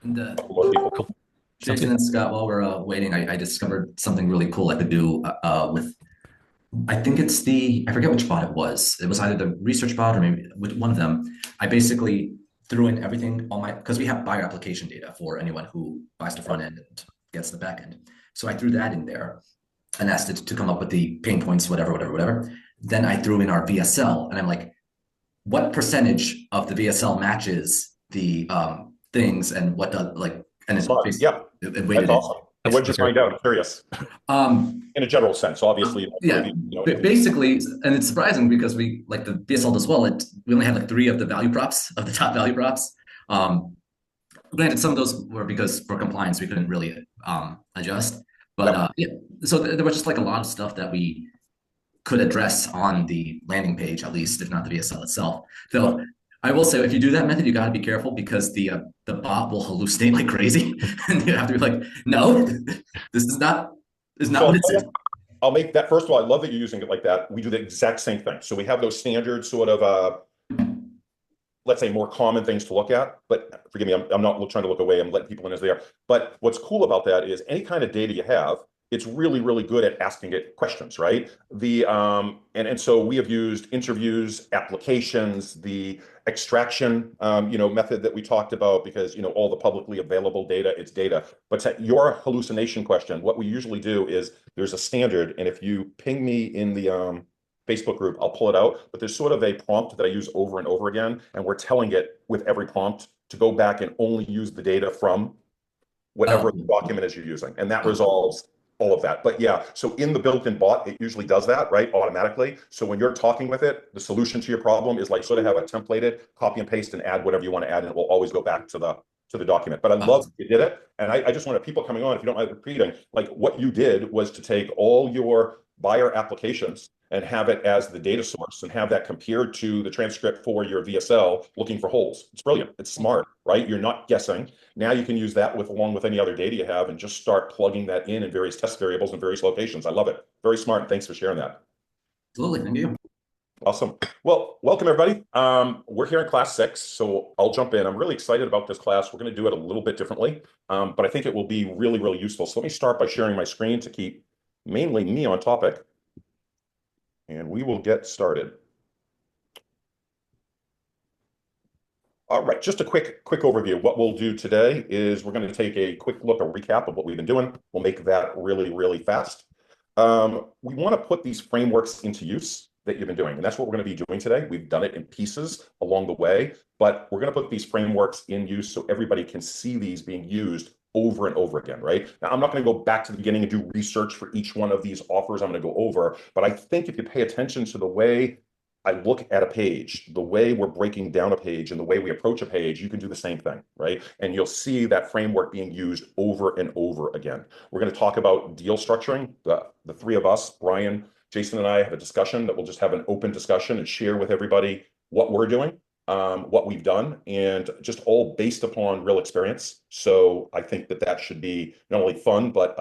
And More people. Cool. Sounds Jason good. and Scott, while we're waiting, I discovered something really cool I could do with, I think it's I forget which bot it was. It was either the research bot or maybe with one of them. I basically threw in everything on because we have buyer application data for anyone who buys the front end and gets the back end. So I threw that in there and asked it to come up with the pain points, whatever, whatever, whatever. Then I threw in our VSL and I'm like, what percentage of the VSL matches the things and what does like, and it's Smart. basically Yeah, it that's weighted it. awesome. And what did you That's very find out? I'm curious. Um, In a general sense, obviously, you don't yeah, really know anything. basically, and it's surprising because we like the VSL as well. We only had like three of the value props of the top value props. Um, Granted, some of those were because for compliance we couldn't really adjust. But Yep. yeah, so there was just like a lot of stuff that we could address on the landing page, at least, if not the VSL itself. Yep. Though I will say, if you do that method, you got to be careful because the bot will hallucinate like crazy, and you have to be like, no, this is So not what it says. I'll make that first of all. I love that you're using it like that. We do the exact same thing. So we have those standard sort of let's say more common things to look at. But forgive me, I'm not trying to look away. I'm letting people in as they are. But what's cool about that is any kind of data you have, it's really, really good at asking it questions, right? And so we have used interviews, applications, the extraction method that we talked about because all the publicly available data, it's data. But to your hallucination question, what we usually do is there's a standard, and if you ping me in the Facebook group, I'll pull it out. But there's sort of a prompt that I use over and over again, and we're telling it with every prompt to go back and only use the data from Oh, whatever the document is you're using, and that resolves all of that. But yeah, so in the built-in bot, it usually does that, right, automatically. So when you're talking with it, the solution to your problem is like sort of have a templated, copy and paste and add whatever you want to add, and it will always go back to the document. But I love oh, you did it. And I just wanted people coming on, if you don't mind repeating, like what you did was to take all your buyer applications and have it as the data source and have that compared to the transcript for your VSL looking for holes. It's brilliant. It's smart, right? You're not guessing. Now you can use that along with any other data you have and just start plugging that in various test variables in various locations. I love it. Very smart. Thanks for sharing that. absolutely. Thank you. Awesome. Well, welcome everybody. We're here in class 6, so I'll jump in. I'm really excited about this class. We're going to do it a little bit differently, but I think it will be really, really useful. So let me start by sharing my screen to keep mainly me on topic, and we will get started. All right, just a quick overview. What we'll do today is we're going to take a quick look, a recap of what we've been doing. We'll make that really, really fast. We want to put these frameworks into use that you've been doing, and that's what we're going to be doing today. We've done it in pieces along the way, but we're going to put these frameworks in use so everybody can see these being used over and over again, right? Now, I'm not going to go back to the beginning and do research for each one of these offers I'm going to go over, but I think if you pay attention to the way I look at a page, the way we're breaking down a page and the way we approach a page, you can do the same thing, right? And you'll see that framework being used over and over again. We're going to talk about deal structuring. The three of us, Brian, Jason, and I have a discussion that we'll just have an open discussion and share with everybody what we're doing, what we've done, and just all based upon real experience. So I think that should be not only fun, but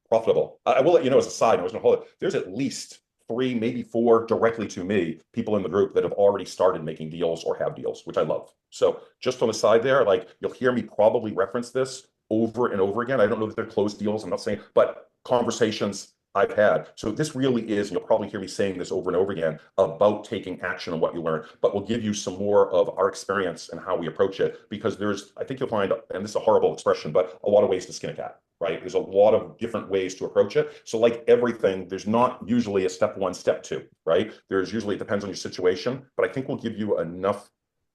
profitable. I will let you know as a side, I was going to hold it. There's at least 3, maybe 4 directly to me, people in the group that have already started making deals or have deals, which I love. So just on the side there, like you'll hear me probably reference this over and over again. I don't know that they're closed deals. I'm not saying, but conversations I've had. So this really is, and you'll probably hear me saying this over and over again about taking action on what you learn, but we'll give you some more of our experience and how we approach it because I think you'll find, and this is a horrible expression, but a lot of ways to skin a cat, right? There's a lot of different ways to approach it. So like everything, there's not usually a step 1, step 2, right? There's usually, it depends on your situation, but I think we'll give you enough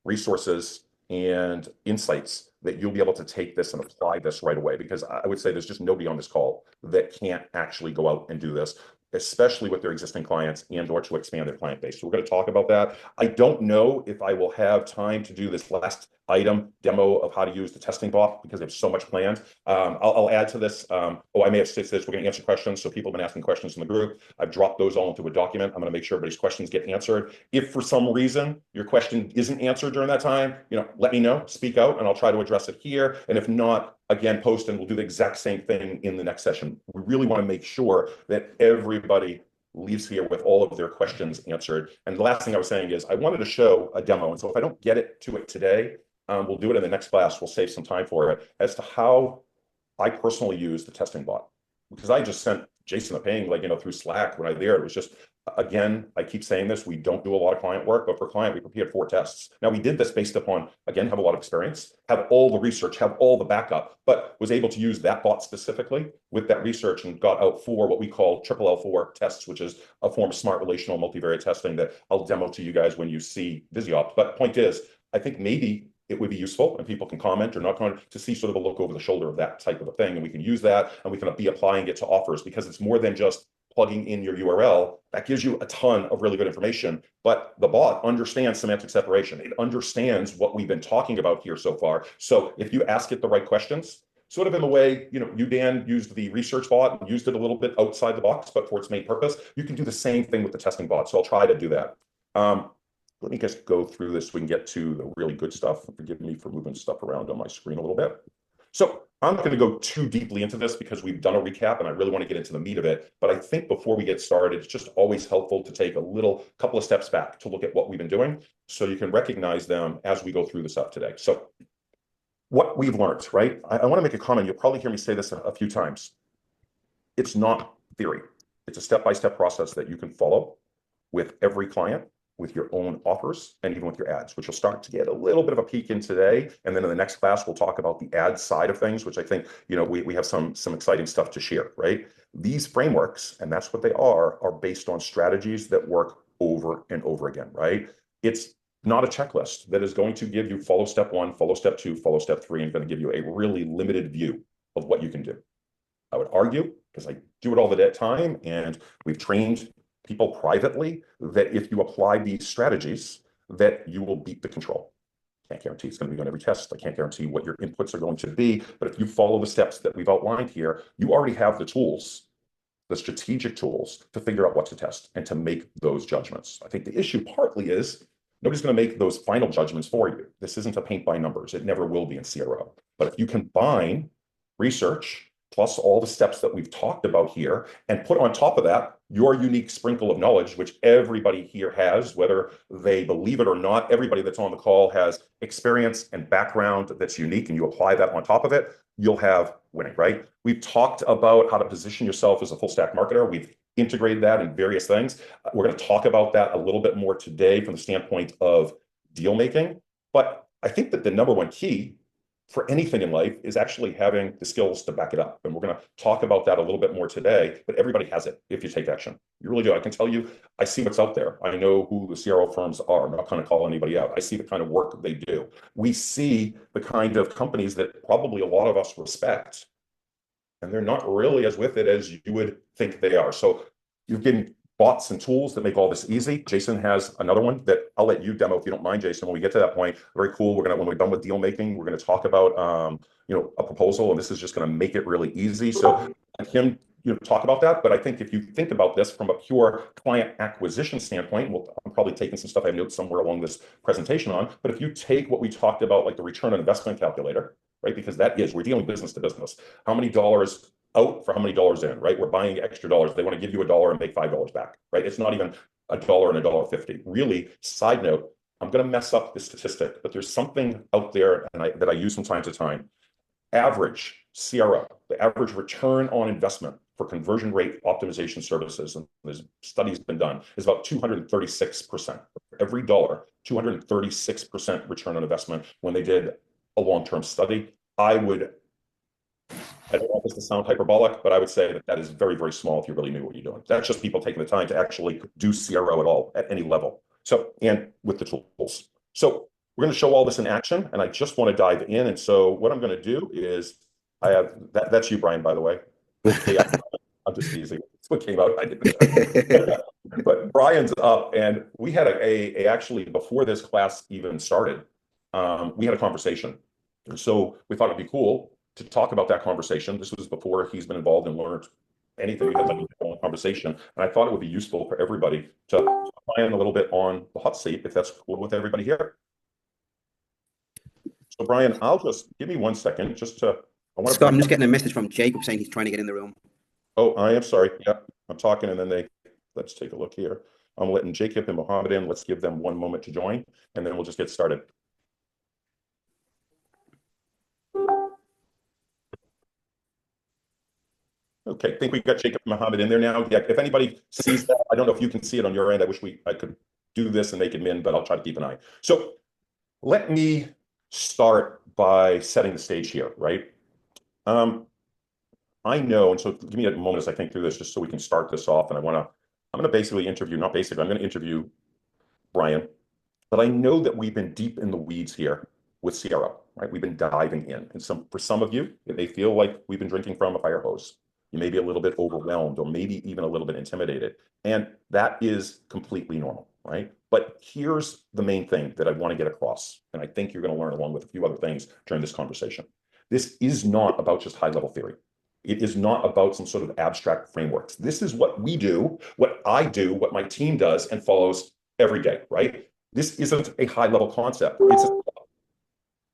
resources and insights that you'll be able to take this and apply this right away. Because I would say there's just nobody on this call that can't actually go out and do this, especially with their existing clients and or to expand their client base. So we're going to talk about that. I don't know if I will have time to do this last item demo of how to use the testing bot because I have so much planned. I'll add to this. I may have said this. We're going to answer questions. So people have been asking questions in the group. I've dropped those all into a document. I'm going to make sure everybody's questions get answered. If for some reason your question isn't answered during that time, let me know, speak out, and I'll try to address it here. And if not, again, post and we'll do the exact same thing in the next session. We really want to make sure that everybody leaves here with all of their questions answered. And the last thing I was saying is I wanted to show a demo. And so if I don't get it to it today, we'll do it in the next class. We'll save some time for it as to how I personally use the testing bot, because I just sent Jason a ping, like, through Slack when I there. It was just, again, I keep saying this, we don't do a lot of client work, but for client, we prepared 4 tests. Now, we did this based upon, again, have a lot of experience, have all the research, have all the backup, but was able to use that bot specifically with that research and got out 4 what we call triple L4 tests, which is a form of smart relational multivariate testing that I'll demo to you guys when you see VisiOpt. But point is, I think maybe it would be useful, and people can comment or not comment, to see sort of a look over the shoulder of that type of a thing. And we can use that, and we can be applying it to offers, because it's more than just plugging in your URL. That gives you a ton of really good information, but the bot understands semantic separation. It understands what we've been talking about here so far. So if you ask it the right questions, sort of in the way, you, Dan, used the research bot and used it a little bit outside the box, but for its main purpose, you can do the same thing with the testing bot. So I'll try to do that. Let me just go through this so we can get to the really good stuff. Forgive me for moving stuff around on my screen a little bit. So I'm not going to go too deeply into this because we've done a recap and I really want to get into the meat of it. But I think before we get started, it's just always helpful to take a couple of steps back to look at what we've been doing so you can recognize them as we go through this stuff today. So what we've learned, right? I want to make a comment. You'll probably hear me say this a few times. It's not theory. It's a step-by-step process that you can follow with every client, with your own offers, and even with your ads, which you'll start to get a little bit of a peek in today. And then in the next class, we'll talk about the ad side of things, which I think, we have some exciting stuff to share, right? These frameworks, and that's what they are based on strategies that work over and over again, right? It's not a checklist that is going to give you follow step 1, follow step 2, follow step 3, and going to give you a really limited view of what you can do. I would argue, because I do it all the time, and we've trained people privately, that if you apply these strategies, that you will beat the control. Can't guarantee it's going to be on every test. I can't guarantee what your inputs are going to be, but if you follow the steps that we've outlined here, you already have the tools, the strategic tools, to figure out what to test and to make those judgments. I think the issue partly is nobody's going to make those final judgments for you. This isn't a paint by numbers. It never will be in CRO. But if you combine research plus all the steps that we've talked about here, and put on top of that your unique sprinkle of knowledge, which everybody here has, whether they believe it or not, everybody that's on the call has experience and background that's unique, and you apply that on top of it, you'll have winning, right? We've talked about how to position yourself as a full stack marketer. We've integrated that in various things. We're going to talk about that a little bit more today from the standpoint of deal making. But I think that the number one key for anything in life is actually having the skills to back it up. And we're going to talk about that a little bit more today, but everybody has it if you take action. You really do. I can tell you, I see what's out there. I know who the CRO firms are. I'm not going to call anybody out. I see the kind of work they do. We see the kind of companies that probably a lot of us respect, and they're not really as with it as you would think they are. So you're getting bots and tools that make all this easy. Jason has another one that I'll let you demo if you don't mind, Jason. When we get to that point, very cool. When we're done with deal making, we're going to talk about a proposal, and this is just going to make it really easy. So let him talk about that. But I think if you think about this from a pure client acquisition standpoint, I'm probably taking some stuff I note somewhere along this presentation on. But if you take what we talked about, like the return on investment calculator, right? Because we're dealing business to business. How many dollars out for how many dollars in, right? We're buying extra dollars. They want to give you $1 and make $5 back, right? It's not even $1 and $1.50. Really, side note, I'm going to mess up the statistic, but there's something out there that I use from time to time. Average CRO, the average return on investment for conversion rate optimization services, and there's studies been done, is about 236%. Every dollar, 236% return on investment when they did a long-term study. I don't want this to sound hyperbolic, but I would say that is very, very small if you really knew what you're doing. That's just people taking the time to actually do CRO at all, at any level. So, and with the tools. So we're going to show all this in action, and I just want to dive in. And so what I'm going to do is I have, that's you, Brian, by the way. Hey, I'm just teasing. It's what came out. I didn't. But Brian's up, and we had actually, before this class even started, we had a conversation. And so we thought it'd be cool to talk about that conversation. This was before he's been involved and learned anything. We had like a conversation, and I thought it would be useful for everybody to Brian a little bit on the hot seat, if that's cool with everybody here. So Brian, I'll just give me 1 second just to. Scott, I'm just getting a message from Jacob saying he's trying to get in the room. Oh, I am sorry. Yeah, I'm talking, and then let's take a look here. I'm letting Jacob and Mohammed in. Let's give them 1 moment to join, and then we'll just get started. Okay, I think we got Jacob Mohammed in there now. Yeah, if anybody sees that, I don't know if you can see it on your end. I wish I could do this and make him in, but I'll try to keep an eye. So let me start by setting the stage here, right? I know, and so give me a moment as I think through this, just so we can start this off. And I'm going to basically interview, not basically, I'm going to interview Brian, but I know that we've been deep in the weeds here with CRO, right? We've been diving in. And for some of you, it may feel like we've been drinking from a fire hose. You may be a little bit overwhelmed or maybe even a little bit intimidated. And that is completely normal, right? But here's the main thing that I want to get across. And I think you're going to learn along with a few other things during this conversation. This is not about just high level theory. It is not about some sort of abstract frameworks. This is what we do, what I do, what my team does and follows every day, right? This isn't a high level concept.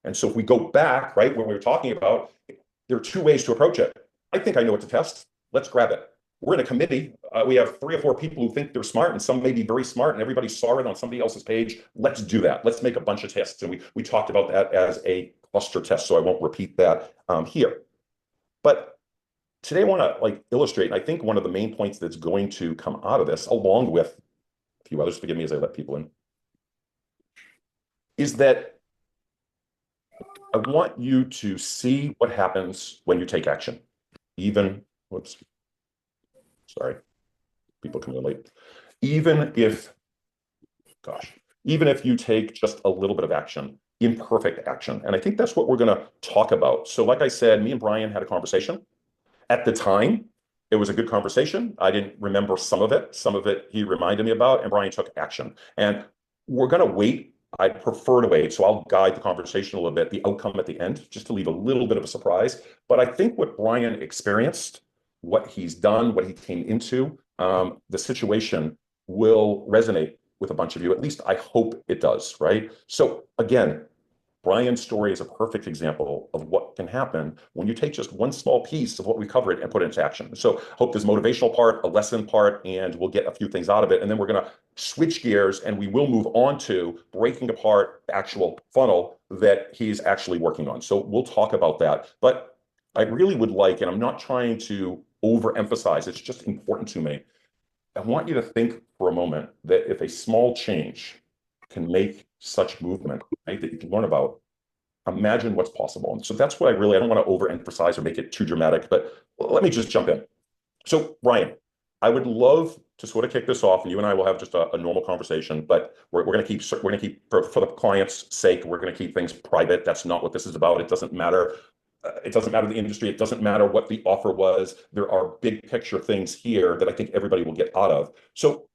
And so if we go back, right, when we were talking about, there are two ways to approach it. I think I know what to test. Let's grab it. We're in a committee. We have 3 or 4 people who think they're smart, and some may be very smart, and everybody saw it on somebody else's page. Let's do that. Let's make a bunch of tests. And we talked about that as a cluster test, so I won't repeat that here. But today I want to illustrate, and I think one of the main points that's going to come out of this, along with a few others, forgive me as I let people in, is that I want you to see what happens when you take action. Even, whoops, sorry, people come in late. Even if you take just a little bit of action, imperfect action. And I think that's what we're going to talk about. So like I said, me and Brian had a conversation. At the time, it was a good conversation. I didn't remember some of it. Some of it he reminded me about, and Brian took action. And we're going to wait. I'd prefer to wait. So I'll guide the conversation a little bit, the outcome at the end, just to leave a little bit of a surprise. But I think what Brian experienced, what he's done, what he came into, the situation will resonate with a bunch of you. At least I hope it does, right? So again, Brian's story is a perfect example of what can happen when you take just one small piece of what we covered and put it into action. So hope there's motivational part, a lesson part, and we'll get a few things out of it. And then we're going to switch gears and we will move on to breaking apart the actual funnel that he's actually working on. So we'll talk about that. But I really would like, and I'm not trying to overemphasize, it's just important to me. I want you to think for a moment that if a small change can make such movement, right, that you can learn about, imagine what's possible. And so that's what I don't want to overemphasize or make it too dramatic, but let me just jump in. So Ryan, I would love to sort of kick this off, and you and I will have just a normal conversation, but we're going to keep for the client's sake, we're going to keep things private. That's not what this is about. It doesn't matter. It doesn't matter the industry. It doesn't matter what the offer was. There are big picture things here that I think everybody will get out of. So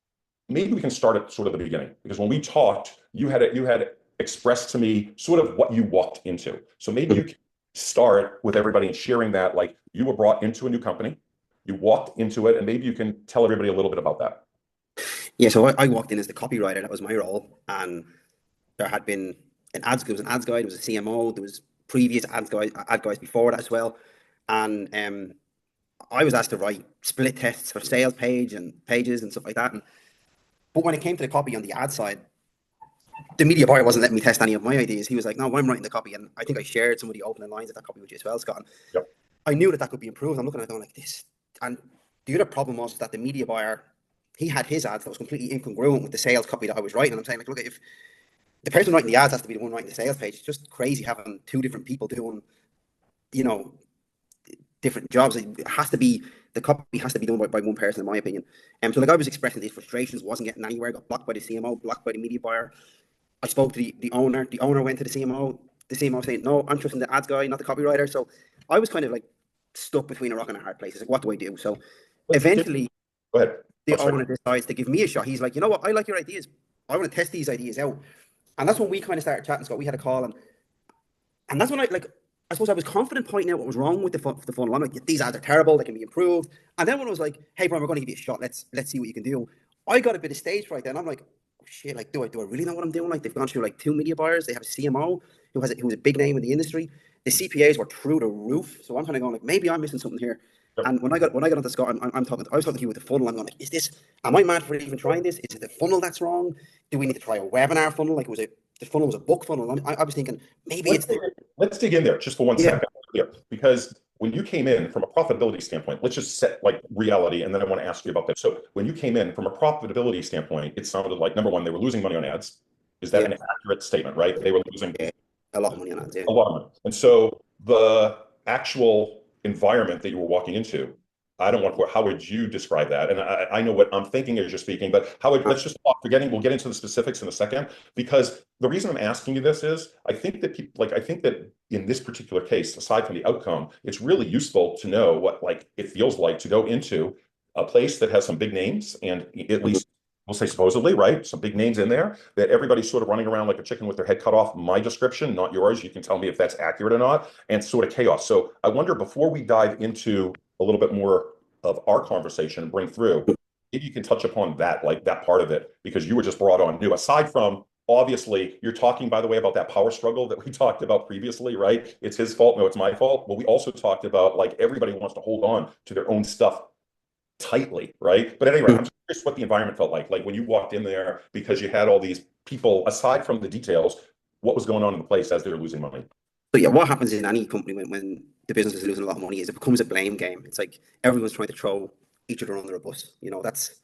maybe we can start at sort of the beginning, because when we talked, you had expressed to me sort of what you walked into. So maybe you can start with everybody and sharing that, like you were brought into a new company, you walked into it, and maybe you can tell everybody a little bit about that. Yeah, so I walked in as the copywriter. That was my role, and there had been an ads guy, there was a CMO, there was previous ad guys before that as well, and I was asked to write split tests for sales pages and stuff like that. But when it came to the copy on the ad side, the media buyer wasn't letting me test any of my ideas. He was like, "No, I'm writing the copy," and I think I shared some of the opening lines of that copy with you as well, Scott. Yep. I knew that could be improved. I'm looking at it going like this, and the other problem was that the media buyer, he had his ads that was completely incongruent with the sales copy that I was writing. And I'm saying, like, look, if the person writing the ads has to be the one writing the sales page, it's just crazy having 2 different people doing, different jobs. It has to be, the copy has to be done by one person, in my opinion. So like I was expressing these frustrations, wasn't getting anywhere, got blocked by the CMO, blocked by the media buyer. I spoke to the owner. The owner went to the CMO. The CMO saying, "No, I'm trusting the ads guy, not the copywriter." So I was kind of like stuck between a rock and a hard place. It's like, what do I do? So eventually, go ahead. The owner decides to give me a shot. He's like, "You know what? I like your ideas. I want to test these ideas out." And that's when we kind of started chatting, Scott. We had a call, and that's when I suppose I was confident pointing out what was wrong with the funnel. I'm like, "These ads are terrible. They can be improved." And then when I was like, "Hey, Brian, we're going to give you a shot. Let's see what you can do." I got a bit of stage fright then. I'm like, "Oh shit! Like, do I really know what I'm doing?" Like, they've gone through like 2 media buyers. They have a CMO who was a big name in the industry. The CPAs were through the roof. So I'm kind of going like, maybe I'm missing something here. Yep. And when I got onto Scott, I was talking to you with the funnel. I'm going like, am I mad for even trying this? Is it the funnel that's wrong? Do we need to try a webinar funnel? Like, the funnel was a book funnel. I was thinking maybe let's dig in there just for one second here, because when you came in from a profitability standpoint, let's just set like reality, and then I want to ask you about that. So when you came in from a profitability standpoint, it sounded like number one, they were losing money on ads. Is that Yeah, an accurate statement, right? They were losing yeah, a lot of money on that. Yeah. a lot of money. And so the actual environment that you were walking into, I don't want to, how would you describe that? And I know what I'm thinking as you're speaking, but how would, let's just talk, we'll get into the specifics in a second, because the reason I'm asking you this is I think that people, like, I think that in this particular case, aside from the outcome, it's really useful to know what, like, it feels like to go into a place that has some big names, and at Mhm. least we'll say supposedly, right? Some big names in there that everybody's sort of running around like a chicken with their head cut off. My description, not yours. You can tell me if that's accurate or not, and sort of chaos. So I wonder, before we dive into a little bit more of our conversation and bring through, maybe you can touch upon that, like that part of it, because you were just brought on new. Aside from, obviously, you're talking, by the way, about that power struggle that we talked about previously, right? It's his fault. No, it's my fault. But we also talked about, like, everybody wants to hold on to their own stuff tightly, right? But anyway, I'm curious what the environment felt like when you walked in there, because you had all these people, aside from the details, what was going on in the place as they were losing money? So yeah, what happens in any company when the business is losing a lot of money is it becomes a blame game. It's like everyone's trying to throw each other under a bus. You know, that's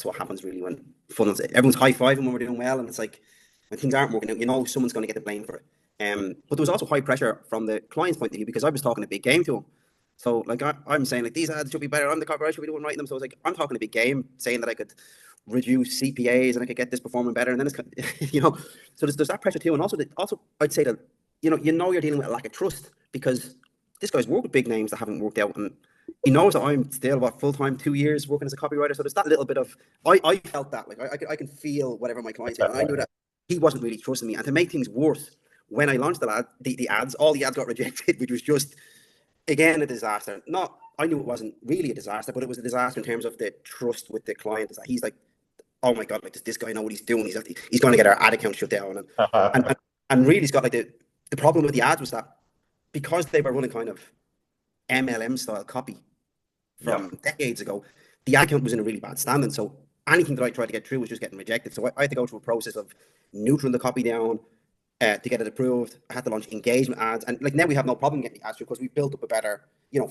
what happens really when funnels. Everyone's high fiving when we're doing well, and it's like when things aren't working out, you know, someone's going to get the blame for it. But there was also high pressure from the client's point of view because I was talking a big game to him. So like I'm saying like these ads should be better. I'm the copywriter, I should be the one writing them. So I was like I'm talking a big game, saying that I could reduce CPAs and I could get this performing better. And then it's you know, so there's that pressure too. And also I'd say that you know you're dealing with a lack of trust because this guy's worked with big names that haven't worked out, and he knows that I'm still full time 2 years working as a copywriter. So there's that little bit of I felt that like I can feel whatever my clients are, and I knew that he wasn't really trusting me. And to make things worse, when I launched the ads, all the ads got rejected, which was just again a disaster. Not I knew it wasn't really a disaster, but it was a disaster in terms of the trust with the client. Is that he's like, oh my god, like does this guy know what he's doing? He's going to get our ad account shut down, and and, and really, Scott, like the problem with the ads was that because they were running kind of MLM style copy Yeah. from decades ago, the ad account was in a really bad standing. So anything that I tried to get through was just getting rejected. So I had to go through a process of neutral the copy down to get it approved. I had to launch engagement ads, and like now we have no problem getting the ads through because we've built up a better,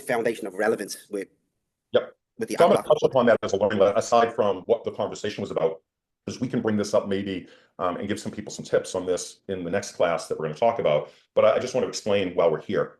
foundation of relevance Yep. with the So ad I'm going to platform. touch upon that as a learning lesson, aside from what the conversation was about, because we can bring this up maybe and give some people some tips on this in the next class that we're going to talk about. But I just want to explain while we're here.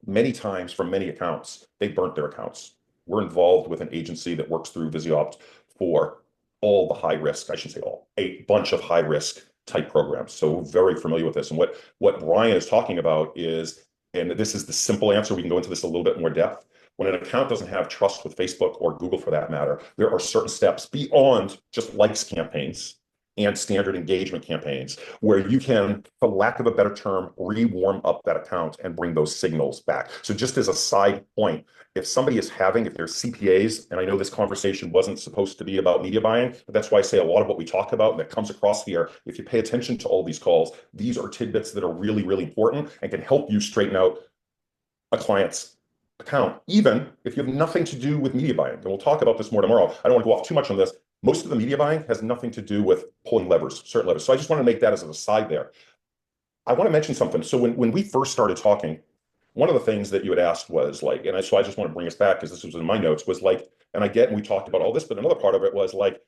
Many times from many accounts, they burnt their accounts. We're involved with an agency that works through Viziopt for all the high risk, I should say all, a bunch of high risk type programs. So we're very familiar with this. And what Brian is talking about is, and this is the simple answer, we can go into this a little bit more depth. When an account doesn't have trust with Facebook or Google for that matter, there are certain steps beyond just likes campaigns and standard engagement campaigns where you can, for lack of a better term, re-warm up that account and bring those signals back. So just as a side point, if somebody is having, if there's CPAs, and I know this conversation wasn't supposed to be about media buying, but that's why I say a lot of what we talk about and that comes across here, if you pay attention to all these calls, these are tidbits that are really, really important and can help you straighten out a client's account, even if you have nothing to do with media buying. And we'll talk about this more tomorrow. I don't want to go off too much on this. Most of the media buying has nothing to do with pulling levers, certain levers. So I just want to make that as an aside there. I want to mention something. So when we first started talking, one of the things that you had asked was like, so I just want to bring us back because this was in my notes, was like, and we talked about all this, but another part of it was like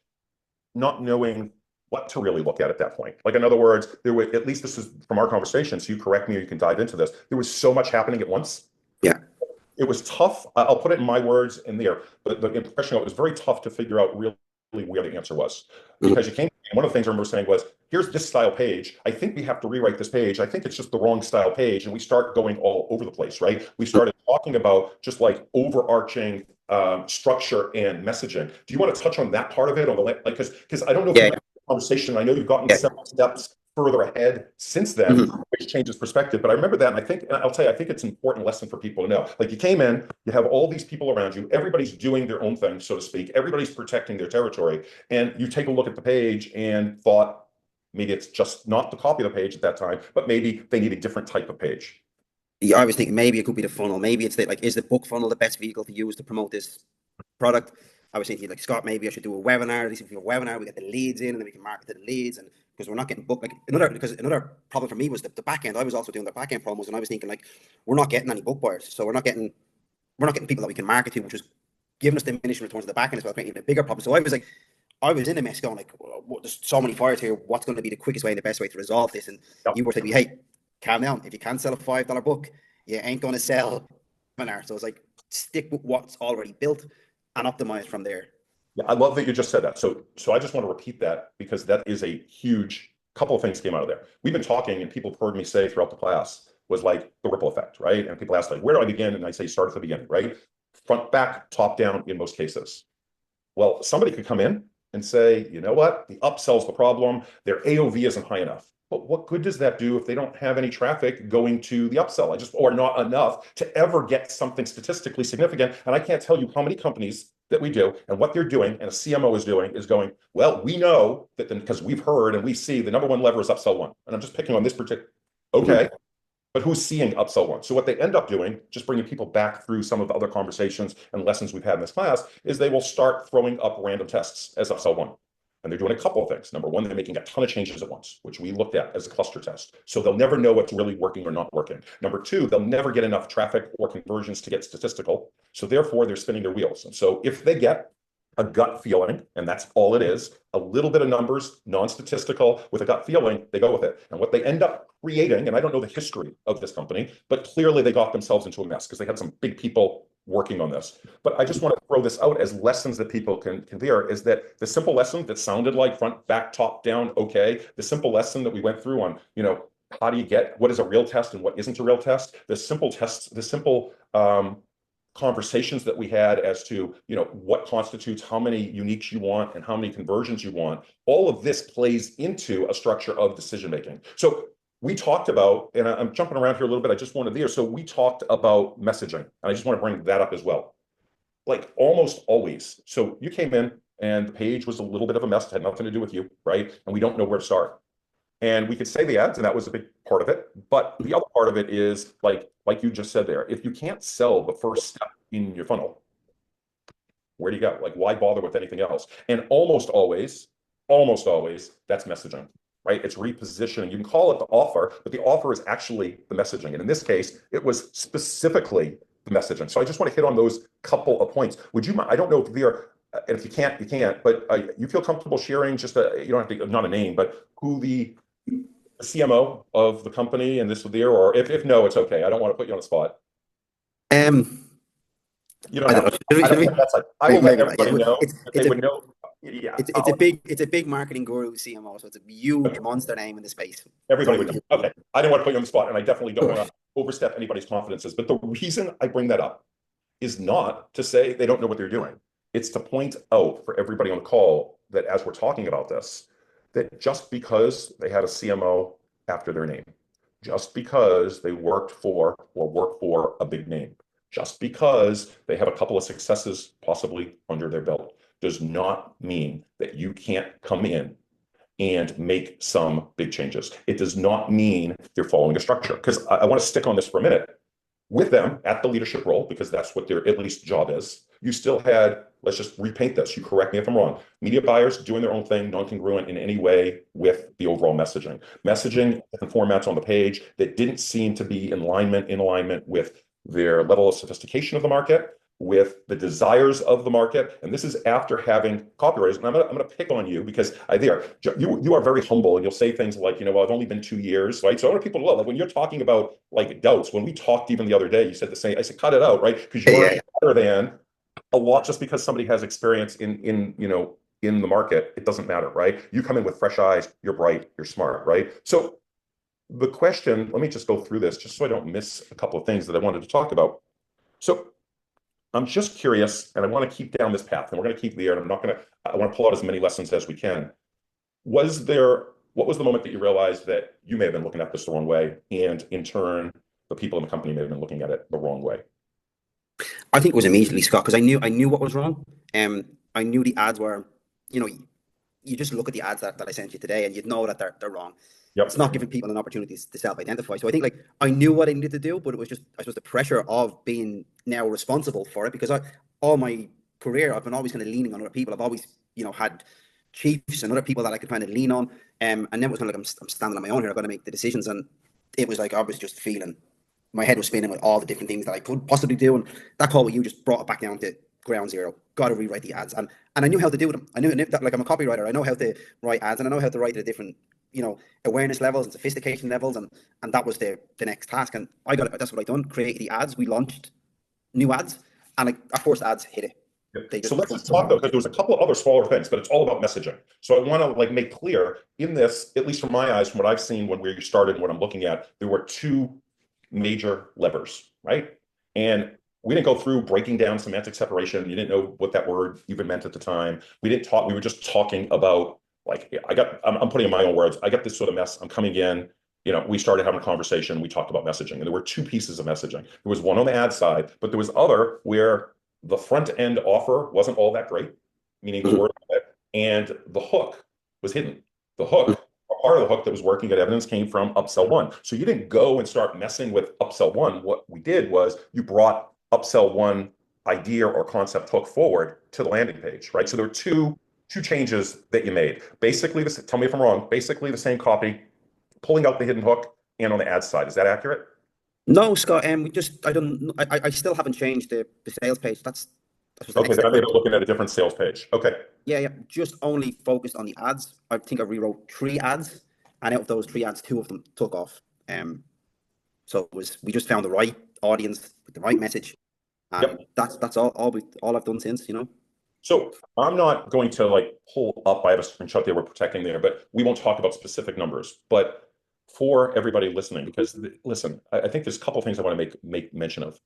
not knowing what to really look at that point. Like, in other words, there were, at least this is from our conversation, so you correct me or you can dive into this. There was so much happening at once. Yeah. It was tough. I'll put it in my words in there, but the impression, it was very tough to figure out really where the answer was. Because you came, one of the things I remember saying was, here's this style page. I think we have to rewrite this page. I think it's just the wrong style page. And we start going all over the place, right? We started talking about just like overarching structure and messaging. Do you want to touch on that part of it? Or like, because I don't know if Yeah. you had a conversation. I know you've gotten Yeah. several steps further ahead since then, which changes perspective. But I remember that, and I think, and I'll tell you, I think it's an important lesson for people to know. Like, you came in, you have all these people around you, everybody's doing their own thing, so to speak, everybody's protecting their territory, and you take a look at the page and thought, maybe it's just not the copy of the page at that time, but maybe they need a different type of page. Yeah, I was thinking maybe it could be the funnel. Maybe it's is the book funnel the best vehicle to use to promote this product? I was thinking like, Scott, maybe I should do a webinar. At least if we do a webinar, we get the leads in and then we can market to the leads. And because we're not getting booked, because another problem for me was the back end. I was also doing the back end promos and I was thinking like, we're not getting any book buyers. So we're not getting we're not getting people that we can market to, which was giving us diminishing returns at the back end as well, creating even a bigger problem. So I was like, I was in a mess going like, there's so many fires here. What's going to be the quickest way and the best way to resolve this? And Yep. you were telling me, hey, calm down. If you can't sell a $5 book, you ain't going to sell an hour. So it's like, stick with what's already built and optimize from there. Yeah, I love that you just said that. So I just want to repeat that because that is a huge couple of things came out of there. We've been talking, and people have heard me say throughout the class was like the ripple effect, right? And people ask like, where do I begin? And I say, start at the beginning, right? Front, back, top down in most cases. Well, somebody could come in and say, you know what? The upsell's the problem. Their AOV isn't high enough. But what good does that do if they don't have any traffic going to the upsell? Or not enough to ever get something statistically significant. And I can't tell you how many companies that we do and what they're doing and a CMO is doing is going, well, we know that because we've heard and we see the number one lever is upsell one. And I'm just picking on this particular. Okay. But who's seeing upsell one? So what they end up doing, just bringing people back through some of the other conversations and lessons we've had in this class, is they will start throwing up random tests as upsell one. And they're doing a couple of things. Number one, they're making a ton of changes at once, which we looked at as a cluster test. So they'll never know what's really working or not working. Number two, they'll never get enough traffic or conversions to get statistical. So therefore, they're spinning their wheels. And so if they get a gut feeling, and that's all it is, a little bit of numbers, non-statistical, with a gut feeling, they go with it. And what they end up creating, and I don't know the history of this company, but clearly they got themselves into a mess because they had some big people working on this. But I just want to throw this out as lessons that people can hear, is that the simple lesson that sounded like front, back, top, down, okay, the simple lesson that we went through on, how do you get, what is a real test and what isn't a real test? The simple tests, the simple conversations that we had as to what constitutes how many uniques you want and how many conversions you want, all of this plays into a structure of decision making. So we talked about, and I'm jumping around here a little bit, I just wanted there. So we talked about messaging, and I just want to bring that up as well. Like almost always. So you came in and the page was a little bit of a mess, it had nothing to do with you, right? And we don't know where to start. And we could say the ads, and that was a big part of it. But the other part of it is like you just said there, if you can't sell the first step in your funnel, where do you go? Like, why bother with anything else? And almost always, that's messaging, right? It's repositioning. You can call it the offer, but the offer is actually the messaging. And in this case, it was specifically the messaging. So I just want to hit on those couple of points. Would you mind? I don't know if they're, and if you can't, you can't, but you feel comfortable sharing just you don't have to, not a name, but who the CMO of the company and this there, or if no, it's okay. I don't want to put you on the spot. You don't have to. That's like, I will let everybody know that they would know. Yeah. It's a big marketing guru CMO, so it's a huge monster name in the space. Everybody would know. Okay. I didn't want to put you on the spot, and I definitely don't want to overstep anybody's confidences. But the reason I bring that up is not to say they don't know what they're doing. It's to point out for everybody on the call that as we're talking about this, that just because they had a CMO after their name, just because they work for a big name, just because they have a couple of successes possibly under their belt, does not mean that you can't come in and make some big changes. It does not mean you're following a structure. Because I want to stick on this for a minute. With them at the leadership role, because that's what their at least job is, you still had, let's just repaint this, you correct me if I'm wrong, media buyers doing their own thing, non-congruent in any way with the overall messaging. Messaging and formats on the page that didn't seem to be in alignment with their level of sophistication of the market, with the desires of the market. And this is after having copywriters. And I'm gonna pick on you because you are very humble, and you'll say things like, well, I've only been 2 years, right? So I want people to know, like when you're talking about like doubts, when we talked even the other day, you said the same. I said, cut it out, right? Because you're better than a lot. Just because somebody has experience in the market, it doesn't matter, right? You come in with fresh eyes, you're bright, you're smart, right? So the question, let me just go through this just so I don't miss a couple of things that I wanted to talk about. So I'm just curious, and I want to keep down this path, and we're going to keep there, and I want to pull out as many lessons as we can. What was the moment that you realized that you may have been looking at this the wrong way, and in turn, the people in the company may have been looking at it the wrong way? I think it was immediately, Scott, because I knew what was wrong. I knew the ads were, you just look at the ads that I sent you today, and you'd know that they're wrong. Yep. It's not giving people an opportunity to self-identify. So I think I knew what I needed to do, but it was just, I suppose, the pressure of being now responsible for it, because all my career, I've been always kind of leaning on other people. I've always, had chiefs and other people that I could kind of lean on. And then it was kind of like, I'm standing on my own here. I've got to make the decisions. And it was like, I was just feeling my head was spinning with all the different things that I could possibly do. And that call with you just brought it back down to ground zero. Got to rewrite the ads, and I knew how to do them. I knew that, like, I'm a copywriter. I know how to write ads, and I know how to write at different, awareness levels and sophistication levels, and that was the next task. And I got it. That's what I done. Created the ads. We launched new ads, and like our first ads hit it. They So just let's just talk though, because there was a couple of other smaller things, but it's all about messaging. So I want to like make clear in this, at least from my eyes, from what I've seen when we started, what I'm looking at, there were two major levers, right? And we didn't go through breaking down semantic separation. You didn't know what that word even meant at the time. We didn't talk. We were just talking about like I'm putting in my own words. I got this sort of mess. I'm coming in. We started having a conversation. We talked about messaging, and there were two pieces of messaging. There was one on the ad side, but there was other where the front end offer wasn't all that great, meaning the word and the hook was hidden. The hook, part of the hook that was working at evidence came from upsell one. So you didn't go and start messing with upsell one. What we did was you brought upsell one idea or concept hook forward to the landing page, right? So there were two changes that you made. Basically, tell me if I'm wrong, basically the same copy, pulling out the hidden hook and on the ad side. Is that accurate? No, Scott. I still haven't changed the sales page. That's was the Okay, next then step. I may be looking at a different sales page. Okay. Yeah. Just only focused on the ads. I think I rewrote 3 ads, and out of those 3 ads, 2 of them took off. So we just found the right audience with the right message, and Yep. that's all I've done since. So I'm not going to like pull up, I have a screenshot there we're protecting there, but we won't talk about specific numbers. But for everybody listening, because listen, I think there's a couple of things I want to make mention of.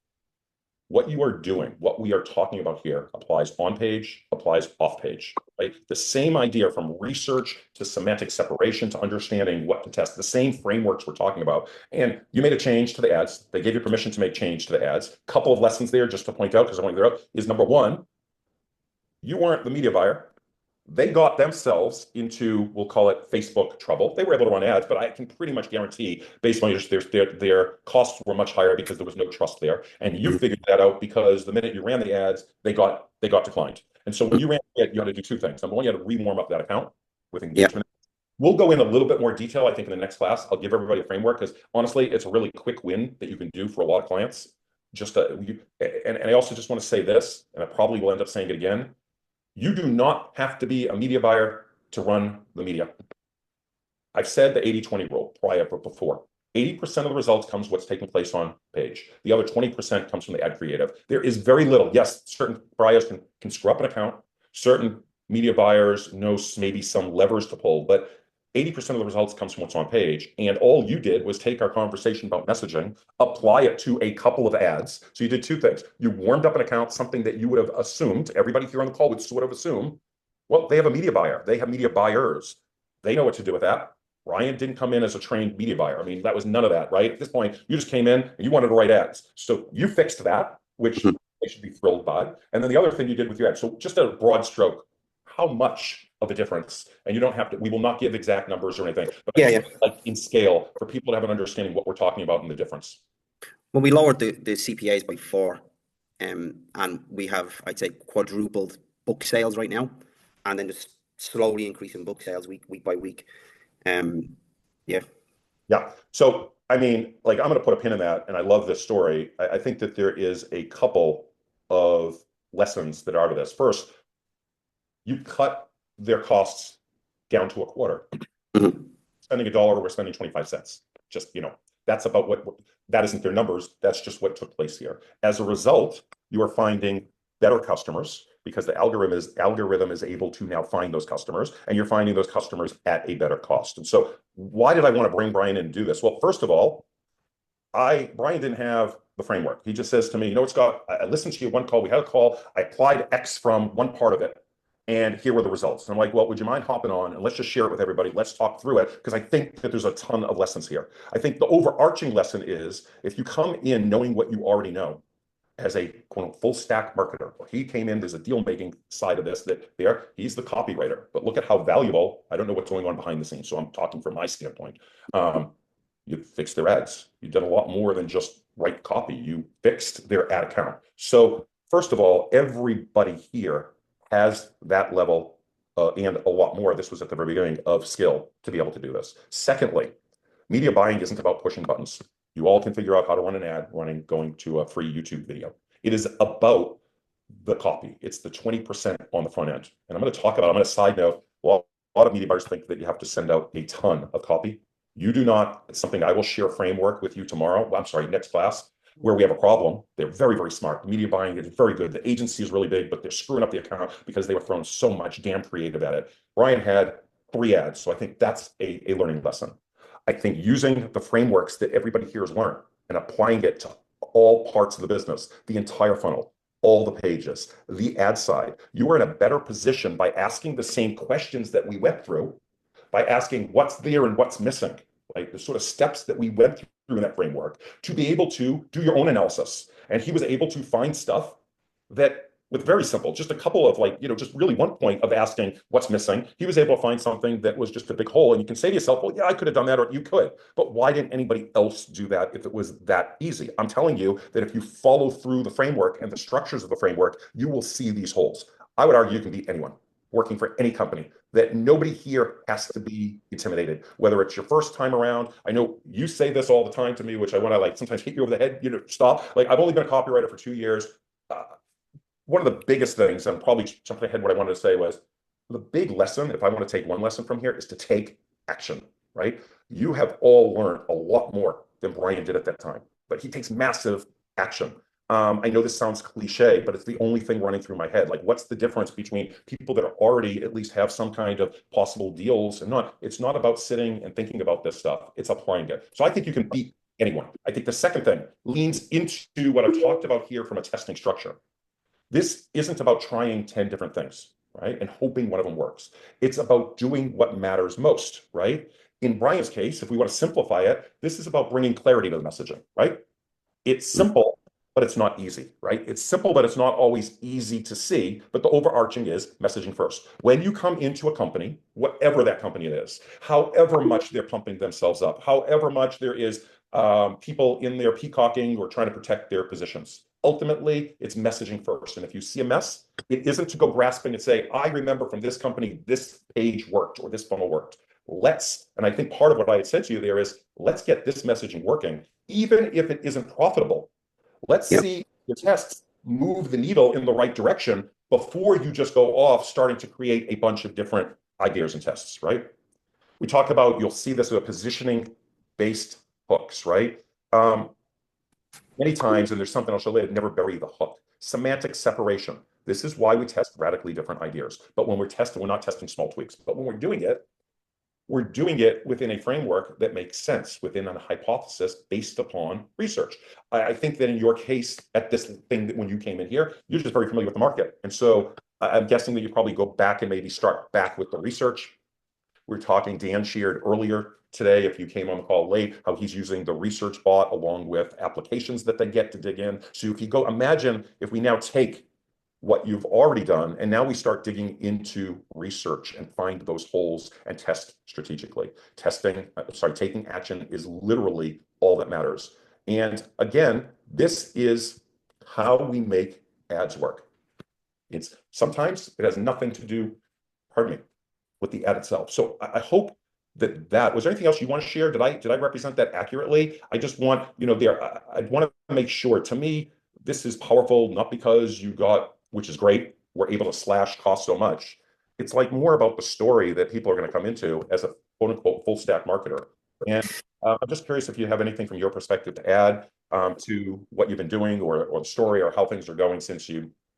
What you are doing, what we are talking about here applies on page, applies off page, right? The same idea from research to semantic separation to understanding what to test, the same frameworks we're talking about. And you made a change to the ads. They gave you permission to make change to the ads. Couple of lessons there just to point out, because I want to out, is number one, you weren't the media buyer. They got themselves into, we'll call it Facebook trouble. They were able to run ads, but I can pretty much guarantee, based on their costs were much higher because there was no trust there. And you figured that out because the minute you ran the ads, they got declined. And so when you ran it, you had to do two things. Number one, you had to re-warm up that account with engagement. We'll go in a little bit more detail, I think, in the next class. I'll give everybody a framework because honestly, it's a really quick win that you can do for a lot of clients. And I also just want to say this, and I probably will end up saying it again. You do not have to be a media buyer to run the media. I've said the 80-20 rule before. 80% of the results comes what's taking place on page. The other 20% comes from the ad creative. There is very little. Yes, certain buyers can screw up an account. Certain media buyers know maybe some levers to pull, but 80% of the results comes from what's on page. And all you did was take our conversation about messaging, apply it to a couple of ads. So you did two things. You warmed up an account, something that you would have assumed, everybody here on the call would sort of assume, well, they have a media buyer. They have media buyers. They know what to do with that. Ryan didn't come in as a trained media buyer. I mean, that was none of that, right? At this point, you just came in and you wanted to write ads. So you fixed that, which they should be thrilled by. And then the other thing you did with your ads. So just a broad stroke, how much of a difference? And you don't have to, we will not give exact numbers or anything, but like in scale for people to have an understanding what we're talking about and the difference. Well, we lowered the CPAs by 4, and we have, I'd say, quadrupled book sales right now, and then just slowly increasing book sales week by week. Yeah. So, I mean, like, I'm going to put a pin in that, and I love this story. I think that there is a couple of lessons that are out of this. First, you cut their costs down to a quarter. Spending $1, we're spending 25 cents. Just, that's about what that isn't their numbers. That's just what took place here. As a result, you are finding better customers because the algorithm is able to now find those customers, and you're finding those customers at a better cost. And so why did I want to bring Brian in and do this? Well, first of all, Brian didn't have the framework. He just says to me, Scott, I listened to you one call. We had a call. I applied X from one part of it, and here were the results. And I'm like, well, would you mind hopping on and let's just share it with everybody. Let's talk through it because I think that there's a ton of lessons here. I think the overarching lesson is if you come in knowing what you already know, as a quote full stack marketer. He came in, there's a deal making side of this he's the copywriter, but look at how valuable, I don't know what's going on behind the scenes. So I'm talking from my standpoint. You fixed their ads. You've done a lot more than just write copy. You fixed their ad account. So first of all, everybody here has that level and a lot more. This was at the very beginning of skill to be able to do this. Secondly, media buying isn't about pushing buttons. You all can figure out how to run an ad going to a free YouTube video. It is about the copy. It's the 20% on the front end. And I'm going to side note, well, a lot of media buyers think that you have to send out a ton of copy. You do not. It's something I will share a framework with you tomorrow. I'm sorry, next class, where we have a problem. They're very, very smart. The media buying is very good. The agency is really big, but they're screwing up the account because they were throwing so much damn creative at it. Brian had 3 ads. So I think that's a learning lesson. I think using the frameworks that everybody here has learned and applying it to all parts of the business, the entire funnel, all the pages, the ad side, you are in a better position by asking the same questions that we went through, by asking what's there and what's missing, right? The sort of steps that we went through in that framework to be able to do your own analysis. And he was able to find stuff that with very simple, just a couple of just really one point of asking what's missing, he was able to find something that was just a big hole. And you can say to yourself, well, yeah, I could have done that, or you could, but why didn't anybody else do that if it was that easy? I'm telling you that if you follow through the framework and the structures of the framework, you will see these holes. I would argue you can beat anyone working for any company, that nobody here has to be intimidated, whether it's your first time around. I know you say this all the time to me, which I want to sometimes hit you over the head, stop. I've only been a copywriter for 2 years. One of the biggest things, and probably jumping ahead, what I wanted to say was the big lesson, if I want to take one lesson from here, is to take action, right? You have all learned a lot more than Brian did at that time, but he takes massive action. I know this sounds cliche, but it's the only thing running through my head. What's the difference between people that are already at least have some kind of possible deals and not? It's not about sitting and thinking about this stuff. It's applying it. So I think you can beat anyone. I think the second thing leans into what I've talked about here from a testing structure. This isn't about trying 10 different things, right? And hoping one of them works. It's about doing what matters most, right? In Brian's case, if we want to simplify it, this is about bringing clarity to the messaging, right? It's simple, but it's not easy, right? It's simple, but it's not always easy to see. But the overarching is messaging first. When you come into a company, whatever that company is, however much they're pumping themselves up, however much there is people in there peacocking or trying to protect their positions, ultimately, it's messaging first. And if you see a mess, it isn't to go grasping and say, I remember from this company, this page worked or this funnel worked. And I think part of what I had said to you there is, let's get this messaging working, even if it isn't profitable. Let's see the tests move the needle in the right direction before you just go off starting to create a bunch of different ideas and tests, right? We talk about, you'll see this with positioning-based hooks, right? Many times, and there's something I'll show later, never bury the hook. Semantic separation. This is why we test radically different ideas. But when we're testing, we're not testing small tweaks. But when we're doing it within a framework that makes sense, within a hypothesis based upon research. I think that in your case, at this thing that when you came in here, you're just very familiar with the market. And so I'm guessing that you probably go back and maybe start back with the research. We're talking, Dan shared earlier today, if you came on the call late, how he's using the research bot along with applications that they get to dig in. So if you go, imagine if we now take what you've already done, and now we start digging into research and find those holes and test strategically. Taking action is literally all that matters. And again, this is how we make ads work. Sometimes it has nothing to do, with the ad itself. So I hope that was there anything else you want to share? Did I represent that accurately? I just want, I want to make sure, to me, this is powerful, not because you got, which is great, we're able to slash costs so much. It's more about the story that people are going to come into as a quote unquote full stack marketer. And I'm just curious if you have anything from your perspective to add to what you've been doing or the story or how things are going since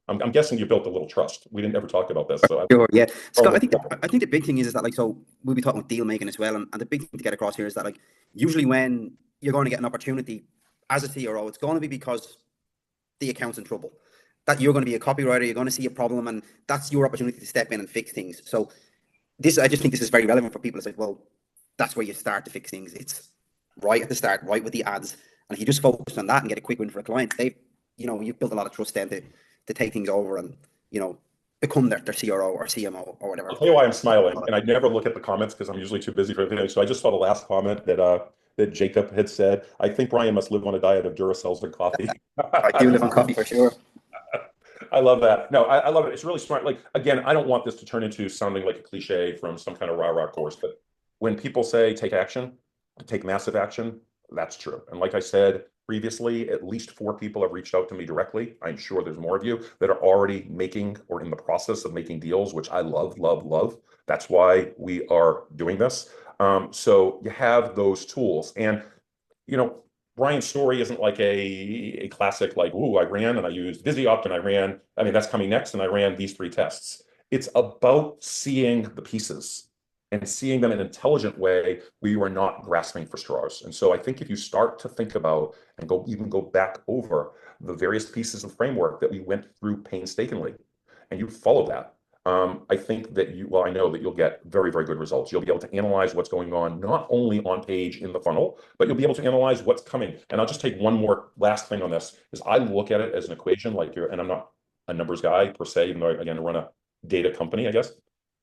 I'm guessing you built a little trust. We didn't ever talk about this. So sure, yeah. Scott, I think the big thing is that so we'll be talking about deal making as well. And the big thing to get across here is that usually when you're going to get an opportunity as a CRO, it's going to be because the account's in trouble. That you're going to be a copywriter, you're going to see a problem, and that's your opportunity to step in and fix things. So I just think this is very relevant for people. It's well, that's where you start to fix things. It's right at the start, right with the ads. And if you just focus on that and get a quick win for a client, you've built a lot of trust then to take things over and, become their CRO or CMO or whatever. I'll tell you why I'm smiling, and I never look at the comments because I'm usually too busy for everything. So I just saw the last comment that Jacob had said. I think Brian must live on a diet of Duracells and coffee. I do live on coffee for sure. I love that. No, I love it. It's really smart. Again, I don't want this to turn into sounding like a cliche from some kind of rah-rah course, but when people say take action, take massive action, That's true. And like I said previously, at least 4 people have reached out to me directly. I'm sure there's more of you that are already making or in the process of making deals, which I love, love, love. That's why we are doing this. So you have those tools. And, you know, Brian's story isn't like a classic, like, ooh, I ran and I used VisiOpt and I ran, I mean, that's coming next, and I ran these 3 tests. It's about seeing the pieces and seeing them in an intelligent way where you are not grasping for straws. And so I think if you start to think about and go back over the various pieces of framework that we went through painstakingly, and you follow that, I think that well, I know that you'll get very, very good results. You'll be able to analyze what's going on, not only on page in the funnel, but you'll be able to analyze what's coming. And I'll just take one more last thing on this is I look at it as an equation, like and I'm not a numbers guy per se, even though again, I run a data company, I guess.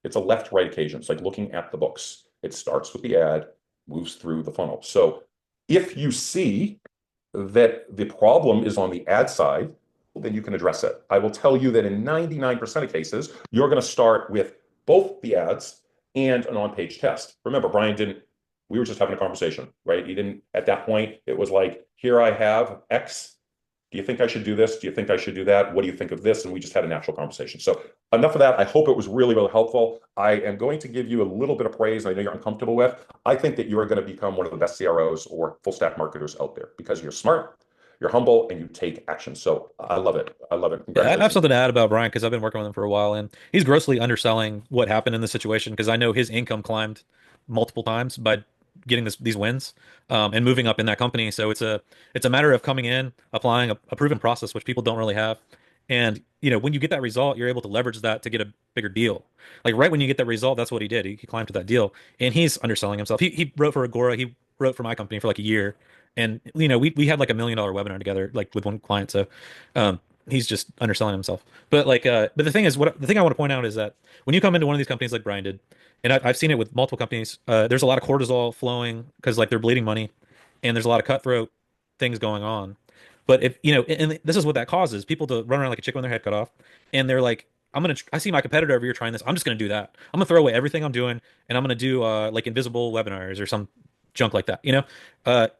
It's a left-right equation. It's like looking at the books. It starts with the ad, moves through the funnel. So if you see that the problem is on the ad side, then you can address it. I will tell you that in 99% of cases, you're going to start with both the ads and an on-page test. Remember, Brian didn't, we were just having a conversation, right? He didn't, at that point, it was like, here I have X. Do you think I should do this? Do you think I should do that? What do you think of this? And we just had a natural conversation. So enough of that. I hope it was really, really helpful. I am going to give you a little bit of praise. I know you're uncomfortable with. I think that you are going to become one of the best CROs or full stack marketers out there because you're smart, you're humble, and you take action. So I love it. I love it. Yeah, I have Congratulations. something to add about Brian because I've been working with him for a while, and he's grossly underselling what happened in this situation because I know his income climbed multiple times by getting these wins and moving up in that company. So it's a matter of coming in, applying a proven process, which people don't really have. And when you get that result, you're able to leverage that to get a bigger deal. Like right when you get that result, that's what he did. He climbed to that deal, and he's underselling himself. He wrote for Agora. He wrote for my company for like a year, and we had like $1 million webinar together, like with one client. So. He's just underselling himself. But but the thing is, the thing I want to point out is that when you come into one of these companies like Brian did, and I've seen it with multiple companies, there's a lot of cortisol flowing because like they're bleeding money, and there's a lot of cutthroat things going on. But if and this is what that causes people to run around like a chicken with their head cut off, and they're like, I see my competitor over here trying this. I'm just gonna do that. I'm gonna throw away everything I'm doing, and I'm gonna do like invisible webinars or some junk like that.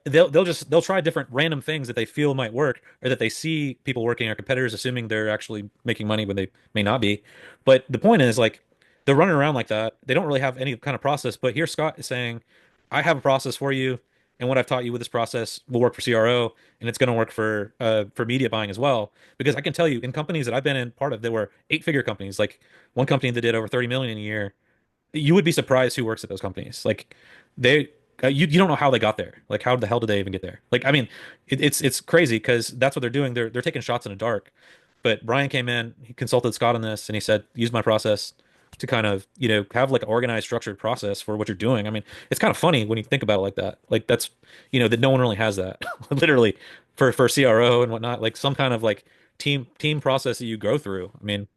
They'll try different random things that they feel might work or that they see people working or competitors assuming they're actually making money when they may not be. But the point is like they're running around like that. They don't really have any kind of process. But here Scott is saying, I have a process for you, and what I've taught you with this process will work for CRO, and it's going to work for media buying as well. Because I can tell you, in companies that I've been in part of, there were 8-figure companies, like one company that did over 30 million a year. You would be surprised who works at those companies. Like they you don't know how they got there. Like how the hell did they even get there? Like I mean, it's crazy because that's what they're doing. They're taking shots in the dark. But Brian came in, he consulted Scott on this, and he said, use my process to kind of have like an organized, structured process for what you're doing. I mean, it's kind of funny when you think about it like that. Like that's that no one really has that literally for CRO and whatnot. Like some kind of like team process that you go through. I mean,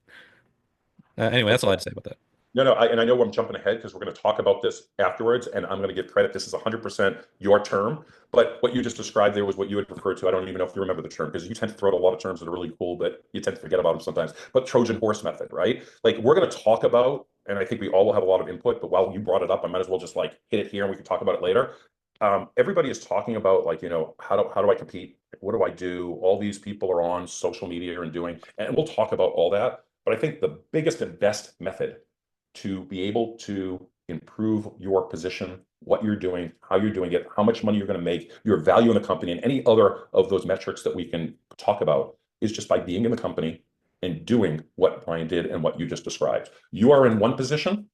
anyway, that's all I had to say about that. No, no, and I know I'm jumping ahead because we're going to talk about this afterwards, and I'm going to give credit. This is 100% your term, but what you just described there was what you had referred to. I don't even know if you remember the term because you tend to throw out a lot of terms that are really cool, but you tend to forget about them sometimes. But Trojan horse method, right? Like we're going to talk about, and I think we all will have a lot of input, but while you brought it up, I might as well just like hit it here and we can talk about it later. Everybody is talking about like, how do I compete? What do I do? All these people are on social media and doing, and we'll talk about all that. But I think the biggest and best method to be able to improve your position, what you're doing, how you're doing it, how much money you're going to make, your value in the company, and any other of those metrics that we can talk about is just by being in the company and doing what Brian did and what you just described. You are in one position,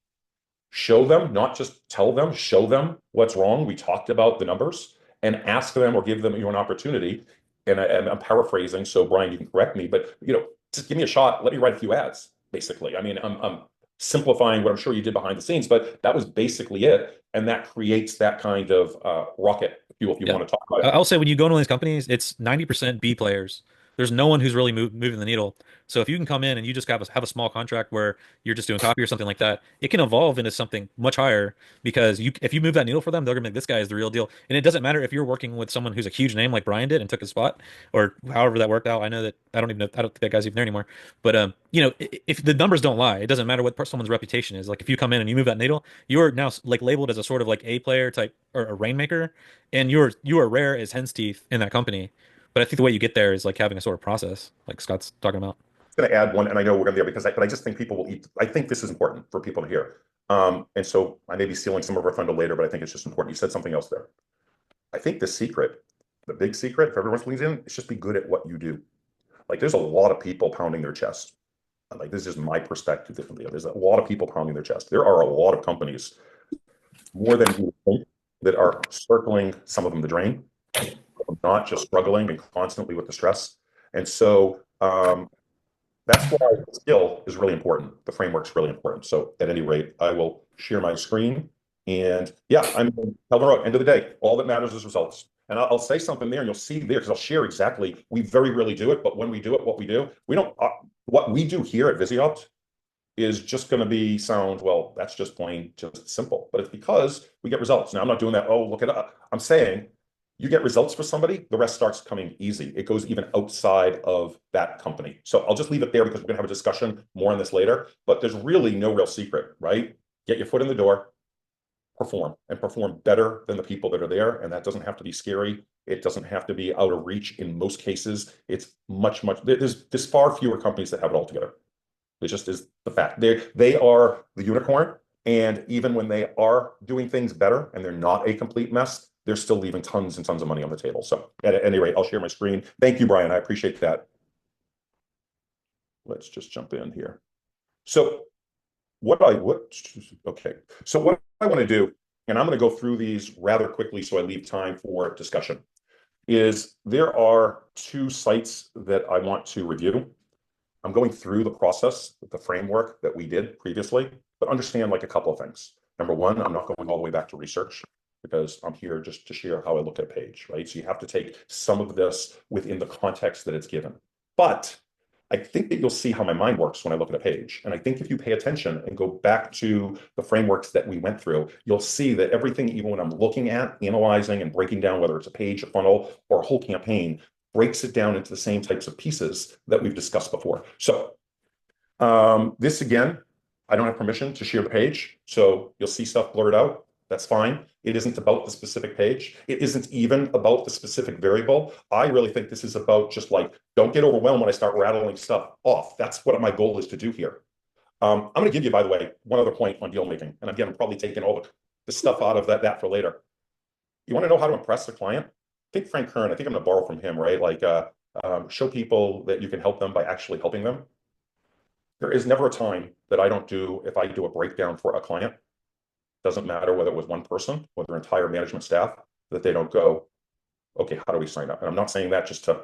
show them, not just tell them, show them what's wrong. We talked about the numbers and ask them or give them an opportunity. And I'm paraphrasing, so Brian, you can correct me, but just give me a shot. Let me write a few ads, basically. I mean, I'm simplifying what I'm sure you did behind the scenes, but that was basically it. And that creates that kind of rocket fuel if you Yeah. want to talk about it. I'll say when you go into these companies, it's 90% B players There's no one who's really moving the needle. So if you can come in and you just have a small contract where you're just doing copy or something like that, it can evolve into something much higher because if you move that needle for them, they're gonna be like, this guy is the real deal. And it doesn't matter if you're working with someone who's a huge name like Brian did and took his spot, or however that worked out. I know that I don't think that guy's even there anymore. But if the numbers don't lie, it doesn't matter what someone's reputation is. Like if you come in and you move that needle, you're now like labeled as a sort of like A player type or a rainmaker, and you are rare as hen's teeth in that company. But I think the way you get there is like having a sort of process, like Scott's talking about. Going to add one, and I know we're going to be because but I just think people will eat. I think this is important for people to hear. And so I may be stealing some of our thunder later, but I think it's just important. You said something else there. I think the secret, the big secret, if everyone leans in, is just be good at what you do. Like there's a lot of people pounding their chest. Like this is my perspective differently. There's a lot of people pounding their chest. There are a lot of companies, more than you think, that are circling, some of them the drain, not just struggling and constantly with the stress. And so that's why the skill is really important. The framework's really important. So at any rate, I will share my screen. And yeah, I'm tell the road. End of the day, all that matters is results. And I'll say something there, and you'll see there because I'll share exactly. We very rarely do it, but when we do it, what we do, we don't. What we do here at Visiopt is just going to be sound well. That's just plain, just simple. But it's because we get results. Now I'm not doing that. Oh, look at it. I'm saying you get results for somebody, the rest starts coming easy. It goes even outside of that company. So I'll just leave it there because we're going to have a discussion more on this later. But there's really no real secret, right? Get your foot in the door, perform, and perform better than the people that are there. And that doesn't have to be scary. It doesn't have to be out of reach in most cases. It's much, there's far fewer companies that have it all together. It just is the fact. They are the unicorn. And even when they are doing things better and they're not a complete mess, they're still leaving tons and tons of money on the table. So at any rate, I'll share my screen. Thank you, Brian. I appreciate that. Let's just jump in here. So what I want to do, and I'm going to go through these rather quickly so I leave time for discussion, is there are two sites that I want to review. I'm going through the process, the framework that we did previously, but understand like a couple of things. Number one, I'm not going all the way back to research because I'm here just to share how I look at a page, right? So you have to take some of this within the context that it's given. But I think that you'll see how my mind works when I look at a page. And I think if you pay attention and go back to the frameworks that we went through, you'll see that everything, even when I'm looking at, analyzing, and breaking down, whether it's a page, a funnel, or a whole campaign, breaks it down into the same types of pieces that we've discussed before. So this again, I don't have permission to share the page. So you'll see stuff blurred out. That's fine. It isn't about the specific page. It isn't even about the specific variable. I really think this is about just like, don't get overwhelmed when I start rattling stuff off. That's what my goal is to do here. I'm going to give you, by the way, one other point on deal making. And again, I'm probably taking all the stuff out of that for later. You want to know how to impress the client? Think Frank Kern. I think I'm going to borrow from him, right? Like show people that you can help them by actually helping them. There is never a time that I don't do, if I do a breakdown for a client, doesn't matter whether it was one person or their entire management staff, that they don't go, okay, how do we sign up? And I'm not saying that just to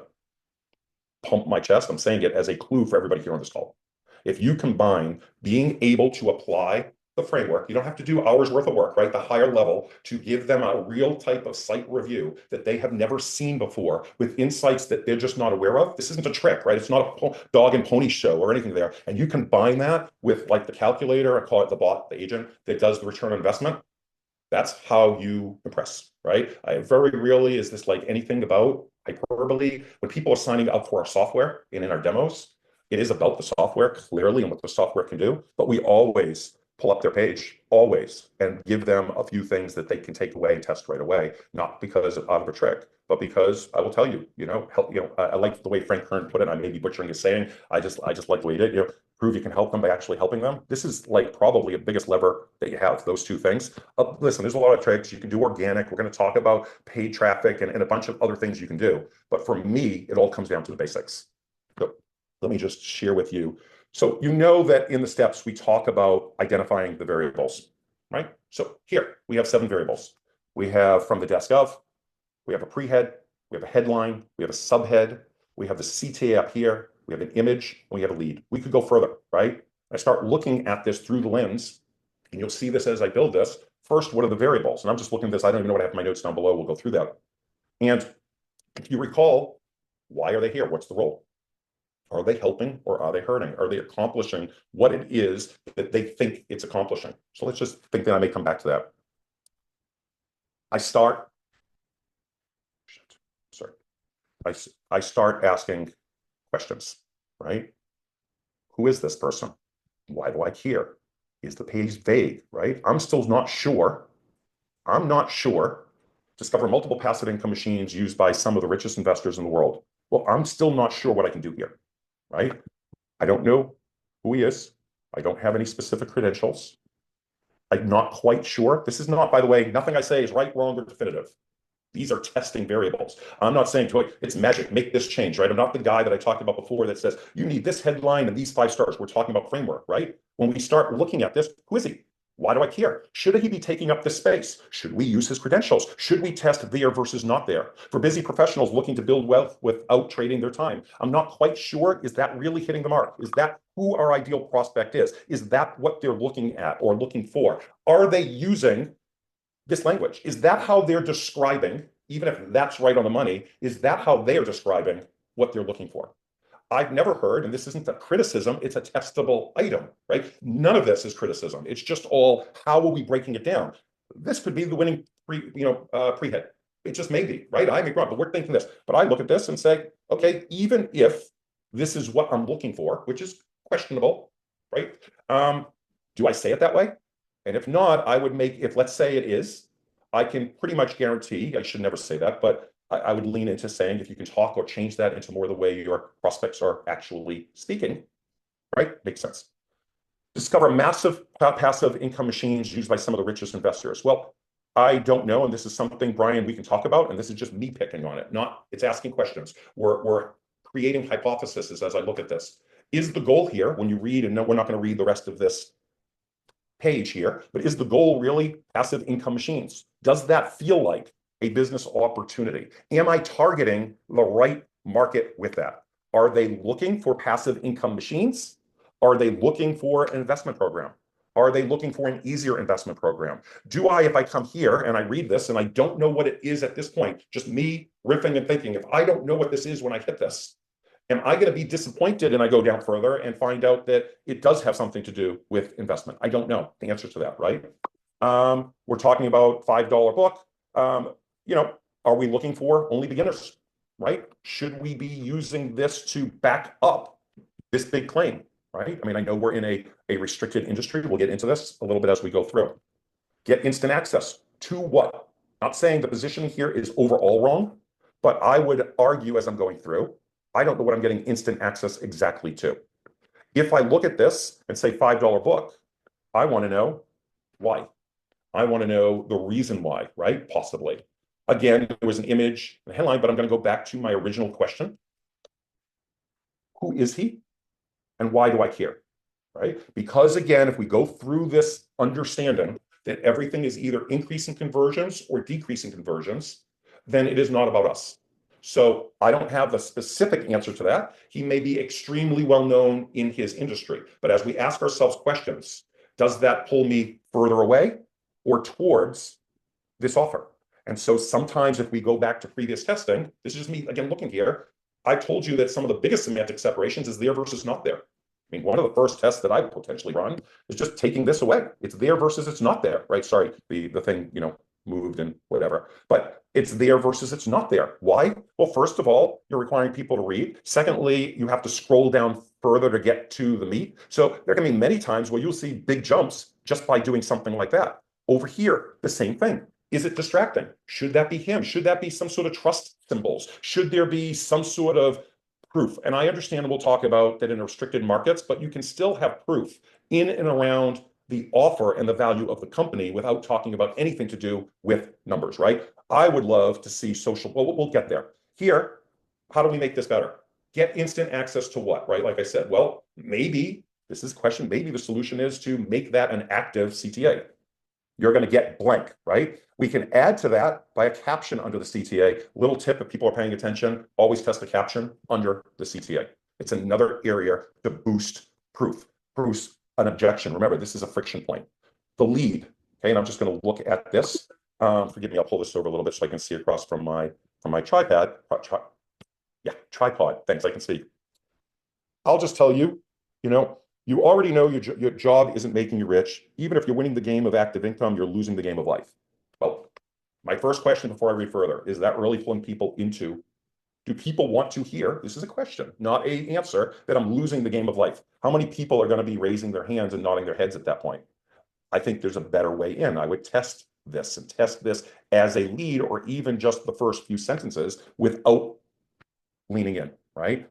pump my chest. I'm saying it as a clue for everybody here on this call. If you combine being able to apply the framework, you don't have to do hours worth of work, right? The higher level to give them a real type of site review that they have never seen before with insights that they're just not aware of. This isn't a trick, right? It's not a dog and pony show or anything there. And you combine that with like the calculator, I call it the bot, the agent that does the return on investment. That's how you impress, right? I very rarely is this like anything about hyperbole. When people are signing up for our software and in our demos, it is about the software clearly and what the software can do, but we always pull up their page, always, and give them a few things that they can take away and test right away, not because out of a trick, but because I will tell you, I like the way Frank Kern put it. I may be butchering his saying. I just like the way he did, prove you can help them by actually helping them. This is like probably the biggest lever that you have, those two things. Listen, there's a lot of tricks. You can do organic. We're going to talk about paid traffic and a bunch of other things you can do. But for me, it all comes down to the basics. So let me just share with you. So you know that in the steps, we talk about identifying the variables, right? So here, we have 7 variables. We have from the desk of, we have a pre-head, we have a headline, we have a subhead, we have the CTA up here, we have an image, and we have a lead. We could go further, right? I start looking at this through the lens, and you'll see this as I build this. First, what are the variables? And I'm just looking at this. I don't even know what I have in my notes down below. We'll go through that. And if you recall, Why are they here? What's the role? Are they helping or are they hurting? Are they accomplishing what it is that they think it's accomplishing? So let's just think that I may come back to that. I start, sorry, I start asking questions, right? Who is this person? Why do I care? Is the page vague, right? I'm still not sure. I'm not sure. Discover multiple passive income machines used by some of the richest investors in the world. Well, I'm still not sure what I can do here, right? I don't know who he is. I don't have any specific credentials. I'm not quite sure. This is not, by the way, nothing I say is right, wrong, or definitive. These are testing variables. I'm not saying to it, it's magic, make this change, right? I'm not the guy that I talked about before that says, you need this headline and these 5 stars. We're talking about framework, right? When we start looking at this, who is he? Why do I care? Should he be taking up this space? Should we use his credentials? Should we test there versus not there? For busy professionals looking to build wealth without trading their time, I'm not quite sure, is that really hitting the mark? Is that who our ideal prospect is? Is that what they're looking at or looking for? Are they using this language? Is that how they're describing, even if that's right on the money, is that how they're describing what they're looking for? I've never heard, and this isn't a criticism, it's a testable item, right? None of this is criticism. It's just all, how are we breaking it down? This could be the winning pre-hit. It just may be, right? I may be wrong, but we're thinking this. But I look at this and say, okay, even if this is what I'm looking for, which is questionable, right? Do I say it that way? And if not, I would make, if let's say it is, I can pretty much guarantee, I should never say that, but I would lean into saying if you can talk or change that into more the way your prospects are actually speaking, right? Makes sense. Discover massive passive income machines used by some of the richest investors. Well, I don't know, and this is something, Brian, we can talk about, and this is just me picking on it, not, it's asking questions. We're creating hypotheses as I look at this. Is the goal here, when you read, and no, we're not going to read the rest of this page here, but is the goal really passive income machines? Does that feel like a business opportunity? Am I targeting the right market with that? Are they looking for passive income machines? Are they looking for an investment program? Are they looking for an easier investment program? Do I, if I come here and I read this and I don't know what it is at this point, just me riffing and thinking, if I don't know what this is when I hit this, am I going to be disappointed and I go down further and find out that it does have something to do with investment? I don't know the answer to that, right? We're talking about $5 book. Are we looking for only beginners, right? Should we be using this to back up this big claim, right? I mean, I know we're in a restricted industry. We'll get into this a little bit as we go through. Get instant access to what? Not saying the positioning here is overall wrong, but I would argue as I'm going through, I don't know what I'm getting instant access exactly to. If I look at this and say $5 book, I want to know why. I want to know the reason why, right? Possibly. Again, there was an image, a headline, but I'm going to go back to my original question. Who is he? And why do I care? Right? Because again, if we go through this understanding that everything is either increasing conversions or decreasing conversions, then it is not about us. So I don't have the specific answer to that. He may be extremely well known in his industry, but as we ask ourselves questions, does that pull me further away or towards this offer? And so sometimes if we go back to previous testing, this is just me again looking here, I told you that some of the biggest semantic separations is there versus not there. I mean, one of the first tests that I potentially run is just taking this away. It's there versus it's not there, right? Sorry, the thing, moved and whatever, but it's there versus it's not there. Why? Well, first of all, you're requiring people to read. Secondly, you have to scroll down further to get to the meat. So there can be many times where you'll see big jumps just by doing something like that. Over here, the same thing. Is it distracting? Should that be him? Should that be some sort of trust symbols? Should there be some sort of proof? And I understand we'll talk about that in restricted markets, but you can still have proof in and around the offer and the value of the company without talking about anything to do with numbers, right? I would love to see social, well, we'll get there. Here, how do we make this better? Get instant access to what, right? Like I said, well, maybe, this is a question, maybe the solution is to make that an active CTA. You're going to get blank, right? We can add to that by a caption under the CTA. Little tip, if people are paying attention, always test the caption under the CTA. It's another area to boost proof, boost an objection. Remember, this is a friction point. The lead, okay, and I'm just going to look at this. Forgive me, I'll pull this over a little bit so I can see across from my tripod. Yeah, tripod. Thanks, I can speak. I'll just tell you, you already know your job isn't making you rich. Even if you're winning the game of active income, you're losing the game of life. Well, my first question before I read further, is that really pulling people into, do people want to hear, this is a question, not a answer, that I'm losing the game of life? How many people are going to be raising their hands and nodding their heads at that point? I think there's a better way in. I would test this as a lead, or even just the first few sentences without leaning in, right?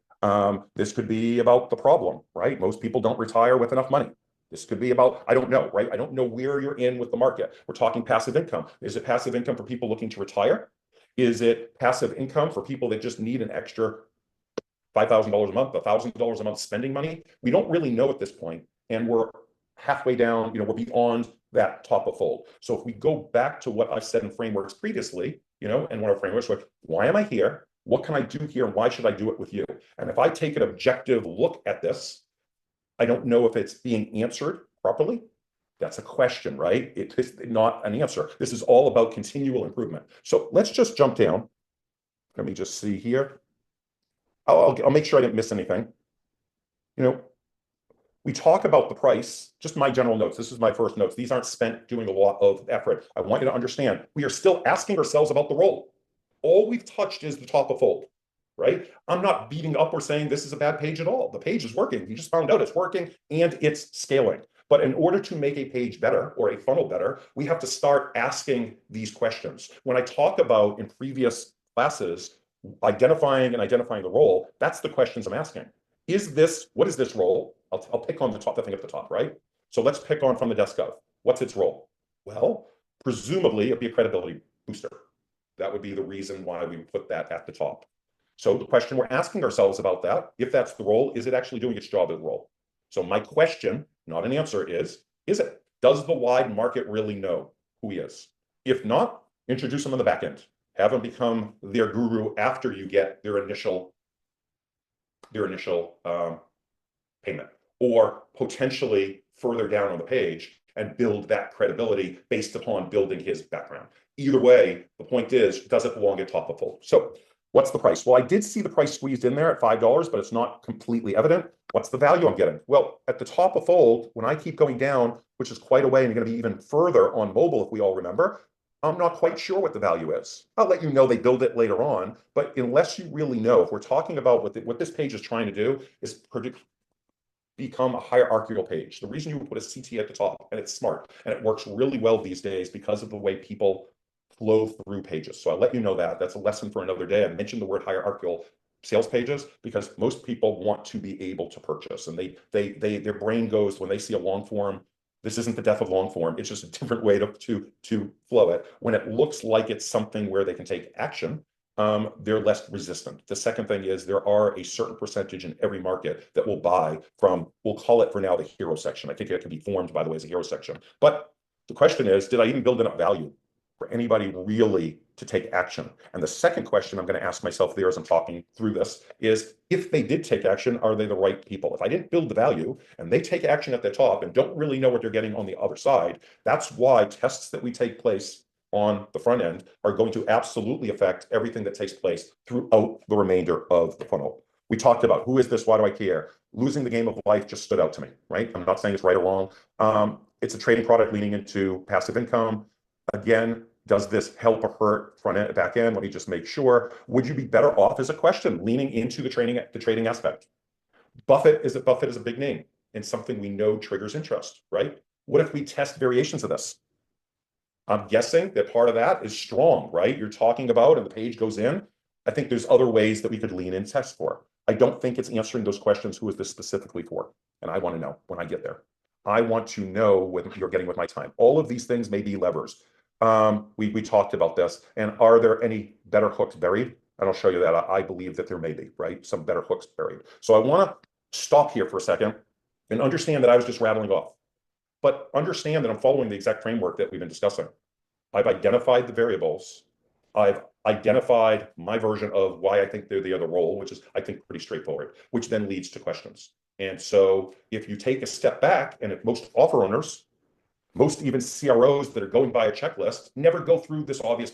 This could be about the problem, right? Most people don't retire with enough money. This could be about, I don't know, right? I don't know where you're in with the market. We're talking passive income. Is it passive income for people looking to retire? Is it passive income for people that just need an extra $5,000 a month, $1,000 a month spending money? We don't really know at this point, and we're halfway down, we're beyond that top of fold. So if we go back to what I've said in frameworks previously, and one of our frameworks, like, why am I here? What can I do here? And why should I do it with you? And if I take an objective look at this, I don't know if it's being answered properly. That's a question, right? It is not an answer. This is all about continual improvement. So let's just jump down. Let me just see here. I'll make sure I didn't miss anything. We talk about the price, just my general notes. This is my first notes. These aren't spent doing a lot of effort. I want you to understand, we are still asking ourselves about the role. All we've touched is the top of fold, right? I'm not beating up or saying this is a bad page at all. The page is working. You just found out it's working and it's scaling. But in order to make a page better or a funnel better, we have to start asking these questions. When I talk about in previous classes, identifying the role, that's the questions I'm asking. What is this role? I'll pick on the thing at the top, right? So let's pick on from the desk of, what's its role? Well, presumably it'd be a credibility booster. That would be the reason why we would put that at the top. So the question we're asking ourselves about that, if that's the role, is it actually doing its job as a role? So my question, not an answer, is it? Does the wide market really know who he is? If not, introduce him on the back end. Have them become their guru after you get their initial payment, or potentially further down on the page and build that credibility based upon building his background. Either way, the point is, does it belong at top of fold? So what's the price? Well, I did see the price squeezed in there at $5, but it's not completely evident. What's the value I'm getting? Well, at the top of fold, when I keep going down, which is quite a way, and you're going to be even further on mobile, if we all remember, I'm not quite sure what the value is. I'll let you know they build it later on, but unless you really know, if we're talking about what this page is trying to do is become a hierarchical page. The reason you would put a CT at the top, and it's smart, and it works really well these days because of the way people flow through pages. So I'll let you know that. That's a lesson for another day. I mentioned the word hierarchical sales pages because most people want to be able to purchase, and their brain goes when they see a long form. This isn't the death of long form. It's just a different way to flow it. When it looks like it's something where they can take action, they're less resistant. The second thing is there are a certain percentage in every market that will buy from, we'll call it for now the hero section. I think it can be formed, by the way, as a hero section. But the question is, did I even build enough value for anybody really to take action? And the second question I'm going to ask myself there as I'm talking through this is, if they did take action, are they the right people? If I didn't build the value and they take action at the top and don't really know what they're getting on the other side, that's why tests that we take place on the front end are going to absolutely affect everything that takes place throughout the remainder of the funnel. We talked about, who is this? Why do I care? Losing the game of life just stood out to me, right? I'm not saying it's right or wrong. It's a trading product leaning into passive income. Again, does this help or hurt front end, back end? Let me just make sure. Would you be better off, as a question, leaning into the trading aspect? Buffett is a big name and something we know triggers interest, right? What if we test variations of this? I'm guessing that part of that is strong, right? You're talking about, and the page goes in. I think there's other ways that we could lean in test for. I don't think it's answering those questions, who is this specifically for? And I want to know when I get there. I want to know what you're getting with my time. All of these things may be levers. We talked about this. And are there any better hooks buried? And I'll show you that. I believe that there may be, right? Some better hooks buried. So I want to stop here for a second and understand that I was just rattling off. But understand that I'm following the exact framework that we've been discussing. I've identified the variables. I've identified my version of why I think they're the other role, which is, I think, pretty straightforward, which then leads to questions. And so if you take a step back, and if most offer owners, most even CROs that are going by a checklist, never go through this obvious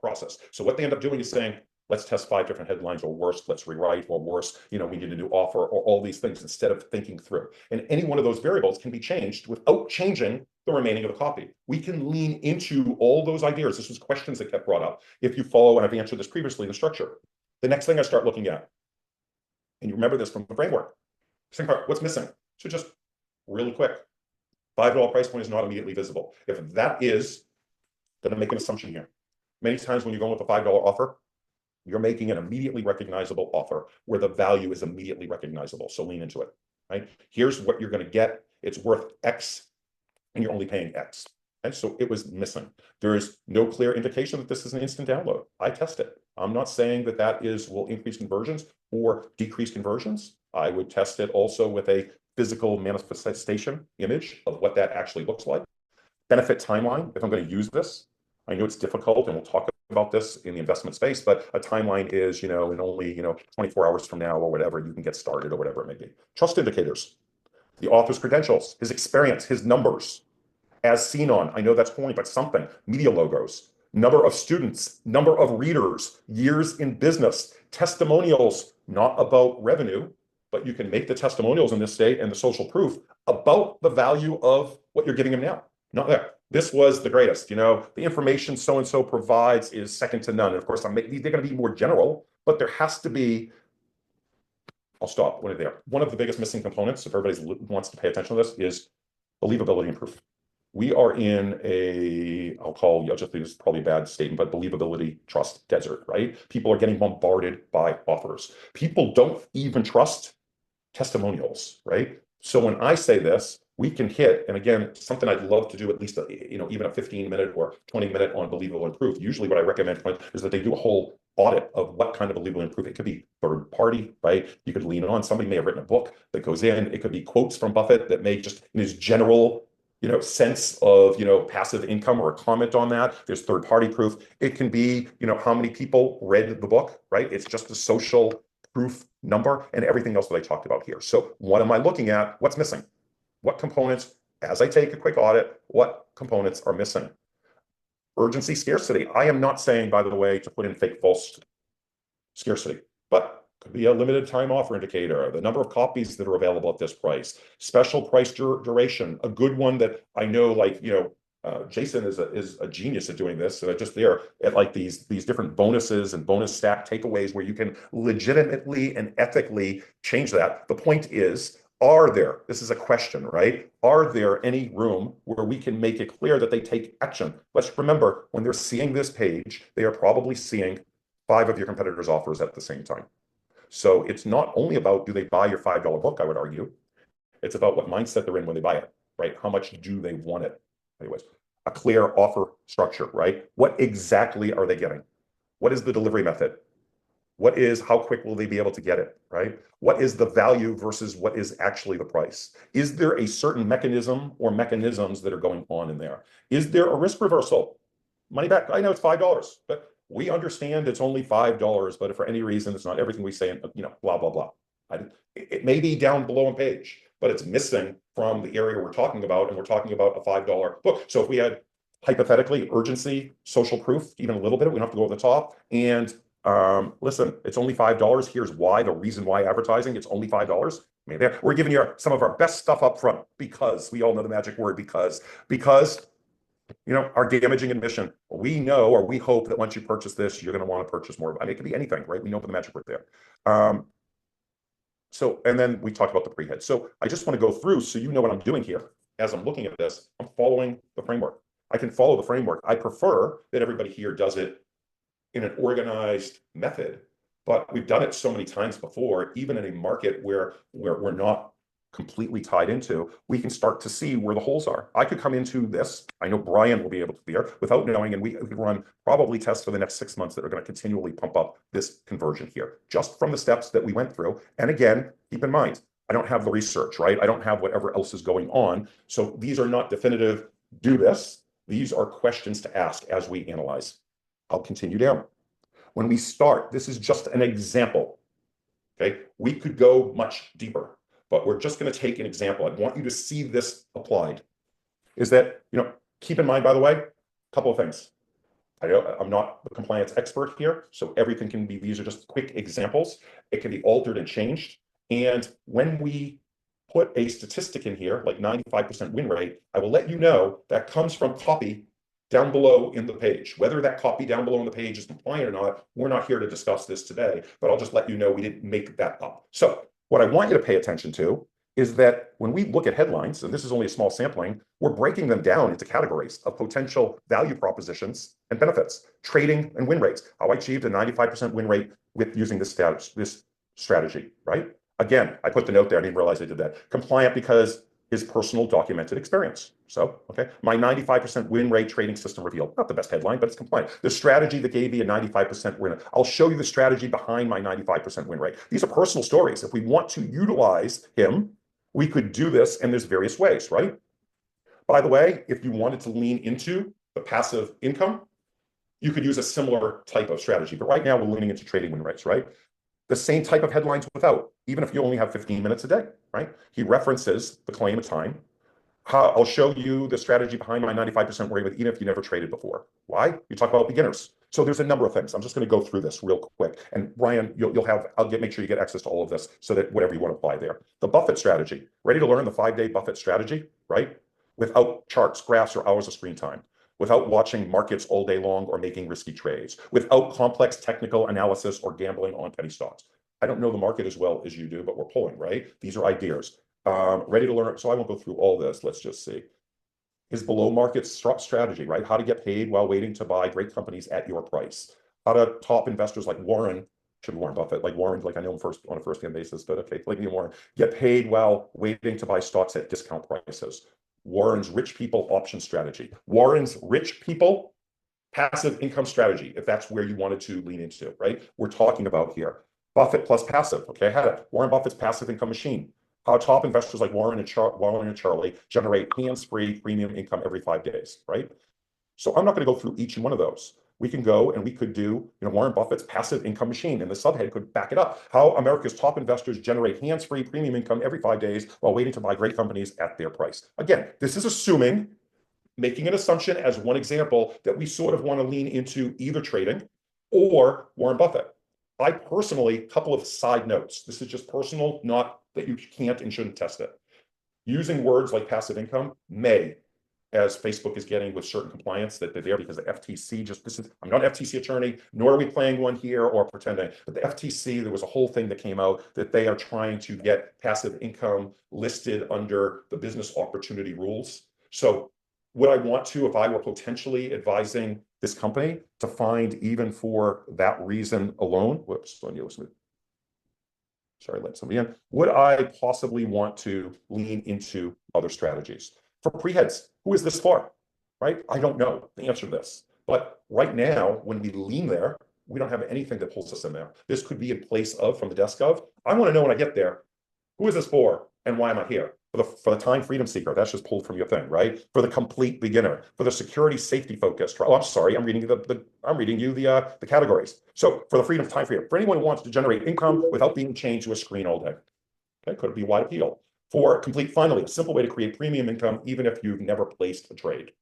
process. So what they end up doing is saying, Let's test 5 different headlines, or worse, let's rewrite, or worse, we need a new offer, or all these things, instead of thinking through. And any one of those variables can be changed without changing the remaining of the copy. We can lean into all those ideas. This was questions that kept brought up. If you follow, and I've answered this previously in the structure, the next thing I start looking at, and you remember this from the framework, second part, what's missing? So just really quick, $5 price point is not immediately visible. If that is, then I make an assumption here. Many times when you're going with a $5 offer, you're making an immediately recognizable offer where the value is immediately recognizable. So lean into it, right? Here's what you're going to get. It's worth X, and you're only paying X. And so it was missing. There is no clear indication that this is an instant download. I test it. I'm not saying that will increase conversions or decrease conversions. I would test it also with a physical manifestation image of what that actually looks like. Benefit timeline, if I'm going to use this. I know it's difficult, and we'll talk about this in the investment space, but a timeline is, in only, 24 hours from now or whatever, you can get started, or whatever it may be. Trust indicators, the author's credentials, his experience, his numbers, as seen on, I know that's corny, but something, media logos, number of students, number of readers, years in business, testimonials, not about revenue, but you can make the testimonials in this state and the social proof about the value of what you're giving them now. Not there. This was the greatest. The information so-and-so provides is second to none. And of course, they're going to be more general, but there has to be, I'll stop when there. One of the biggest missing components, if everybody wants to pay attention to this, is believability and proof. We are in I'll just think this is probably a bad statement, but believability trust desert, right? People are getting bombarded by offers. People don't even trust testimonials, right? So when I say this, we can hit, and again, something I'd love to do at least, even a 15-minute or 20-minute on believable and proof. Usually what I recommend is that they do a whole audit of what kind of believable and proof. It could be third party, right? You could lean on, somebody may have written a book that goes in. It could be quotes from Buffett that may just, in his general, sense of, passive income, or a comment on that. There's third party proof. It can be, how many people read the book, right? It's just a social proof number and everything else that I talked about here. So what am I looking at? What's missing? What components, as I take a quick audit, what components are missing? Urgency, scarcity. I am not saying, by the way, to put in fake false scarcity, but could be a limited time offer indicator, the number of copies that are available at this price, special price duration, a good one that I know, like, Jason is a genius at doing this. Just there at like these different bonuses and bonus stack takeaways where you can legitimately and ethically change that. The point is, this is a question, right? Are there any room where we can make it clear that they take action? Let's remember, when they're seeing this page, they are probably seeing 5 of your competitors' offers at the same time. So it's not only about, do they buy your $5 book, I would argue. It's about what mindset they're in when they buy it, right? How much do they want it? Anyways, a clear offer structure, right? What exactly are they getting? What is the delivery method? How quick will they be able to get it, right? What is the value versus what is actually the price? Is there a certain mechanism or mechanisms that are going on in there? Is there a risk reversal? Money back, I know it's $5, but we understand it's only $5, but if for any reason, it's not everything we say, blah, blah, blah. It may be down below on page, but it's missing from the area we're talking about, and we're talking about a $5 book. So if we had, hypothetically, urgency, social proof, even a little bit, we don't have to go over the top, and listen, it's only $5. Here's why, the reason why advertising, it's only $5. I mean, we're giving you some of our best stuff up front, because we all know the magic word, because our damaging admission. We know, or we hope, that once you purchase this, you're going to want to purchase more. I mean, it could be anything, right? We know the magic word there. And then we talked about the pre-head. So I just want to go through so you know what I'm doing here. As I'm looking at this, I'm following the framework. I can follow the framework. I prefer that everybody here does it in an organized method, but we've done it so many times before, even in a market where we're not completely tied into, we can start to see where the holes are. I could come into this, I know Brian will be able to be here, without knowing, and we could run probably tests for the next 6 months that are going to continually pump up this conversion here, just from the steps that we went through. And again, keep in mind, I don't have the research, right? I don't have whatever else is going on. So these are not definitive, do this. These are questions to ask as we analyze. I'll continue down. When we start, this is just an example, okay? We could go much deeper, but we're just going to take an example. I want you to see this applied. Is that, keep in mind, by the way, a couple of things. I'm not the compliance expert here, so everything can be, these are just quick examples. It can be altered and changed. And when we put a statistic in here, like 95% win rate, I will let you know that comes from copy down below in the page. Whether that copy down below in the page is compliant or not, we're not here to discuss this today, but I'll just let you know we didn't make that up. So what I want you to pay attention to is that when we look at headlines, and this is only a small sampling, we're breaking them down into categories of potential value propositions and benefits, trading and win rates. How I achieved a 95% win rate with using this strategy, right? Again, I put the note there. I didn't realize I did that. Compliant because his personal documented experience. So, okay, my 95% win rate trading system revealed. Not the best headline, but it's compliant. The strategy that gave me a 95% win. I'll show you the strategy behind my 95% win rate. These are personal stories. If we want to utilize him, we could do this in there's various ways, right? By the way, if you wanted to lean into the passive income, you could use a similar type of strategy. But right now we're leaning into trading win rates, right? The same type of headlines without, even if you only have 15 minutes a day, right? He references the claim of time. I'll show you the strategy behind my 95% win rate, even if you never traded before. Why? You talk about beginners. So there's a number of things. I'm just going to go through this real quick. And Brian, make sure you get access to all of this so that whatever you want to apply there. The Buffett strategy. Ready to learn the 5-day Buffett strategy, right? Without charts, graphs, or hours of screen time. Without watching markets all day long or making risky trades. Without complex technical analysis or gambling on penny stocks. I don't know the market as well as you do, but we're pulling, right? These are ideas. Ready to learn. So I won't go through all this. Let's just see. His below market strategy, right? How to get paid while waiting to buy great companies at your price. How to top investors like Warren, should be Warren Buffett, like Warren, like I know him on a first-hand basis, but okay, like Warren, get paid while waiting to buy stocks at discount prices. Warren's rich people option strategy. Warren's rich people passive income strategy, if that's where you wanted to lean into, right? We're talking about here. Buffett plus passive, okay? I had it. Warren Buffett's passive income machine. How top investors like Warren and Charlie generate hands-free premium income every 5 days, right? So I'm not going to go through each one of those. We can go and we could do, Warren Buffett's passive income machine, and the subhead could back it up. How America's top investors generate hands-free premium income every 5 days while waiting to buy great companies at their price. Again, this is assuming, making an assumption as one example, that we sort of want to lean into either trading or Warren Buffett. I personally, couple of side notes. This is just personal, not that you can't and shouldn't test it. Using words like passive income may, as Facebook is getting with certain compliance that they're there because the FTC I'm not an FTC attorney, nor are we playing one here or pretending, but the FTC, there was a whole thing that came out that they are trying to get passive income listed under the business opportunity rules. So would I want to, if I were potentially advising this company, to find even for that reason alone, whoops, sorry, let somebody in. Would I possibly want to lean into other strategies? For pre-heads, who is this for? Right? I don't know the answer to this. But right now, when we lean there, we don't have anything that pulls us in there. This could be in place of, from the desk of. I want to know when I get there, who is this for and why am I here? For the time freedom seeker, that's just pulled from your thing, right? For the complete beginner, for the security safety focused. Oh, I'm sorry, I'm reading you the categories. So for the time freedom, for anyone who wants to generate income without being chained to a screen all day. Okay, could be wide appeal. For complete, finally, a simple way to create premium income even if you've never placed a trade.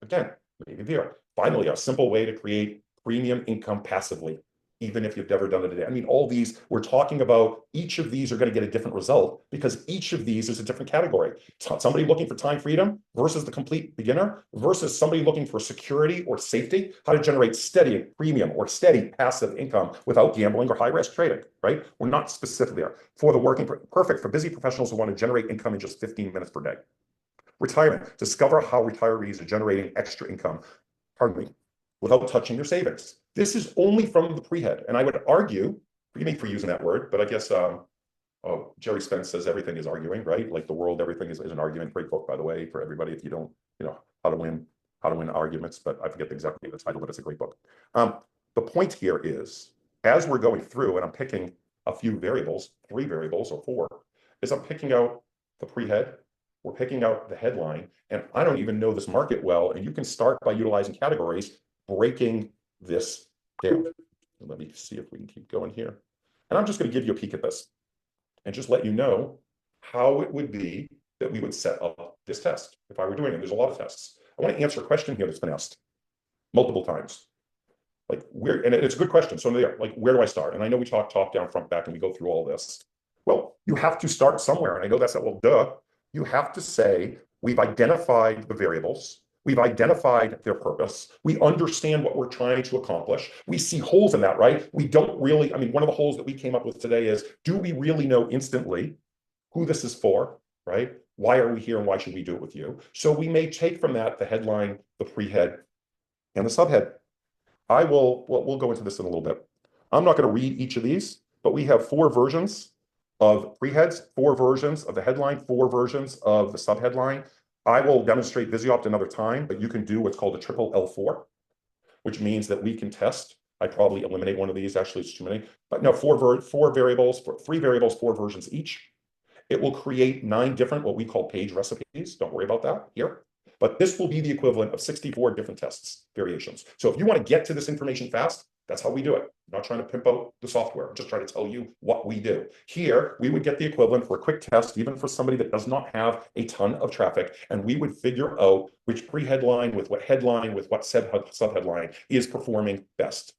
Again, maybe there. Finally, a simple way to create premium income passively, even if you've never done it today. I mean, all these, we're talking about, each of these are going to get a different result because each of these is a different category. Somebody looking for time freedom versus the complete beginner versus somebody looking for security or safety, how to generate steady premium or steady passive income without gambling or high risk trading, right? We're not specific there. For the perfect for busy professionals who want to generate income in just 15 minutes per day. Retirement, discover how retirees are generating extra income, without touching their savings. This is only from the pre-head. And I would argue, forgive me for using that word, but I guess, Jerry Spence says everything is arguing, right? Like the world, everything is an argument. Great book, by the way, for everybody if you don't, how to win arguments, but I forget exactly the title, but it's a great book. The point here is, as we're going through, and I'm picking a few variables, 3 variables or 4, is I'm picking out the pre-head, we're picking out the headline, and I don't even know this market well, and you can start by utilizing categories, breaking this down. And let me see if we can keep going here. And I'm just going to give you a peek at this and just let you know how it would be that we would set up this test if I were doing it. There's a lot of tests. I want to answer a question here that's been asked multiple times. Like and it's a good question. So there, like, where do I start? And I know we talk top down, front back, and we go through all this. Well, you have to start somewhere. And I know that's not, well, duh. You have to say, we've identified the variables. We've identified their purpose. We understand what we're trying to accomplish. We see holes in that, right? We don't really, I mean, one of the holes that we came up with today is, do we really know instantly who this is for, right? Why are we here and why should we do it with you? So we may take from that the headline, the pre-head, and the subhead. We'll go into this in a little bit. I'm not going to read each of these, but we have 4 versions of pre-heads, 4 versions of the headline, 4 versions of the subheadline. I will demonstrate Visiopt another time, but you can do what's called a triple L4, which means that we can test. I probably eliminate one of these. Actually, it's too many. But no, 3 variables, 4 versions each. It will create 9 different, what we call page recipes. Don't worry about that here. But this will be the equivalent of 64 different tests, variations. So if you want to get to this information fast, that's how we do it. I'm not trying to pimp out the software. I'm just trying to tell you what we do. Here, we would get the equivalent for a quick test, even for somebody that does not have a ton of traffic, and we would figure out which pre-headline with what headline with what subheadline is performing best.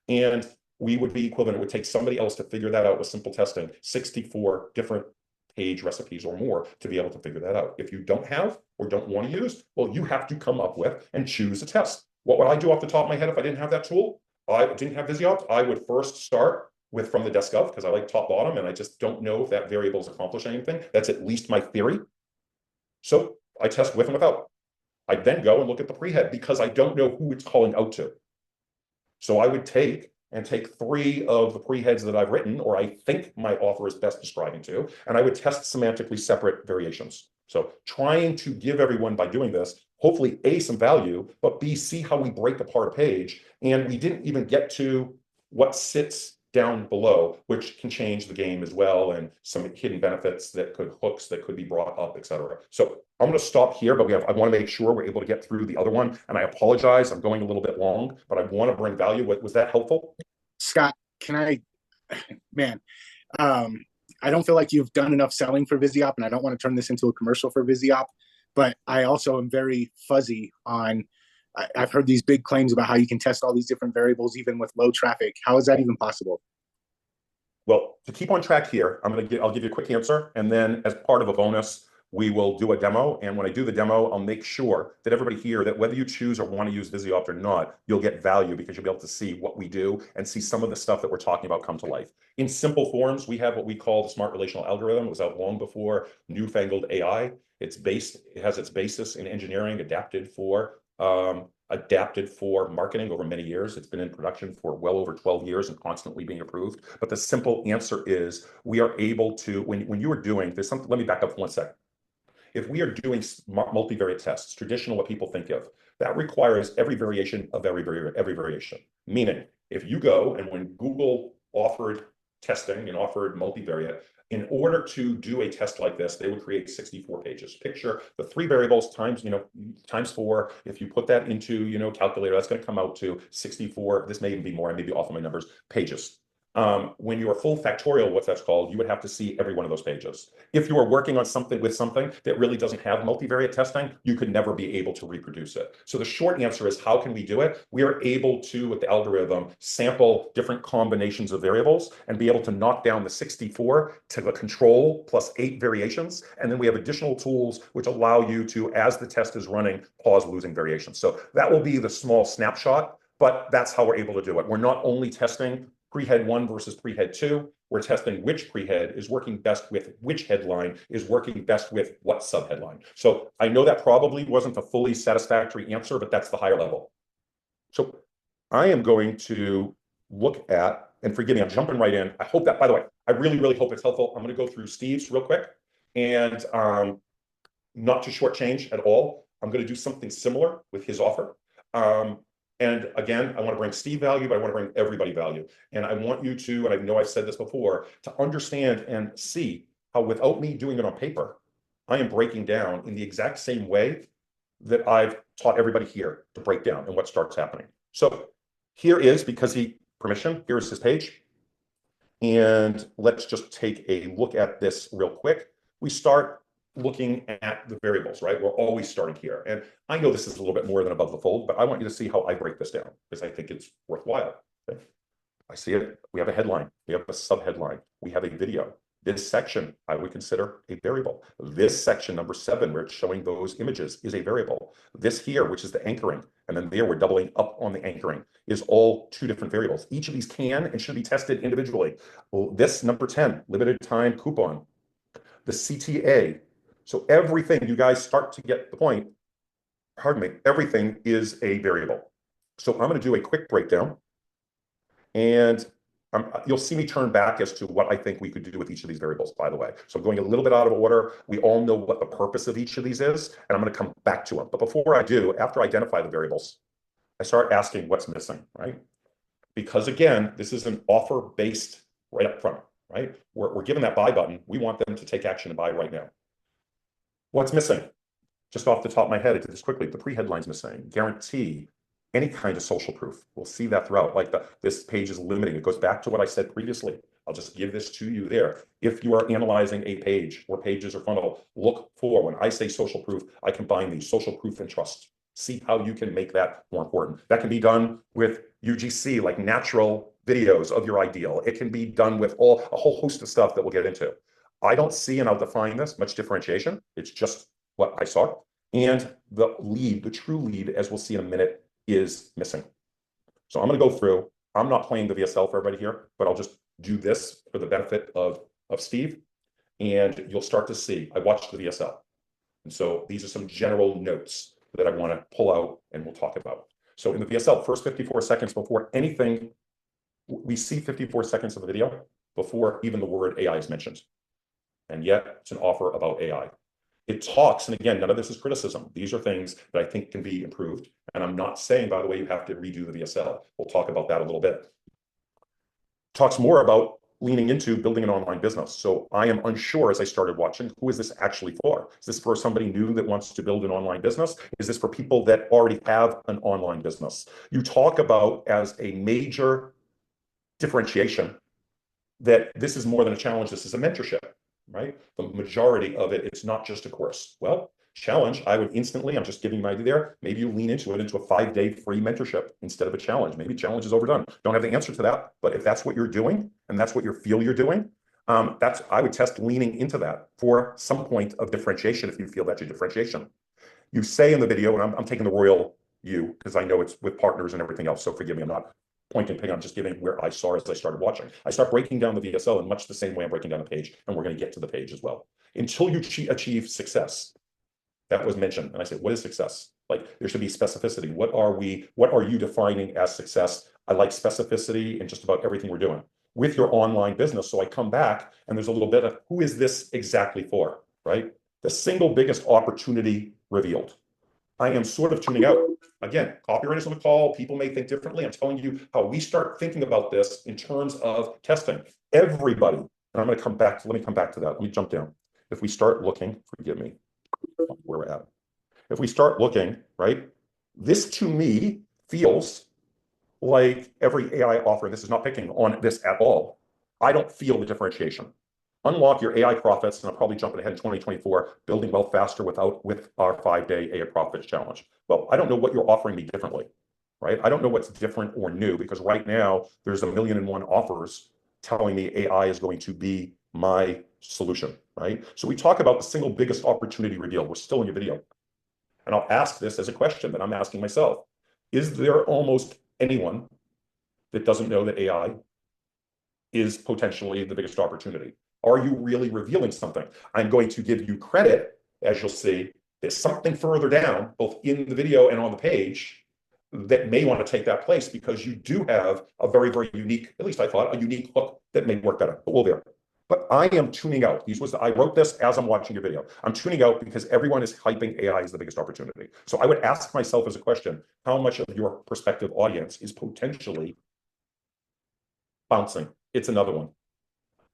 And we would be equivalent. It would take somebody else to figure that out with simple testing, 64 different page recipes or more to be able to figure that out. If you don't have or don't want to use, well, you have to come up with and choose a test. What would I do off the top of my head if I didn't have that tool? I didn't have Visiopt. I would first start with from the desk of, because I like top bottom and I just don't know if that variable is accomplishing anything. That's at least my theory. So I test with and without. I then go and look at the pre-head because I don't know who it's calling out to. So I would take 3 of the pre-heads that I've written, or I think my offer is best describing to, and I would test semantically separate variations. So trying to give everyone, by doing this, hopefully A, some value, but B, see how we break apart a page. And we didn't even get to what sits down below, which can change the game as well, and some hidden benefits that hooks that could be brought up, etc. So I'm going to stop here, but I want to make sure we're able to get through the other one. And I apologize, I'm going a little bit long, but I want to bring value. Was that helpful? Scott, can I, man, I don't feel like you've done enough selling for Visiopt, and I don't want to turn this into a commercial for Visiopt, but I also am very fuzzy on, I've heard these big claims about how you can test all these different variables, even with low traffic. How is that even possible? Well, to keep on track here, I'll give you a quick answer, and then as part of a bonus, we will do a demo. And when I do the demo, I'll make sure that everybody here, that whether you choose or want to use Visiopt or not, you'll get value because you'll be able to see what we do and see some of the stuff that we're talking about come to life. In simple forms, we have what we call the smart relational algorithm. It was out long before newfangled AI. It has its basis in engineering, adapted for marketing over many years. It's been in production for well over 12 years and constantly being improved. But the simple answer is we are able to, when you are doing, there's something, let me back up for 1 second. If we are doing multivariate tests, traditional what people think of, that requires every variation of every variation. Meaning, if you go and when Google offered testing and offered multivariate, in order to do a test like this, they would create 64 pages. Picture the 3 variables times 4. If you put that into calculator, that's going to come out to 64. This may even be more. I may be off on my numbers. Pages. When you are full factorial, what that's called, you would have to see every one of those pages. If you are working on something that really doesn't have multivariate testing, you could never be able to reproduce it. So the short answer is, how can we do it? We are able to, with the algorithm, sample different combinations of variables and be able to knock down the 64 to the control plus 8 variations. And then we have additional tools which allow you to, as the test is running, pause losing variations. So that will be the small snapshot, but that's how we're able to do it. We're not only testing pre-head 1 versus pre-head 2. We're testing which pre-head is working best with which headline is working best with what subheadline. So I know that probably wasn't a fully satisfactory answer, but that's the higher level. So I am going to look at, and forgive me, I'm jumping right in. I hope that, by the way, I really, really hope it's helpful. I'm going to go through Steve's real quick, and not to shortchange at all. I'm going to do something similar with his offer. And again, I want to bring Steve value, but I want to bring everybody value. And I want you to, and I know I've said this before, to understand and see how without me doing it on paper, I am breaking down in the exact same way that I've taught everybody here to break down and what starts happening. So here is, because here's his page. And let's just take a look at this real quick. We start looking at the variables, right? We're always starting here. And I know this is a little bit more than above the fold, but I want you to see how I break this down because I think it's worthwhile. Okay? I see it. We have a headline. We have a subheadline. We have a video. This section I would consider a variable. This section, number 7, where it's showing those images, is a variable. This here, which is the anchoring, and then there we're doubling up on the anchoring, is all 2 different variables. Each of these can and should be tested individually. Well, this number 10, limited time coupon, the CTA. So everything, you guys start to get the point, pardon me, everything is a variable. So I'm going to do a quick breakdown. And you'll see me turn back as to what I think we could do with each of these variables, by the way. So I'm going a little bit out of order. We all know what the purpose of each of these is, and I'm going to come back to them. But before I do, after I identify the variables, I start asking what's missing, right? Because again, this is an offer-based right up front, right? We're given that buy button. We want them to take action and buy right now. What's missing? Just off the top of my head, I did this quickly. The pre-headline's missing. Guarantee, any kind of social proof. We'll see that throughout. Like this page is limiting. It goes back to what I said previously. I'll just give this to you there. If you are analyzing a page or pages or funnel, look for, when I say social proof, I combine these social proof and trust. See how you can make that more important. That can be done with UGC, like natural videos of your ideal. It can be done with a whole host of stuff that we'll get into. I don't see, and I'll define this, much differentiation. It's just what I saw. And the lead, the true lead, as we'll see in a minute, is missing. So I'm going to go through. I'm not playing the VSL for everybody here, but I'll just do this for the benefit of Steve. And you'll start to see, I watched the VSL. And so these are some general notes that I want to pull out and we'll talk about. So in the VSL, first 54 seconds before anything, we see 54 seconds of the video before even the word AI is mentioned. And yet it's an offer about AI. It talks, and again, none of this is criticism. These are things that I think can be improved. And I'm not saying, by the way, you have to redo the VSL. We'll talk about that a little bit. Talks more about leaning into building an online business. So I am unsure as I started watching, who is this actually for? Is this for somebody new that wants to build an online business? Is this for people that already have an online business? You talk about as a major differentiation that this is more than a challenge, this is a mentorship. Right? The majority of it, it's not just a course. Well, challenge, I would instantly, I'm just giving you my idea there. Maybe you lean into it into a 5-day free mentorship instead of a challenge. Maybe challenge is overdone. Don't have the answer to that. But if that's what you're doing and that's what you feel you're doing, I would test leaning into that for some point of differentiation if you feel that's your differentiation. You say in the video, and I'm taking the royal you because I know it's with partners and everything else. So forgive me, I'm not pointing ping, I'm just giving where I saw as I started watching. I start breaking down the VSL in much the same way I'm breaking down the page, and we're going to get to the page as well. Until you achieve success, that was mentioned. And I said, what is success? Like there should be specificity. What are you defining as success? I like specificity in just about everything we're doing with your online business. So I come back and there's a little bit of who is this exactly for, right? The single biggest opportunity revealed. I am sort of tuning out. Again, copywriters on the call, people may think differently. I'm telling you how we start thinking about this in terms of testing. Everybody, and I'm going to come back, let me come back to that. Let me jump down. If we start looking, forgive me, where we're at. If we start looking, right, this to me feels like every AI offer, this is not picking on this at all. I don't feel the differentiation. Unlock your AI profits, and I'm probably jumping ahead in 2024, building wealth faster with our 5-day AI profits challenge. Well, I don't know what you're offering me differently, right? I don't know what's different or new because right now there's 1,000,001 offers telling me AI is going to be my solution, right? So we talk about the single biggest opportunity reveal. We're still in your video. And I'll ask this as a question that I'm asking myself. Is there almost anyone that doesn't know that AI is potentially the biggest opportunity? Are you really revealing something? I'm going to give you credit, as you'll see. There's something further down, both in the video and on the page, that may want to take that place because you do have a very, very unique, at least I thought, a unique hook that may work better. But we'll there. But I am tuning out. I wrote this as I'm watching your video. I'm tuning out because everyone is hyping AI as the biggest opportunity. So I would ask myself as a question, how much of your prospective audience is potentially bouncing? It's another one.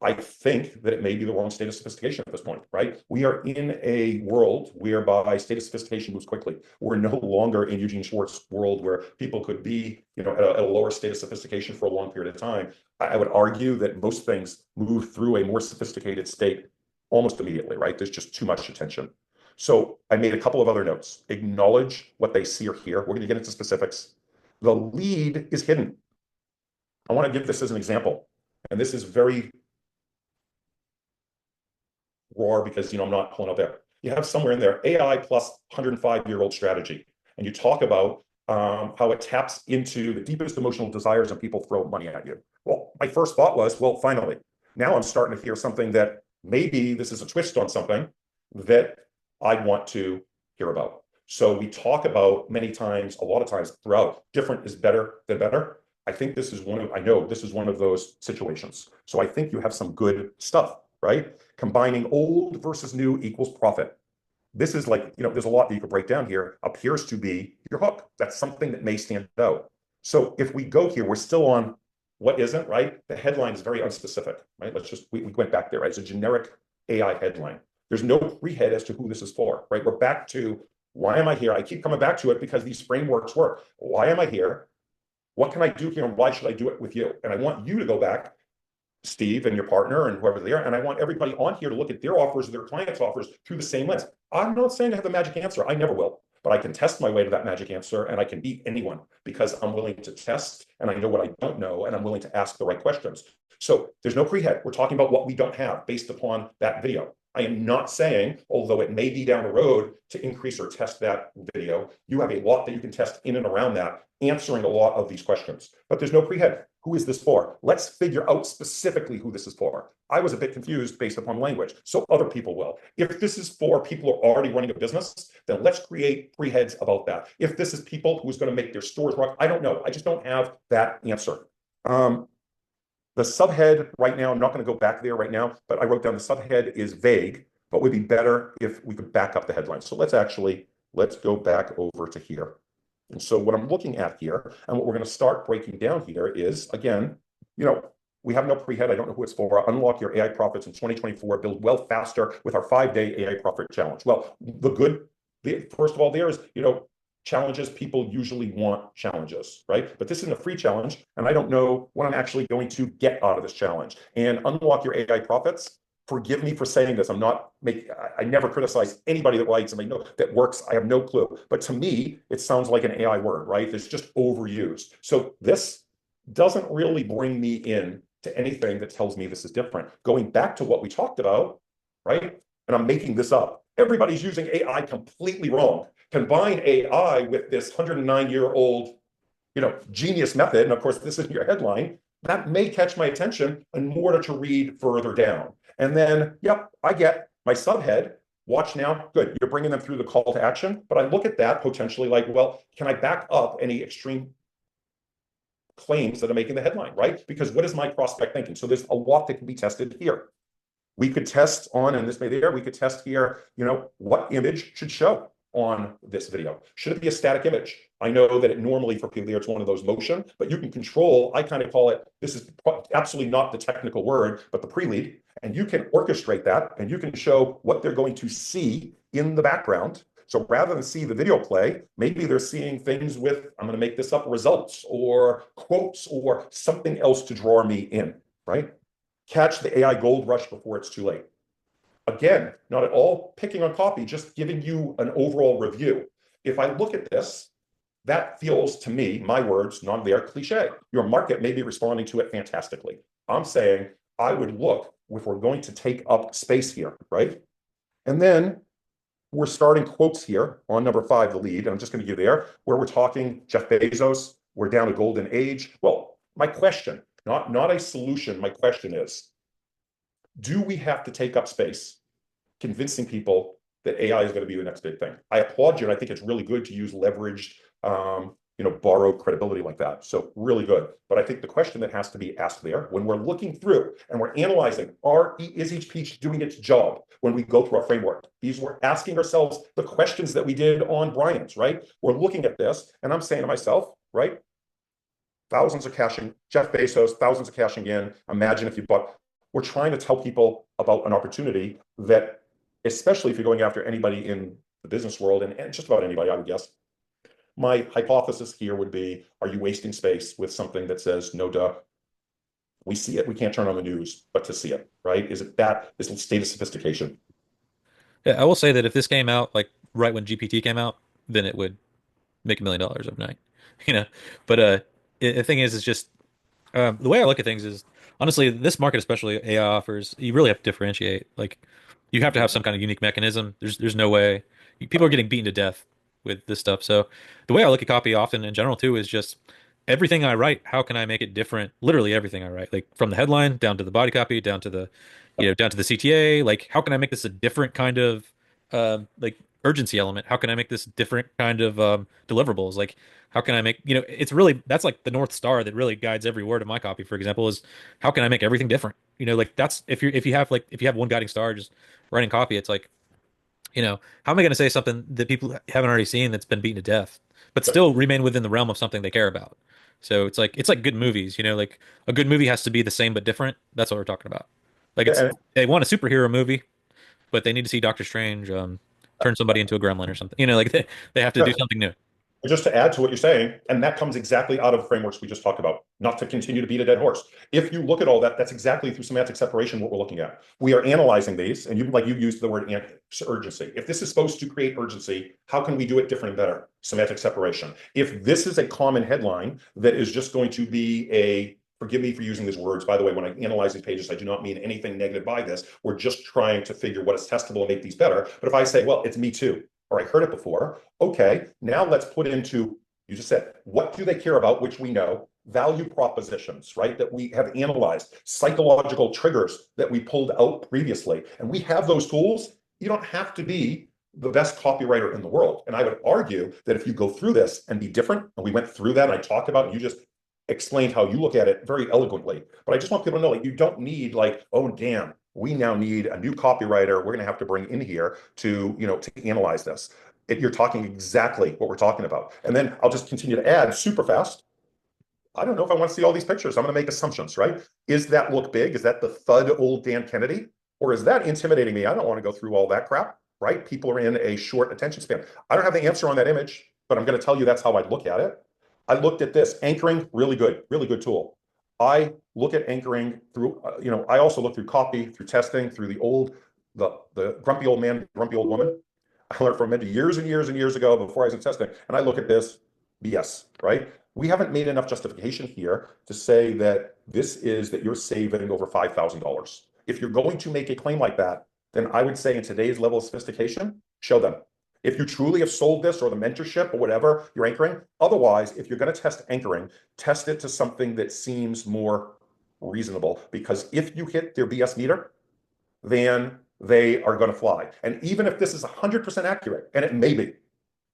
I think that it may be the wrong state of sophistication at this point, right? We are in a world whereby state of sophistication moves quickly. We're no longer in Eugene Schwartz's world where people could be, at a lower state of sophistication for a long period of time. I would argue that most things move through a more sophisticated state almost immediately, right? There's just too much attention. So I made a couple of other notes. Acknowledge what they see or hear. We're going to get into specifics. The lead is hidden. I want to give this as an example. And this is very raw because, I'm not pulling out there. You have somewhere in there AI plus 105-year-old strategy. And you talk about how it taps into the deepest emotional desires and people throw money at you. Well, my first thought was, well, finally, now I'm starting to hear something that maybe this is a twist on something that I want to hear about. So we talk about many times, a lot of times throughout, different is better than better. I think this is I know this is one of those situations. So I think you have some good stuff, right? Combining old versus new equals profit. This is like, there's a lot that you could break down here, appears to be your hook. That's something that may stand out. So if we go here, we're still on what isn't, right? The headline is very unspecific, right? We went back there, right? It's a generic AI headline. There's no pre-head as to who this is for, right? We're back to, why am I here? I keep coming back to it because these frameworks work. Why am I here? What can I do here? And why should I do it with you? And I want you to go back, Steve and your partner and whoever's there. And I want everybody on here to look at their offers, their clients' offers through the same lens. I'm not saying I have the magic answer. I never will. But I can test my way to that magic answer and I can beat anyone because I'm willing to test and I know what I don't know and I'm willing to ask the right questions. So there's no pre-head. We're talking about what we don't have based upon that video. I am not saying, although it may be down the road to increase or test that video, you have a lot that you can test in and around that, answering a lot of these questions. But there's no pre-head. Who is this for? Let's figure out specifically who this is for. I was a bit confused based upon language, so other people will. If this is for people who are already running a business, then let's create pre-heads about that. If this is people who's going to make their stores rock, I don't know. I just don't have that answer. The subhead right now, I'm not going to go back there right now, but I wrote down the subhead is vague, but would be better if we could back up the headline. So let's go back over to here. And so what I'm looking at here and what we're going to start breaking down here is, again, we have no pre-head. I don't know who it's for. Unlock your AI profits in 2024. Build wealth faster with our 5-day AI profit challenge. Well, first of all, there is, challenges, people usually want challenges, right? But this isn't a free challenge, and I don't know what I'm actually going to get out of this challenge. And unlock your AI profits. Forgive me for saying this. I never criticize anybody that writes and I know that works. I have no clue. But to me, it sounds like an AI word, right? It's just overused. So this doesn't really bring me in to anything that tells me this is different. Going back to what we talked about, right? And I'm making this up. Everybody's using AI completely wrong. Combine AI with this 109-year-old, genius method. And of course, this is your headline. That may catch my attention and more to read further down. And then, yep, I get my subhead. Watch now. Good. You're bringing them through the call to action. But I look at that potentially like, well, can I back up any extreme claims that are making the headline, right? Because what is my prospect thinking? So there's a lot that can be tested here. We could test on, and this may be there, we could test here, what image should show on this video. Should it be a static image? I know that it normally for people here, it's one of those motion, but you can control, I kind of call it, this is absolutely not the technical word, but the pre-lead, and you can orchestrate that and you can show what they're going to see in the background. So rather than see the video play, maybe they're seeing things with, I'm going to make this up, results or quotes or something else to draw me in, right? Catch the AI gold rush before it's too late. Again, not at all picking on copy, just giving you an overall review. If I look at this, that feels to me, my words, not their cliche. Your market may be responding to it fantastically. I'm saying I would look if we're going to take up space here, right? And then we're starting quotes here on number 5, the lead. And I'm just going to give there where we're talking Jeff Bezos. We're down a golden age. Well, my question, not a solution. My question is, do we have to take up space convincing people that AI is going to be the next big thing? I applaud you, and I think it's really good to use leveraged, borrowed credibility like that. So really good. But I think the question that has to be asked there when we're looking through and we're analyzing, is each piece doing its job when we go through our framework? We're asking ourselves the questions that we did on Brian's, right? We're looking at this, and I'm saying to myself, right? Thousands of cashing, Jeff Bezos, thousands of cashing in. Imagine if you bought. We're trying to tell people about an opportunity that, especially if you're going after anybody in the business world and just about anybody, I would guess. My hypothesis here would be, are you wasting space with something that says no duh? We see it. We can't turn on the news, but to see it, right? Is it that is the state of sophistication? Yeah, I will say that if this came out like right when GPT came out, then it would make $1 million overnight, you know. But the thing is just the way I look at things is honestly, this market, especially AI offers, you really have to differentiate. Like, you have to have some kind of unique mechanism. There's no way people are getting beaten to death with this stuff. So the way I look at copy often in general too is just everything I write, how can I make it different? Literally everything I write, like from the headline down to the body copy, down to the, down to the CTA. Like, how can I make this a different kind of like urgency element? How can I make this different kind of deliverables? Like, how can I make, it's really, that's like the North Star that really guides every word of my copy, for example, is how can I make everything different? Like that's, if you have one guiding star, just writing copy, it's like, how am I going to say something that people haven't already seen that's been beaten to death, but still remain within the realm of something they care about? So it's like good movies, like a good movie has to be the same but different. That's what we're talking about. Like And they want a superhero movie, but they need to see Doctor Strange turn somebody into a gremlin or something. Like they have to do something new. just to add to what you're saying, and that comes exactly out of the frameworks we just talked about, not to continue to beat a dead horse. If you look at all that, that's exactly through semantic separation what we're looking at. We are analyzing these, and you used the word urgency. If this is supposed to create urgency, how can we do it different and better? Semantic separation. If this is a common headline that is just going to be a, forgive me for using these words, by the way, when I analyze these pages, I do not mean anything negative by this. We're just trying to figure what is testable and make these better. But if I say, well, it's me too, or I heard it before. Okay, now let's put into, you just said, what do they care about, which we know, value propositions, right, that we have analyzed, psychological triggers that we pulled out previously. And we have those tools. You don't have to be the best copywriter in the world. And I would argue that if you go through this and be different, and we went through that, and I talked about it, and you just explained how you look at it very eloquently. But I just want people to know, like, you don't need like, oh, damn, we now need a new copywriter we're going to have to bring in here to, to analyze this. You're talking exactly what we're talking about. And then I'll just continue to add super fast. I don't know if I want to see all these pictures. I'm going to make assumptions, right? Is that look big? Is that the thud old Dan Kennedy? Or is that intimidating me? I don't want to go through all that crap, right? People are in a short attention span. I don't have the answer on that image, but I'm going to tell you that's how I'd look at it. I looked at this anchoring, really good tool. I look at anchoring through, I also look through copy, through testing, through the grumpy old man, grumpy old woman. I learned from it years and years and years ago before I was in testing. And I look at this BS, right? We haven't made enough justification here to say that this is that you're saving over $5,000. If you're going to make a claim like that, then I would say in today's level of sophistication, show them. If you truly have sold this or the mentorship or whatever you're anchoring. Otherwise, if you're going to test anchoring, test it to something that seems more reasonable. Because if you hit their BS meter, then they are going to fly. And even if this is 100% accurate, and it may be,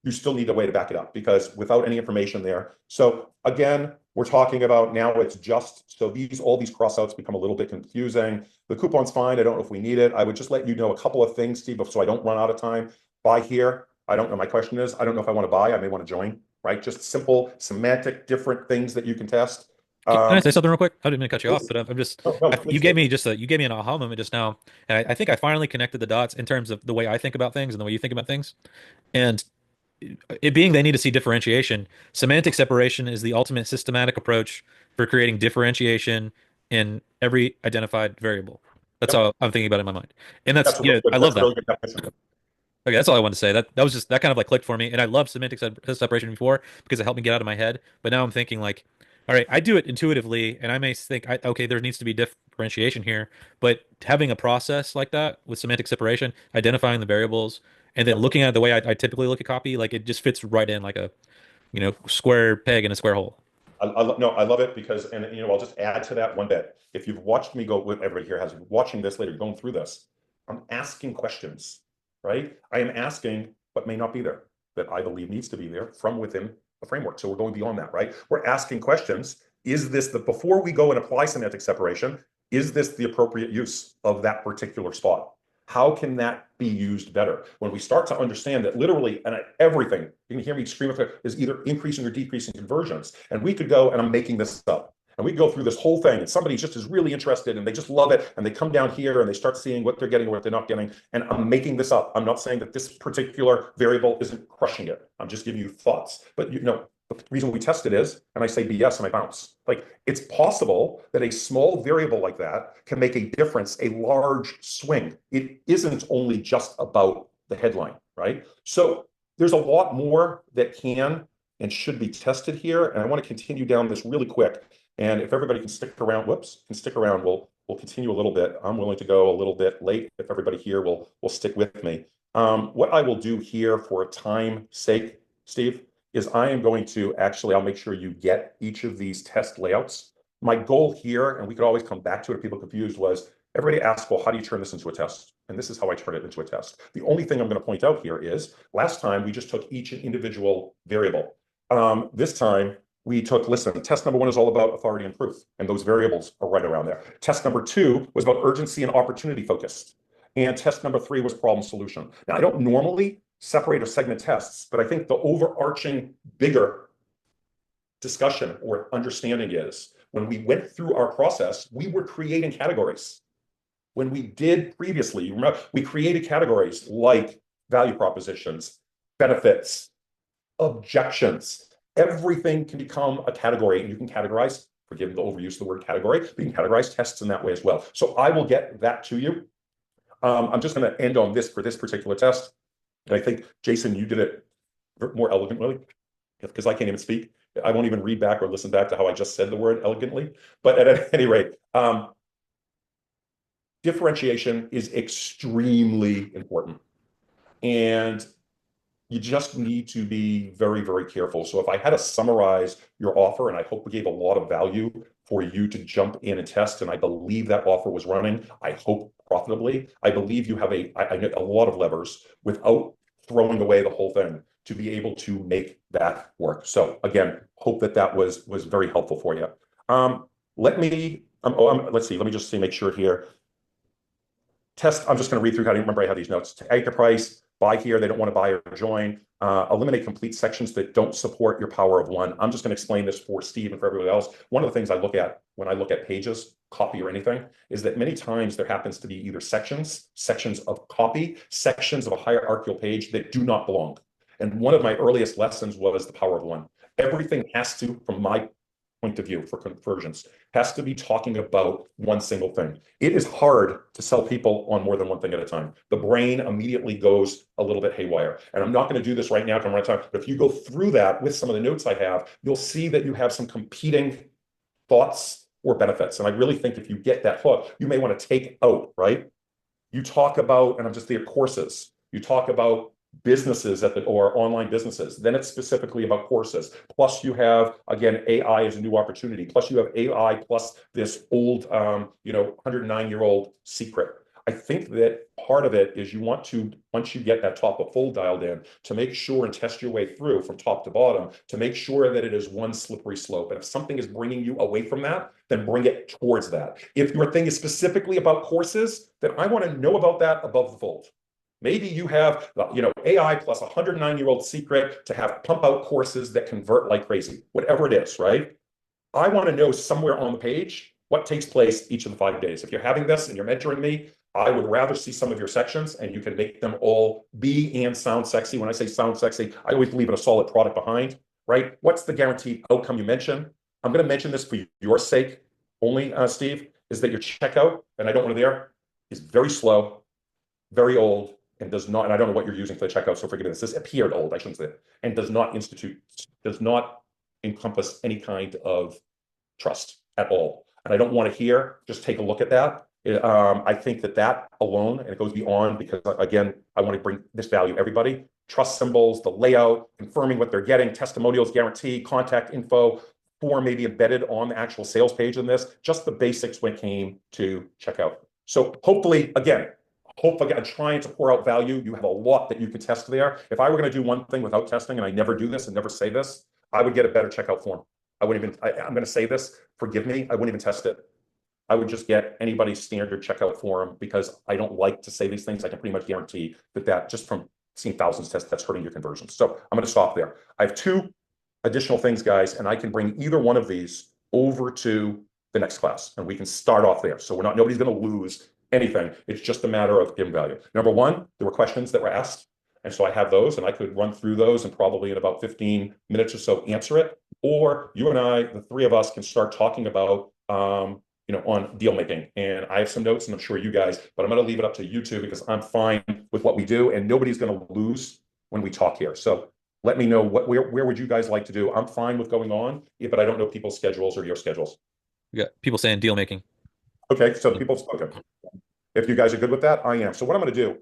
you still need a way to back it up because without any information there. So again, we're talking about now it's just, so all these crossouts become a little bit confusing. The coupon's fine. I don't know if we need it. I would just let you know a couple of things, Steve, so I don't run out of time. Buy here. I don't know. My question is, I don't know if I want to buy. I may want to join, right? Just simple semantic, different things that you can test. Can I say something real quick? I didn't mean to cut you off, Please. but I'm just No, you please gave do. me you gave me an aha moment just now, and I think I finally connected the dots in terms of the way I think about things and the way you think about things, and it being they need to see differentiation. Semantic separation is the ultimate systematic approach for creating differentiation in every identified variable. That's Yep. how I'm thinking about it in my mind, and That's a really good, I love that's a that. really good definition. Okay, that's all I wanted to say. That was just that kind of like clicked for me, and I loved semantic separation before because it helped me get out of my head. But now I'm thinking like, all right, I do it intuitively, and I may think, okay, there needs to be differentiation here, but having a process like that with semantic separation, identifying the variables, and then Yep. looking at it the way I typically look at copy, like it just fits right in like a, square peg in a square hole. No, I love it because, and I'll just add to that one bit. If you've watched me go, what everybody here has watching this later, going through this, I'm asking questions, right? I am asking what may not be there that I believe needs to be there from within a framework. So we're going beyond that, right? We're asking questions. Is this before we go and apply semantic separation, is this the appropriate use of that particular spot? How can that be used better? When we start to understand that literally and everything, you can hear me scream, is either increasing or decreasing conversions. And we could go, and I'm making this up, and we go through this whole thing, and somebody just is really interested, and they just love it, and they come down here, and they start seeing what they're getting or what they're not getting, and I'm making this up. I'm not saying that this particular variable isn't crushing it. I'm just giving you thoughts. But, The reason we test it is, and I say BS and I bounce. Like, it's possible that a small variable like that can make a difference, a large swing. It isn't only just about the headline, right? So there's a lot more that can and should be tested here. And I want to continue down this really quick. And if everybody can stick around, we'll continue a little bit. I'm willing to go a little bit late if everybody here will stick with me. What I will do here for time's sake, Steve, is I am going to actually, I'll make sure you get each of these test layouts. My goal here, and we could always come back to it if people are confused, was everybody asked, well, how do you turn this into a test? And this is how I turn it into a test. The only thing I'm going to point out here is last time we just took each individual variable. This time we took, listen, test number 1 is all about authority and truth, and those variables are right around there. Test number 2 was about urgency and opportunity focused. And test number 3 was problem solution. Now, I don't normally separate or segment tests, but I think the overarching bigger discussion or understanding is when we went through our process, we were creating categories. When we did previously, you remember, we created categories like value propositions, benefits, objections. Everything can become a category, and you can categorize, forgive the overuse of the word category, but you can categorize tests in that way as well. So I will get that to you. I'm just going to end on this for this particular test. And I think, Jason, you did it more elegantly because I can't even speak. I won't even read back or listen back to how I just said the word elegantly. But at any rate, differentiation is extremely important. And you just need to be very, very careful. So if I had to summarize your offer, and I hope we gave a lot of value for you to jump in and test, and I believe that offer was running, I hope profitably. I believe you have a lot of levers without throwing away the whole thing to be able to make that work. So again, hope that was very helpful for you. Let's see, let me just make sure here. Test, I'm just going to read through, how do you remember I have these notes? Anchor price, buy here, they don't want to buy or join. Eliminate complete sections that don't support your power of one. I'm just going to explain this for Steve and for everybody else. One of the things I look at when I look at pages, copy or anything, is that many times there happens to be either sections of copy, sections of a hierarchical page that do not belong. And one of my earliest lessons was the power of one. Everything has to, from my point of view for conversions, has to be talking about one single thing. It is hard to sell people on more than one thing at a time. The brain immediately goes a little bit haywire. And I'm not going to do this right now because I'm running out of time. But if you go through that with some of the notes I have, you'll see that you have some competing thoughts or benefits. And I really think if you get that hook, you may want to take out, right? You talk about, and I'm just there, courses. You talk about businesses or online businesses. Then it's specifically about courses. Plus you have, again, AI as a new opportunity. Plus you have AI plus this old, 109-year-old secret. I think that part of it is you want to, once you get that top of full dialed in, to make sure and test your way through from top to bottom to make sure that it is one slippery slope. And if something is bringing you away from that, then bring it towards that. If your thing is specifically about courses, then I want to know about that above the fold. Maybe you have, AI plus a 109-year-old secret to have pump out courses that convert like crazy, whatever it is, right? I want to know somewhere on the page what takes place each of the 5 days. If you're having this and you're mentoring me, I would rather see some of your sections and you can make them all be and sound sexy. When I say sound sexy, I always leave it a solid product behind, right? What's the guaranteed outcome you mention? I'm going to mention this for your sake only, Steve, is that your checkout, and I don't want to there, is very slow, very old, and does not, and I don't know what you're using for the checkout, so forgive me, this appeared old, I shouldn't say, and does not encompass any kind of trust at all. And I don't want to hear, just take a look at that. I think that alone, and it goes beyond, because again, I want to bring this value to everybody. Trust symbols, the layout, confirming what they're getting, testimonials, guarantee, contact info, form maybe embedded on the actual sales page in this, just the basics when it came to checkout. So hopefully, again, I'm trying to pour out value. You have a lot that you could test there. If I were going to do one thing without testing, and I never do this and never say this, I would get a better checkout form. I'm going to say this, forgive me, I wouldn't even test it. I would just get anybody's standard checkout form because I don't like to say these things. I can pretty much guarantee that just from seeing thousands of tests, that's hurting your conversions. So I'm going to stop there. I have 2 additional things, guys, and I can bring either one of these over to the next class and we can start off there. So nobody's going to lose anything. It's just a matter of giving value. Number 1, there were questions that were asked, And so I have those, and I could run through those and probably in about 15 minutes or so answer it. Or you and I, the three of us, can start talking about on deal making. And I have some notes, and I'm sure you guys, but I'm going to leave it up to you two because I'm fine with what we do, and nobody's going to lose when we talk here. So let me know where would you guys like to do? I'm fine with going on, but I don't know people's schedules or your schedules. We got people saying deal making. Okay, so okay. If you guys are good with that, I am. So what I'm going to do,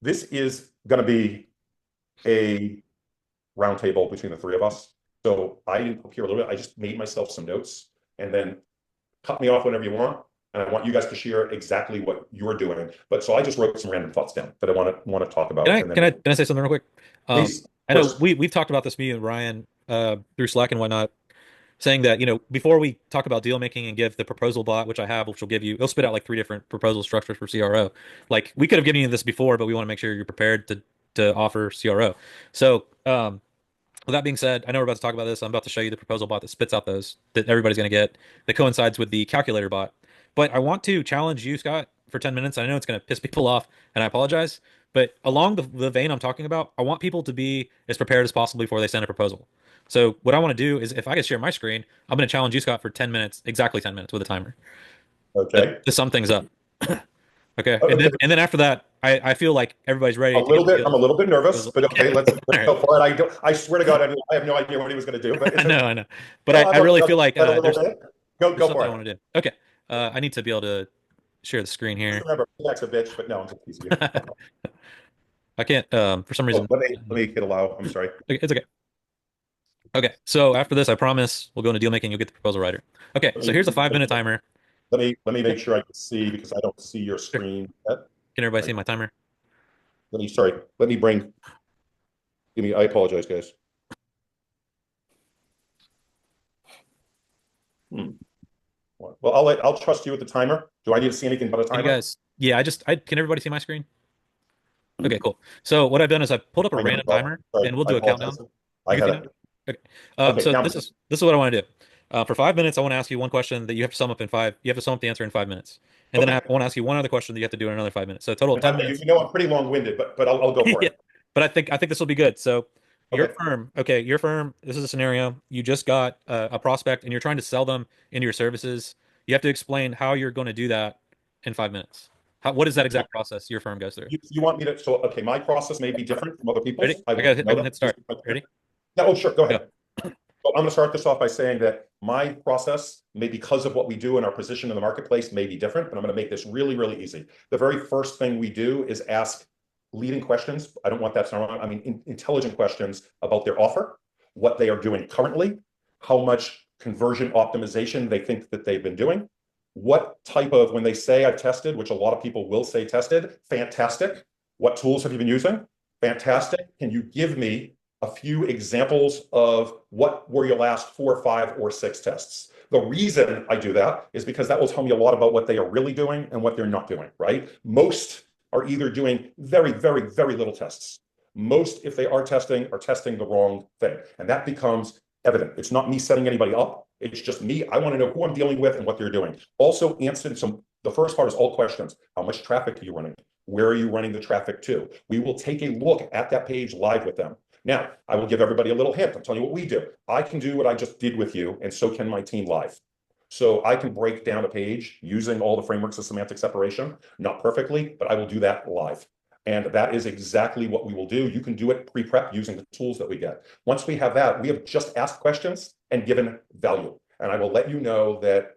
this is going to be a roundtable between the three of us. So I didn't prepare a little bit. I just made myself some notes, and then cut me off whenever you want. And I want you guys to share exactly what you're doing. But so I just wrote some random thoughts down that I want to talk about. Can I say something real quick? Please, I know we've talked about this, me and Ryan, through Slack and whatnot, saying that, before we talk about deal making and give the proposal bot, which I have, which will give you, it'll spit out like 3 different proposal structures for CRO. Like, we could have given you this before, but we want to make sure you're prepared to offer CRO. So, with that being said, I know we're about to talk about this. I'm about to show you the proposal bot that spits out those that everybody's going to get, that coincides with the calculator bot. But I want to challenge you, Scott, for 10 minutes. I know it's going to piss people off, and I apologize. But along the vein I'm talking about, I want people to be as prepared as possible before they send a proposal. So what I want to do is, if I can share my screen, I'm going to challenge you, Scott, for 10 minutes, exactly 10 minutes with a timer. Okay. To sum things up. Okay. Okay. And then after that, I feel like everybody's ready. I'm a little bit nervous, but okay, let's right. go for it. I swear to God, I have no idea what he was going to do. But I know. But I really feel like go there's for something it. I want to do. Okay. I need to be able to share the screen here. Remember, Jack's a bitch, but no, I'm just teasing you. I can't, for some reason. Let me hit allow. I'm sorry. It's okay. Okay. So after this, I promise we'll go into deal making. You'll get the proposal writer. Okay. So here's a 5-minute timer. Let me make sure I can see, because I don't see your screen yet. Can everybody see my timer? Let me I apologize, guys. Well, I'll trust you with the timer. Do I need to see anything but a timer? You guys, yeah, can everybody see my screen? Okay, cool. So what I've done is I've pulled up a random timer, and we'll do a countdown. I got it. Okay. So this is what I want to do. For 5 minutes, I want to ask you one question that you have to sum up in 5. You have to sum up the answer in 5 minutes, and then I want to ask you one other question that you have to do in another 5 minutes. So total of 10 minutes. I'm pretty long-winded, but I'll go for it. But I think this will be good. So your firm, this is a scenario. You just got a prospect, and you're trying to sell them into your services. You have to explain how you're going to do that in 5 minutes. What is that exact process your firm goes through? You want me to? So, okay, my process may be different from other people's. Ready? I got to hit start. Ready? Yeah, oh, sure. Go ahead. So I'm going to start this off by saying that my process, maybe because of what we do in our position in the marketplace, may be different, but I'm going to make this really, really easy. The very first thing we do is ask leading questions. I don't want that to sound wrong. I mean, intelligent questions about their offer, what they are doing currently, how much conversion optimization they think that they've been doing, what type of, when they say I've tested, which a lot of people will say tested, fantastic. What tools have you been using? Fantastic. Can you give me a few examples of what were your last 4, 5, or 6 tests? The reason I do that is because that will tell me a lot about what they are really doing and what they're not doing, right? Most are either doing very, very, very little tests. Most, if they are testing the wrong thing. And that becomes evident. It's not me setting anybody up. It's just me. I want to know who I'm dealing with and what they're doing. Also answered the first part is all questions. How much traffic are you running? Where are you running the traffic to? We will take a look at that page live with them. Now, I will give everybody a little hint. I'm telling you what we do. I can do what I just did with you, and so can my team live. So I can break down a page using all the frameworks of semantic separation, not perfectly, but I will do that live. And that is exactly what we will do. You can do it pre-prep using the tools that we get. Once we have that, we have just asked questions and given value. And I will let you know that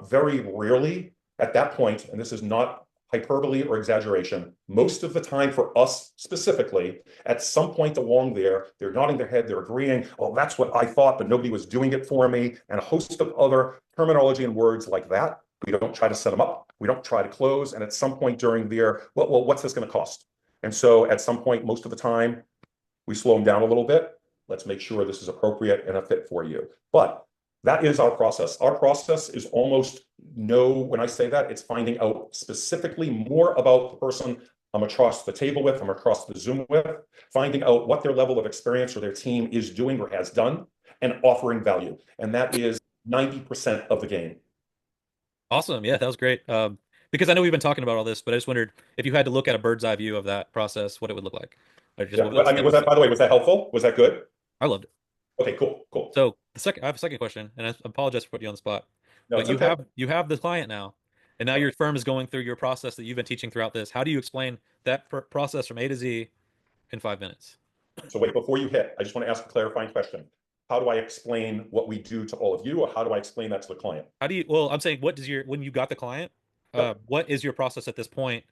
very rarely at that point, and this is not hyperbole or exaggeration, most of the time for us specifically, at some point along there, they're nodding their head, they're agreeing, oh, that's what I thought, but nobody was doing it for me, and a host of other terminology and words like that. We don't try to set them up. We don't try to close. And at some point during their, well, what's this going to cost? And so at some point, most of the time, we slow them down a little bit. Let's make sure this is appropriate and a fit for you. But that is our process. Our process is almost when I say that, it's finding out specifically more about the person I'm across the table with, I'm across the Zoom with, finding out what their level of experience or their team is doing or has done, and offering value. And that is 90% of the game. Awesome. Yeah, that was great. Because I know we've been talking about all this, but I just wondered if you had to look at a bird's eye view of that process, what it would look like. Like just Yeah. Well, I mean, step was by that, step. by the way, was that helpful? Was that good? I loved it. Okay, cool, cool. So I have a second question, and I apologize for putting you on the spot. No, But it's okay. you have the client now, and now Yep. your firm is going through your process that you've been teaching throughout this. How do you explain that process from A to Z in 5 minutes? So wait, before you hit, I just want to ask a clarifying question. How do I explain what we do to all of you, or how do I explain that to the client? How do you? Well, I'm saying, what does your when you got the client? Yep. What is your process at this point?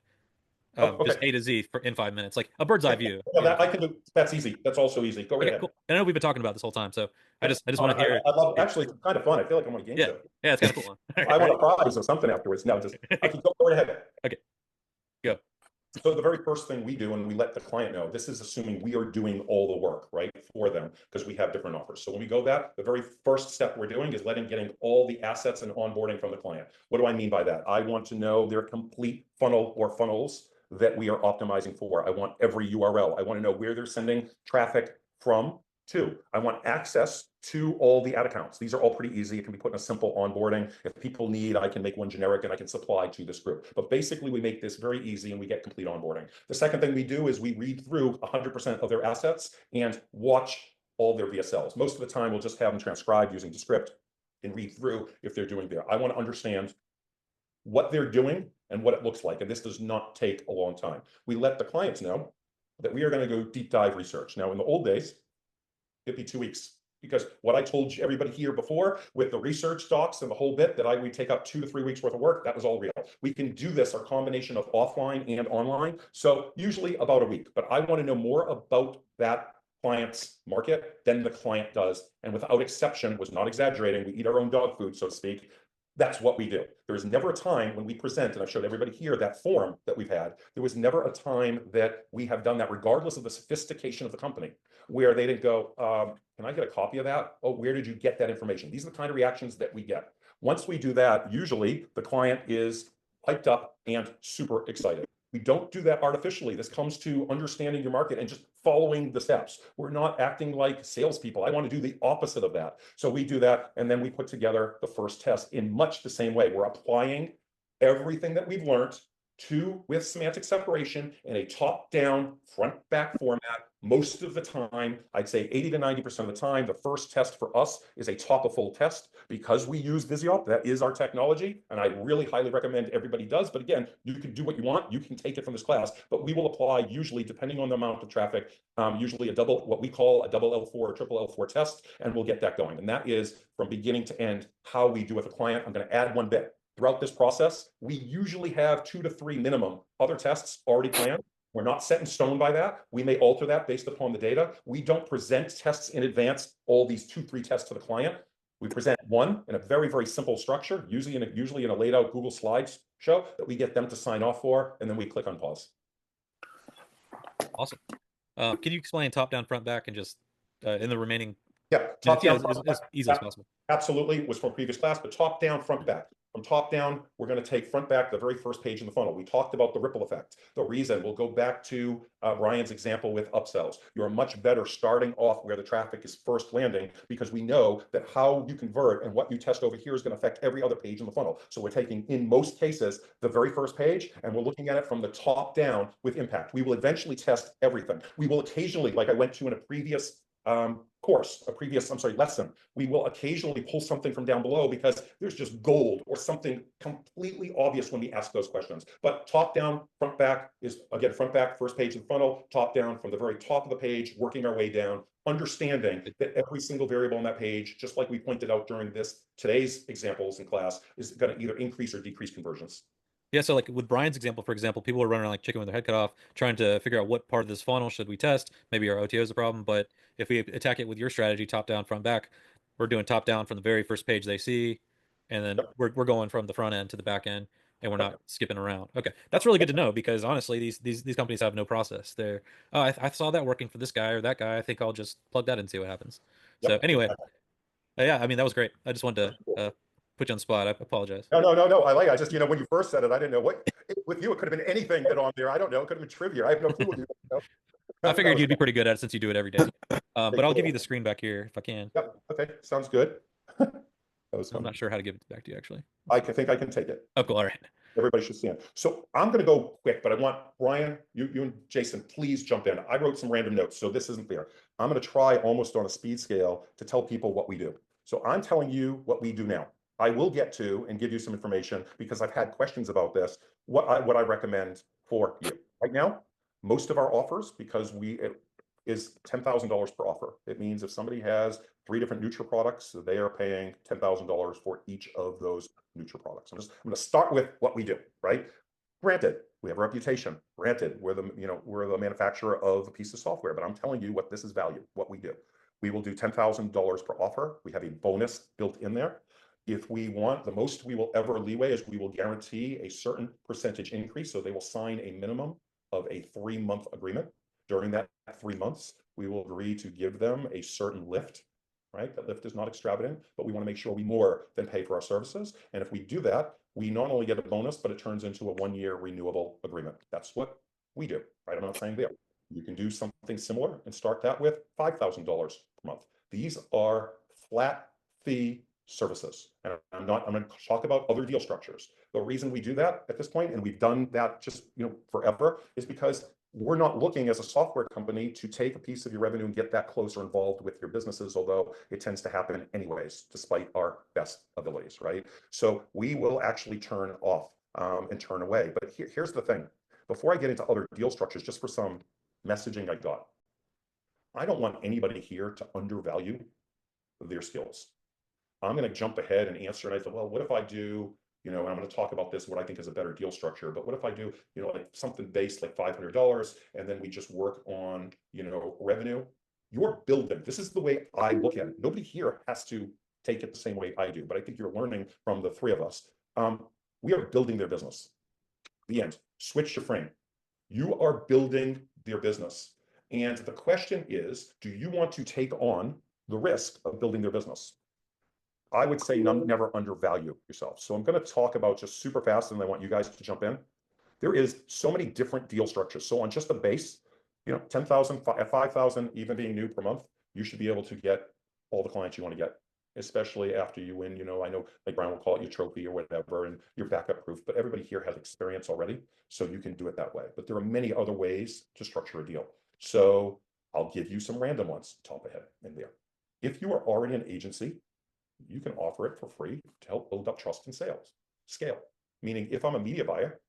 Oh, Just okay. A to Z in 5 minutes, like a bird's eye view. No, that I can do. That's easy. That's also easy. Go right Okay, ahead. cool. I know we've been talking about this whole time, so I just Oh, want to hear. I love. Actually, it's kind of fun. I feel like I'm on a game Yeah, show. yeah, it's kind of cool. All I right, want a prize or something afterwards. No, just okay. Go right ahead. okay, go. So the very first thing we do, and we let the client know, this is assuming we are doing all the work, right, for them, because we have different offers. So when we go that, the very first step we're doing is getting all the assets and onboarding from the client. What do I mean by that? I want to know their complete funnel or funnels that we are optimizing for. I want every URL. I want to know where they're sending traffic from to. I want access to all the ad accounts. These are all pretty easy. It can be put in a simple onboarding. If people need, I can make one generic and I can supply to this group. But basically, we make this very easy and we get complete onboarding. The second thing we do is we read through 100% of their assets and watch all their VSLs. Most of the time, we'll just have them transcribed using Descript and read through if they're doing there. I want to understand what they're doing and what it looks like. And this does not take a long time. We let the clients know that we are going to go deep dive research. Now, in the old days, it'd be 2 weeks. Because what I told everybody here before with the research docs and the whole bit that we take up 2 to 3 weeks worth of work, that was all real. We can do this, our combination of offline and online. So usually about a week, but I want to know more about that client's market than the client does. And without exception, was not exaggerating, we eat our own dog food, so to speak. That's what we do. There is never a time when we present, and I've showed everybody here that form that we've had, there was never a time that we have done that, regardless of the sophistication of the company, where they didn't go, can I get a copy of that? Oh, where did you get that information? These are the kind of reactions that we get. Once we do that, usually the client is hyped up and super excited. We don't do that artificially. This comes to understanding your market and just following the steps. We're not acting like salespeople. I want to do the opposite of that. So we do that, and then we put together the first test in much the same way. We're applying everything that we've learned with semantic separation in a top-down, front-back format. Most of the time, I'd say 80 to 90% of the time, the first test for us is a top-of-full test because we use Visiop. That is our technology, and I really highly recommend everybody does. But again, you can do what you want. You can take it from this class, but we will apply usually, depending on the amount of traffic, usually what we call a double L4 or triple L4 test, and we'll get that going. And that is from beginning to end how we do with a client. I'm going to add one bit. Throughout this process, we usually have 2 to 3 minimum other tests already planned. We're not set in stone by that. We may alter that based upon the data. We don't present tests in advance, all these 2, 3 tests to the client. We present one in a very, very simple structure, usually in a laid out Google Slides show that we get them to sign off for, and then we click on pause. Awesome. Can you explain top down, front back, and just in the remaining? Yeah, top down, as easy as possible. Absolutely, was from a previous class, but top down, front back. From top down, we're going to take front back, the very first page in the funnel. We talked about the ripple effect. The reason, we'll go back to Ryan's example with upsells. You're much better starting off where the traffic is first landing, because we know that how you convert and what you test over here is going to affect every other page in the funnel. So we're taking, in most cases, the very first page, and we're looking at it from the top down with impact. We will eventually test everything. We will occasionally, like I went to in a previous lesson, we will occasionally pull something from down below because there's just gold or something completely obvious when we ask those questions. But top down, front back is, again, front back, first page of the funnel, top down from the very top of the page, working our way down, understanding that every single variable on that page, just like we pointed out during today's examples in class, is going to either increase or decrease conversions. Yeah, so like with Brian's example, for example, people are running around like chicken with their head cut off, trying to figure out what part of this funnel should we test. Maybe our OTO is a problem, but if we attack it with your strategy, top down, front back, we're doing top down from the very first page they see, and then we're going from the front end to the back end, and we're not skipping around. Okay, that's really good to know, because honestly, these companies have no process. They're, oh, I saw that working for this guy or that guy. I think I'll just plug that in and see what happens. So anyway, yeah, I mean, that was great. I just wanted to put you on the spot. I apologize. No. I just, when you first said it, I didn't know with you, it could have been anything that on there. I don't know. It could have been trivia. I have no clue what you know. I figured you'd be pretty good at it since you do it every day. But I'll give you the screen back here if I can. Yep. Okay. Sounds good. I'm not sure how to give it back to you, actually. I think I can take it. Oh, cool. All right. Everybody should stand. So I'm going to go quick, but I want Brian, you and Jason, please jump in. I wrote some random notes, so this isn't fair. I'm going to try almost on a speed scale to tell people what we do. So I'm telling you what we do now. I will get to and give you some information because I've had questions about this, what I recommend for you. Right now, most of our offers, because it is $10,000 per offer. It means if somebody has 3 different Nutra products, they are paying $10,000 for each of those Nutra products. I'm going to start with what we do, right? Granted, we have a reputation. Granted, we're the manufacturer of a piece of software, but I'm telling you what this is value, what we do. We will do $10,000 per offer. We have a bonus built in there. If we want, the most we will ever leeway is we will guarantee a certain percentage increase. So they will sign a minimum of a 3-month agreement. During that 3 months, we will agree to give them a certain lift, right? That lift is not extravagant, but we want to make sure we more than pay for our services. And if we do that, we not only get a bonus, but it turns into a 1-year renewable agreement. That's what we do, right? I'm not saying there. You can do something similar and start that with $5,000 per month. These are flat fee services. And I'm going to talk about other deal structures. The reason we do that at this point, and we've done that just forever, is because we're not looking as a software company to take a piece of your revenue and get that closer involved with your businesses, although it tends to happen anyways, despite our best abilities, right? So we will actually turn off and turn away. But here's the thing. Before I get into other deal structures, just for some messaging I got, I don't want anybody here to undervalue their skills. I'm going to jump ahead and answer. And I thought, well, what if I do, and I'm going to talk about this, what I think is a better deal structure. But what if I do, like something based like $500 and then we just work on, revenue? You're building. This is the way I look at it. Nobody here has to take it the same way I do, but I think you're learning from the 3 of us. We are building their business. The end. Switch your frame. You are building their business. And the question is, do you want to take on the risk of building their business? I would say never undervalue yourself. So I'm going to talk about just super fast, and I want you guys to jump in. There is so many different deal structures. So on just the base, 10,000, at 5,000, even being new per month, you should be able to get all the clients you want to get, especially after you win. I know like Brian will call it your trophy or whatever, and you're backup proof, but everybody here has experience already. So you can do it that way. But there are many other ways to structure a deal. So I'll give you some random ones, top ahead in there. If you are already an agency, you can offer it for free to help build up trust and scale. Meaning if I'm a media buyer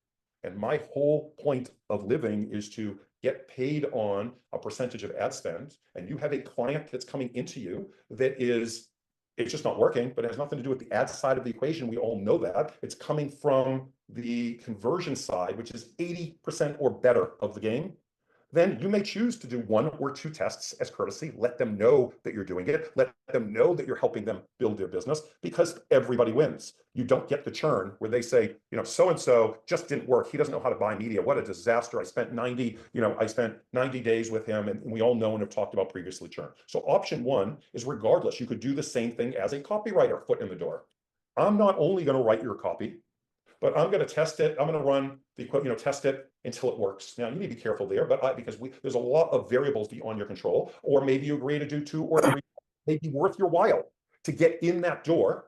and my whole point of living is to get paid on a percentage of ad spend, and you have a client that's coming into you that it's just not working, but it has nothing to do with the ad side of the equation. We all know that. It's coming from the conversion side, which is 80% or better of the game. Then you may choose to do 1 or 2 tests as courtesy. Let them know that you're doing it. Let them know that you're helping them build their business, because everybody wins. You don't get the churn where they say, so-and-so just didn't work. He doesn't know how to buy media. What a disaster. I spent 90 days with him, and we all know and have talked about previously churn. So option 1 is, regardless, you could do the same thing as a copywriter, foot in the door. I'm not only going to write your copy, but I'm going to test it. I'm going to run the test it until it works. Now you need to be careful there, but because there's a lot of variables beyond your control, or maybe you agree to do 2 or 3, maybe worth your while to get in that door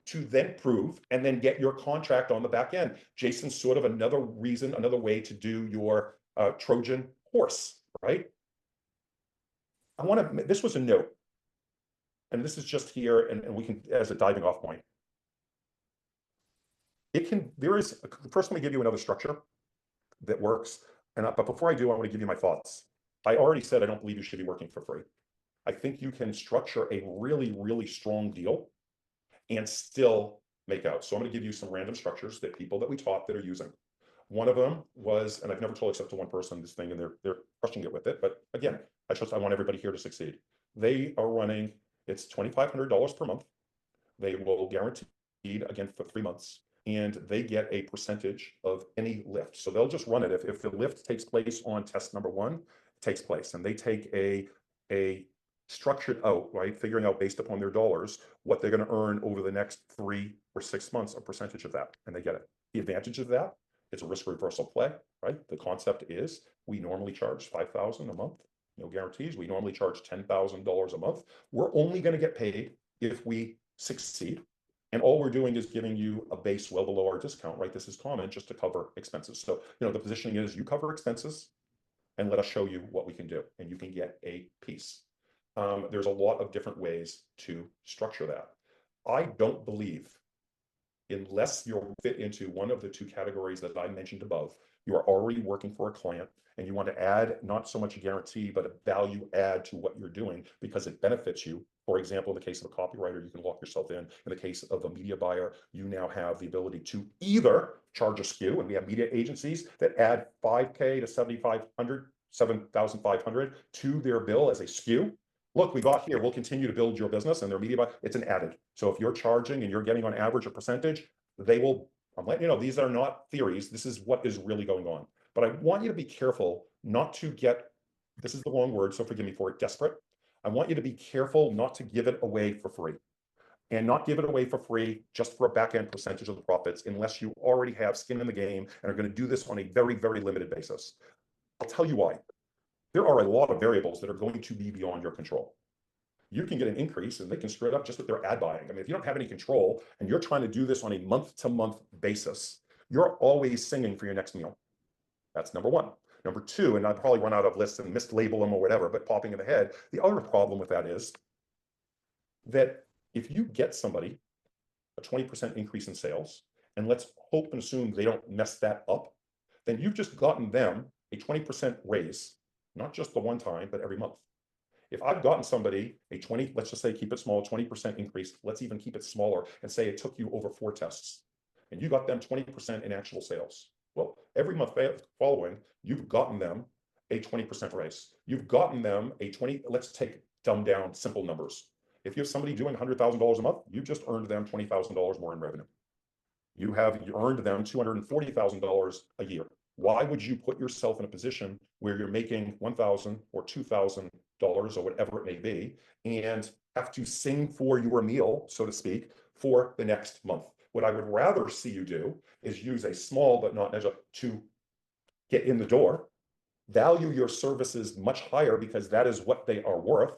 to then prove and then get your contract on the back end. Jason's sort of another way to do your Trojan horse, right? This was a note, and this is just here, and we can, as a diving off point. First, let me give you another structure that works. But before I do, I want to give you my thoughts. I already said I don't believe you should be working for free. I think you can structure a really, really strong deal and still make out. So I'm going to give you some random structures that people that we taught that are using. One of them was, and I've never told except to one person this thing, and they're crushing it with it. But again, I want everybody here to succeed. They are running, it's $2,500 per month. They will guarantee, again, for 3 months. And they get a percentage of any lift. So they'll just run it. If the lift takes place on test number 1, it takes place. And they take a structured out, right? Figuring out based upon their dollars, what they're going to earn over the next 3 or 6 months, a percentage of that. And they get it. The advantage of that, it's a risk reversal play, right? The concept is we normally charge $5,000 a month, no guarantees. We normally charge $10,000 a month. We're only going to get paid if we succeed. And all we're doing is giving you a base well below our discount, right? This is common just to cover expenses. So, the positioning is you cover expenses and let us show you what we can do, and you can get a piece. There's a lot of different ways to structure that. I don't believe, unless you're fit into one of the two categories that I mentioned above, you are already working for a client and you want to add not so much a guarantee, but a value add to what you're doing because it benefits you. For example, in the case of a copywriter, you can lock yourself in. In the case of a media buyer, you now have the ability to either charge a SKU, and we have media agencies that add 5K to 7,500, 7,500 to their bill as a SKU. Look, we got here, we'll continue to build your business, and their media buy, it's an added. So if you're charging and you're getting on average a percentage, they will, I'm letting you know, these are not theories. This is what is really going on. But I want you to be careful not to get, this is the wrong word, so forgive me for it, desperate. I want you to be careful not to give it away for free, and not give it away for free just for a back-end percentage of the profits unless you already have skin in the game and are going to do this on a very, very limited basis. I'll tell you why. There are a lot of variables that are going to be beyond your control. You can get an increase and they can screw it up just with their ad buying. I mean, if you don't have any control and you're trying to do this on a month-to-month basis, you're always singing for your next meal. That's number one. Number two, and I'll probably run out of lists and mislabel them or whatever, but popping in the head, the other problem with that is that if you get somebody a 20% increase in sales, and let's hope and assume they don't mess that up, then you've just gotten them a 20% raise, not just the one time, but every month. If I've gotten somebody a 20, let's just say keep it small, 20% increase, let's even keep it smaller and say it took you over 4 tests and you got them 20% in actual sales. Well, every month following, you've gotten them a 20% raise. You've gotten them a 20, let's take dumbed down simple numbers. If you have somebody doing $100,000 a month, you've just earned them $20,000 more in revenue. You earned them $240,000 a year. Why would you put yourself in a position where you're making $1,000 or $2,000 or whatever it may be and have to sing for your meal, so to speak, for the next month? What I would rather see you do is use a small but not measure to get in the door, value your services much higher because that is what they are worth,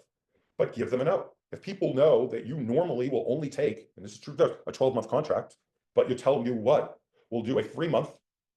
but give them an out. If people know that you normally will only take, and this is true, a 12-month contract, but you tell them what, we'll do a 3-month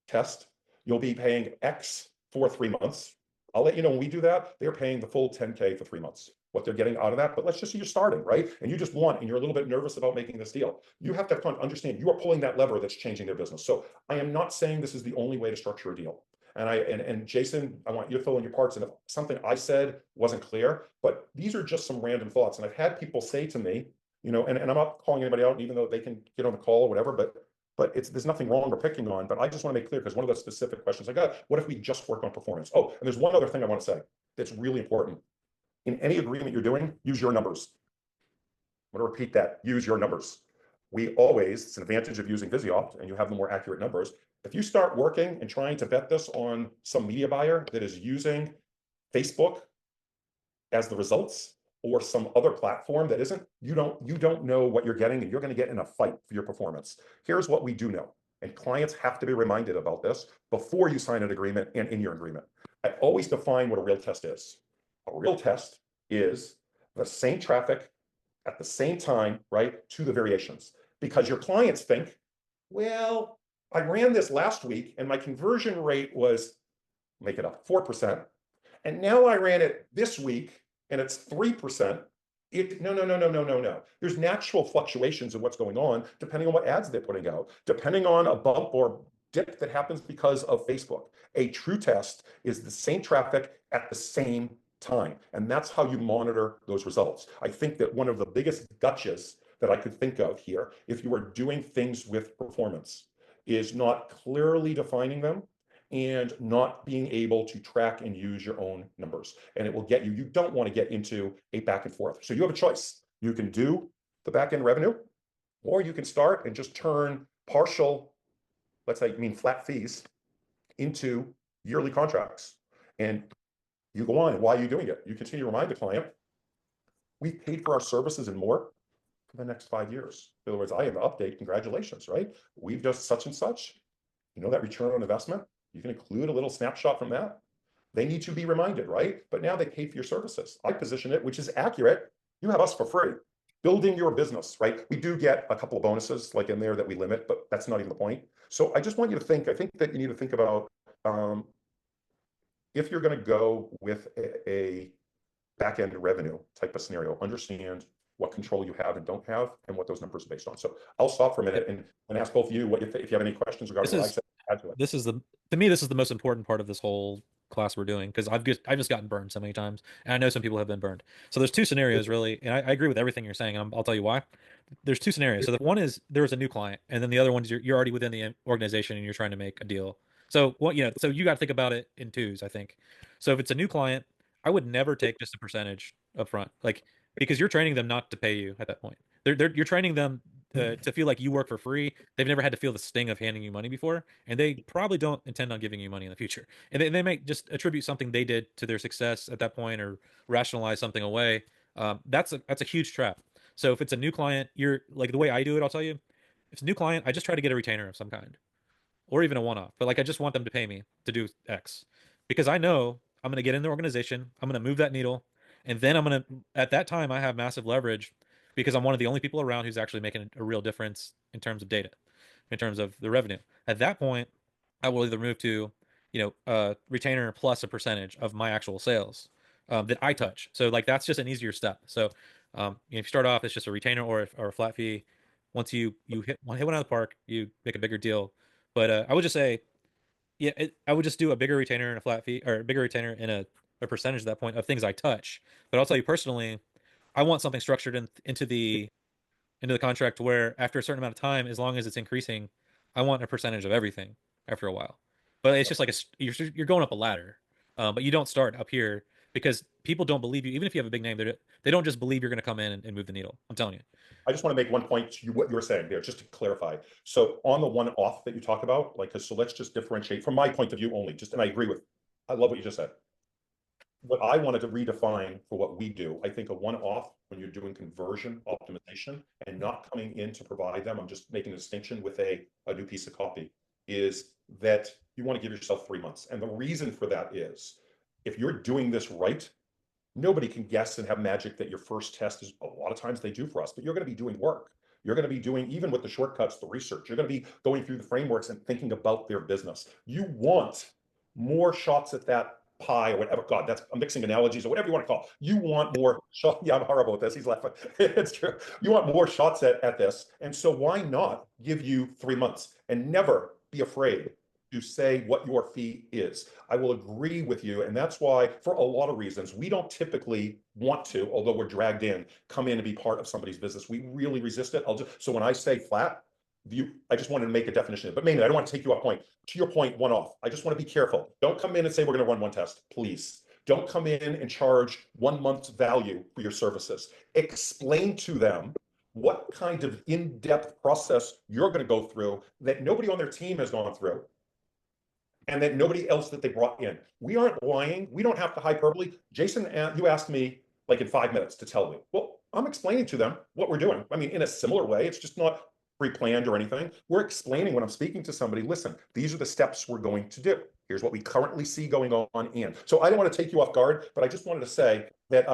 test. You'll be paying X for 3 months. I'll let you know when we do that, they're paying the full 10K for 3 months, what they're getting out of that. But let's just say you're starting, right? And you just want, and you're a little bit nervous about making this deal. You have to understand you are pulling that lever that's changing their business. So I am not saying this is the only way to structure a deal. And Jason, I want you to fill in your parts. And if something I said wasn't clear, but these are just some random thoughts. And I've had people say to me, and I'm not calling anybody out, even though they can get on the call or whatever, but there's nothing wrong or picking on, but I just want to make clear, because one of the specific questions I got, what if we just work on performance? Oh, and there's one other thing I want to say that's really important. In any agreement you're doing, use your numbers. I'm going to repeat that, use your numbers. It's an advantage of using Visiop, and you have the more accurate numbers. If you start working and trying to bet this on some media buyer that is using Facebook as the results, or some other platform that isn't, you don't know what you're getting, and you're going to get in a fight for your performance. Here's what we do know, and clients have to be reminded about this before you sign an agreement and in your agreement. I always define what a real test is. A real test is the same traffic at the same time, right, to the variations. Because your clients think, well, I ran this last week and my conversion rate was, make it up, 4%. And now I ran it this week and it's 3%. No. There's natural fluctuations in what's going on, depending on what ads they're putting out, depending on a bump or dip that happens because of Facebook. A true test is the same traffic at the same time. And that's how you monitor those results. I think that one of the biggest gotchas that I could think of here, if you are doing things with performance, is not clearly defining them and not being able to track and use your own numbers. And it will get you don't want to get into a back and forth. So you have a choice. You can do the back end revenue, or you can start and just turn partial, let's say, flat fees into yearly contracts. And you go on. Why are you doing it? You continue to remind the client, we paid for our services and more for the next 5 years. In other words, I have an update. Congratulations, right? We've just such and such. You know that return on investment? You can include a little snapshot from that. They need to be reminded, right? But now they pay for your services. I position it, which is accurate. You have us for free. building your business, right? We do get a couple of bonuses like in there that we limit, but that's not even the point. So I just want you to think, I think that you need to think about if you're going to go with a back-end revenue type of scenario, understand what control you have and don't have and what those numbers are based on. So I'll stop for a minute and ask both of you what if you have any questions regarding what I said. Add to it. This is to me, this is the most important part of this whole class we're doing, because I've just gotten burned so many times, and I know some people have been burned. So there's two scenarios really, and I agree with everything you're saying, and I'll tell you why. There's two scenarios. So the one is there was a new client, and then the other one is you're already within the organization and you're trying to make a deal. So what so you got to think about it in twos, I think. So if it's a new client, I would never take just a percentage up front, like, because you're training them not to pay you at that point. You're training them to feel like you work for free. They've never had to feel the sting of handing you money before, and they probably don't intend on giving you money in the future. And they might just attribute something they did to their success at that point, or rationalize something away. That's a huge trap. So if it's a new client, you're like, the way I do it, I'll tell you, if it's a new client, I just try to get a retainer of some kind, or even a one-off. But like, I just want them to pay me to do X, because I know I'm going to get in the organization, I'm going to move that needle, and then I'm going to, at that time, I have massive leverage because I'm one of the only people around who's actually making a real difference in terms of data, in terms of the revenue. At that point, I will either move to, retainer plus a percentage of my actual sales that I touch. So like, that's just an easier step. So if you start off, it's just a retainer or a flat fee. Once you hit one out of the park, you make a bigger deal. But I would just say, yeah, I would just do a bigger retainer and a flat fee, or a bigger retainer and a percentage at that point of things I touch. But I'll tell you personally, I want something structured into the contract where after a certain amount of time, as long as it's increasing, I want a percentage of everything after a while. But it's just like you're going up a ladder, but you don't start up here, because people don't believe you. Even if you have a big name, they don't just believe you're going to come in and move the needle. I'm telling you. I just want to make one point to you, what you were saying there, just to clarify. So on the one-off that you talk about, like, so let's just differentiate from my point of view only, and I love what you just said. What I wanted to redefine for what we do, I think a one-off, when you're doing conversion optimization and not coming in to provide them, I'm just making a distinction with a new piece of copy, is that you want to give yourself 3 months. And the reason for that is, if you're doing this right, nobody can guess and have magic that your first test is, a lot of times they do for us, but you're going to be doing work. You're going to be doing, even with the shortcuts, the research, you're going to be going through the frameworks and thinking about their business. You want more shots at that pie or whatever. God, I'm mixing analogies or whatever you want to call it. You want more shots. Yeah, I'm horrible at this. He's laughing. It's true. You want more shots at this. And so why not give you 3 months and never be afraid to say what your fee is? I will agree with you. And that's why, for a lot of reasons, we don't typically want to, although we're dragged in, come in and be part of somebody's business. We really resist it. So when I say flat, I just wanted to make a definition. But mainly, I don't want to take you off point. To your point, one off. I just want to be careful. Don't come in and say we're going to run one test, please. Don't come in and charge 1 month's value for your services. Explain to them what kind of in-depth process you're going to go through that nobody on their team has gone through, and that nobody else that they brought in. We aren't lying. We don't have to hyperbole. Jason, you asked me like in 5 minutes to tell me. Well, I'm explaining to them what we're doing. I mean, in a similar way. It's just not pre-planned or anything. We're explaining when I'm speaking to somebody, listen, these are the steps we're going to do. Here's what we currently see going on in. So I don't want to take you off guard, but I just wanted to say that,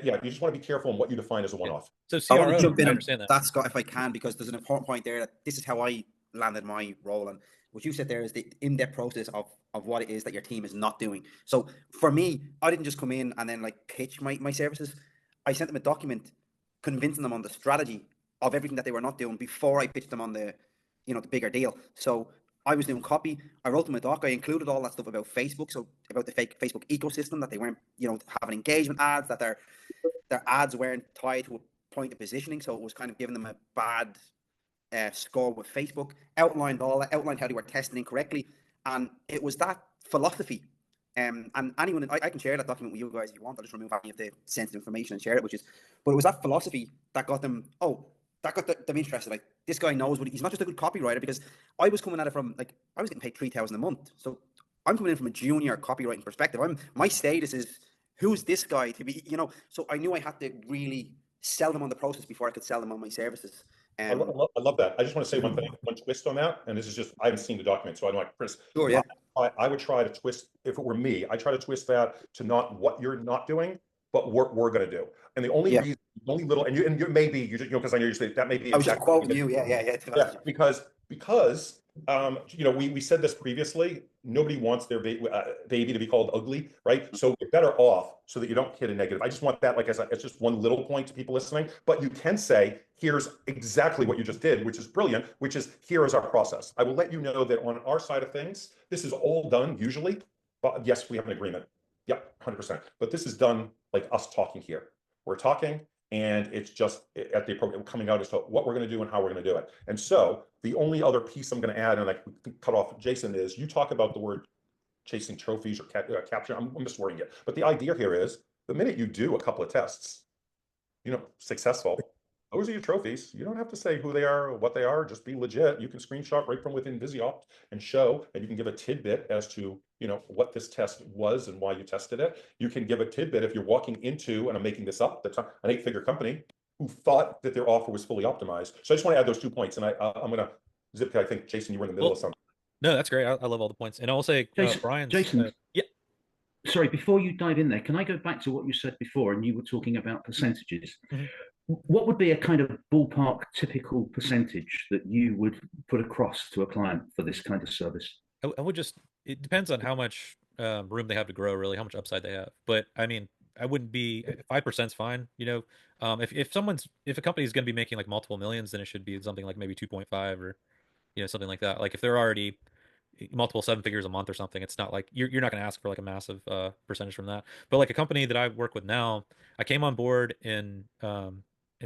yeah, you just want to be careful in what you define as a one-off. So I want CRO, to jump in I on understand that. that, Scott, if I can, because there's an important point there that this is how I landed my role. And what you said there is the in-depth process of what it is that your team is not doing. So for me, I didn't just come in and then like pitch my services. I sent them a document convincing them on the strategy of everything that they were not doing before I pitched them on the bigger deal. So I was doing copy. I wrote them a doc. I included all that stuff about Facebook. So about the fake Facebook ecosystem, that they weren't, having engagement ads, that their ads weren't tied to a point of positioning. So it was kind of giving them a bad score with Facebook. Outlined all that, outlined how they were testing incorrectly. And it was that philosophy. And anyone, I can share that document with you guys if you want. I'll just remove any of the sensitive information and share it, but it was that philosophy that got them, that got them interested. Like, this guy knows he's not just a good copywriter, because I was coming at it from, like, I was getting paid $3,000 a month. So I'm coming in from a junior copywriting perspective. My status is, who's this guy to be, so I knew I had to really sell them on the process before I could sell them on my services. I love that. I just want to say one thing, one twist on that. And this is just, I haven't seen the document, so I don't like Chris. Sure, yeah. I would try to twist, if it were me, I try to twist that to not what you're not doing, but what we're going to do. And the only reason you only little, and you maybe you just, because I know you say that may be I was just exactly. quoting you. Yeah. Yeah, because we said this previously. Nobody wants their baby to be called ugly, right? So you're better off so that you don't hit a negative. I just want that, like I said, it's just one little point to people listening. But you can say, here's exactly what you just did, which is brilliant, which is here is our process. I will let you know that on our side of things, this is all done usually. But yes, we have an agreement. Yep, 100%. But this is done like us talking here. We're talking, and it's just at the appropriate coming out as to what we're going to do and how we're going to do it. And so the only other piece I'm going to add, and I can cut off Jason, is you talk about the word chasing trophies or capture. I'm miswording it, but the idea here is the minute you do a couple of tests, successful, those are your trophies. You don't have to say who they are or what they are. Just be legit. You can screenshot right from within VisiOpt and show, and you can give a tidbit as to, what this test was and why you tested it. You can give a tidbit if you're walking into, and I'm making this up, an 8-figure company who thought that their offer was fully optimized. So I just want to add those 2 points, and I'm going to zip. I think Jason, you were in the middle of something. No, that's great. I love all the points, and I'll say, Jason, yeah. Sorry, before you dive in there, can I go back to what you said before? And you were talking about percentages. What would be a kind of ballpark typical percentage that you would put across to a client for this kind of service? I would it depends on how much room they have to grow, really, how much upside they have. But I mean, I wouldn't be 5% is fine. If a company is going to be making like multiple millions, then it should be something like maybe 2.5 or something like that. Like if they're already multiple 7 figures a month or something, it's not like you're not going to ask for like a massive percentage from that. But like a company that I work with now, I came on board in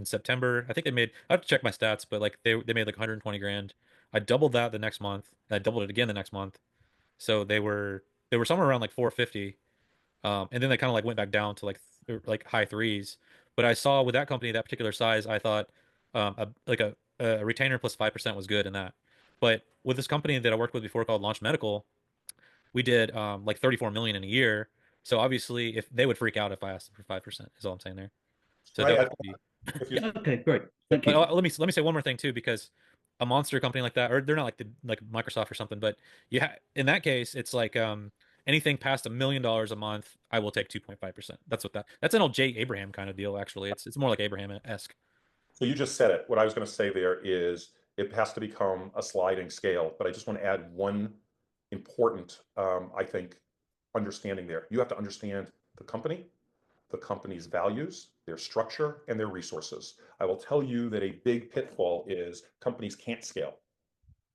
September. I think I have to check my stats, but like they made like 120 grand. I doubled that the next month. I doubled it again the next month. So they were somewhere around like 450. And then they kind of like went back down to like high threes. But I saw with that company, that particular size, I thought a retainer plus 5% was good in that. But with this company that I worked with before called Launch Medical, we did like 34 million in a year. So obviously, if they would freak out if I asked them for 5%, is all I'm saying there. So that would be. Yeah, okay, great. Thank you. But let me say one more thing too, because a monster company like that, or they're not like Microsoft or something, but in that case, it's like anything past $1 million a month, I will take 2.5%. That's an old Jay Abraham kind of deal, actually. It's more like Abraham-esque. So you just said it. What I was going to say there is it has to become a sliding scale, but I just want to add one important, I think, understanding there. You have to understand the company's values, their structure, and their resources. I will tell you that a big pitfall is companies can't scale.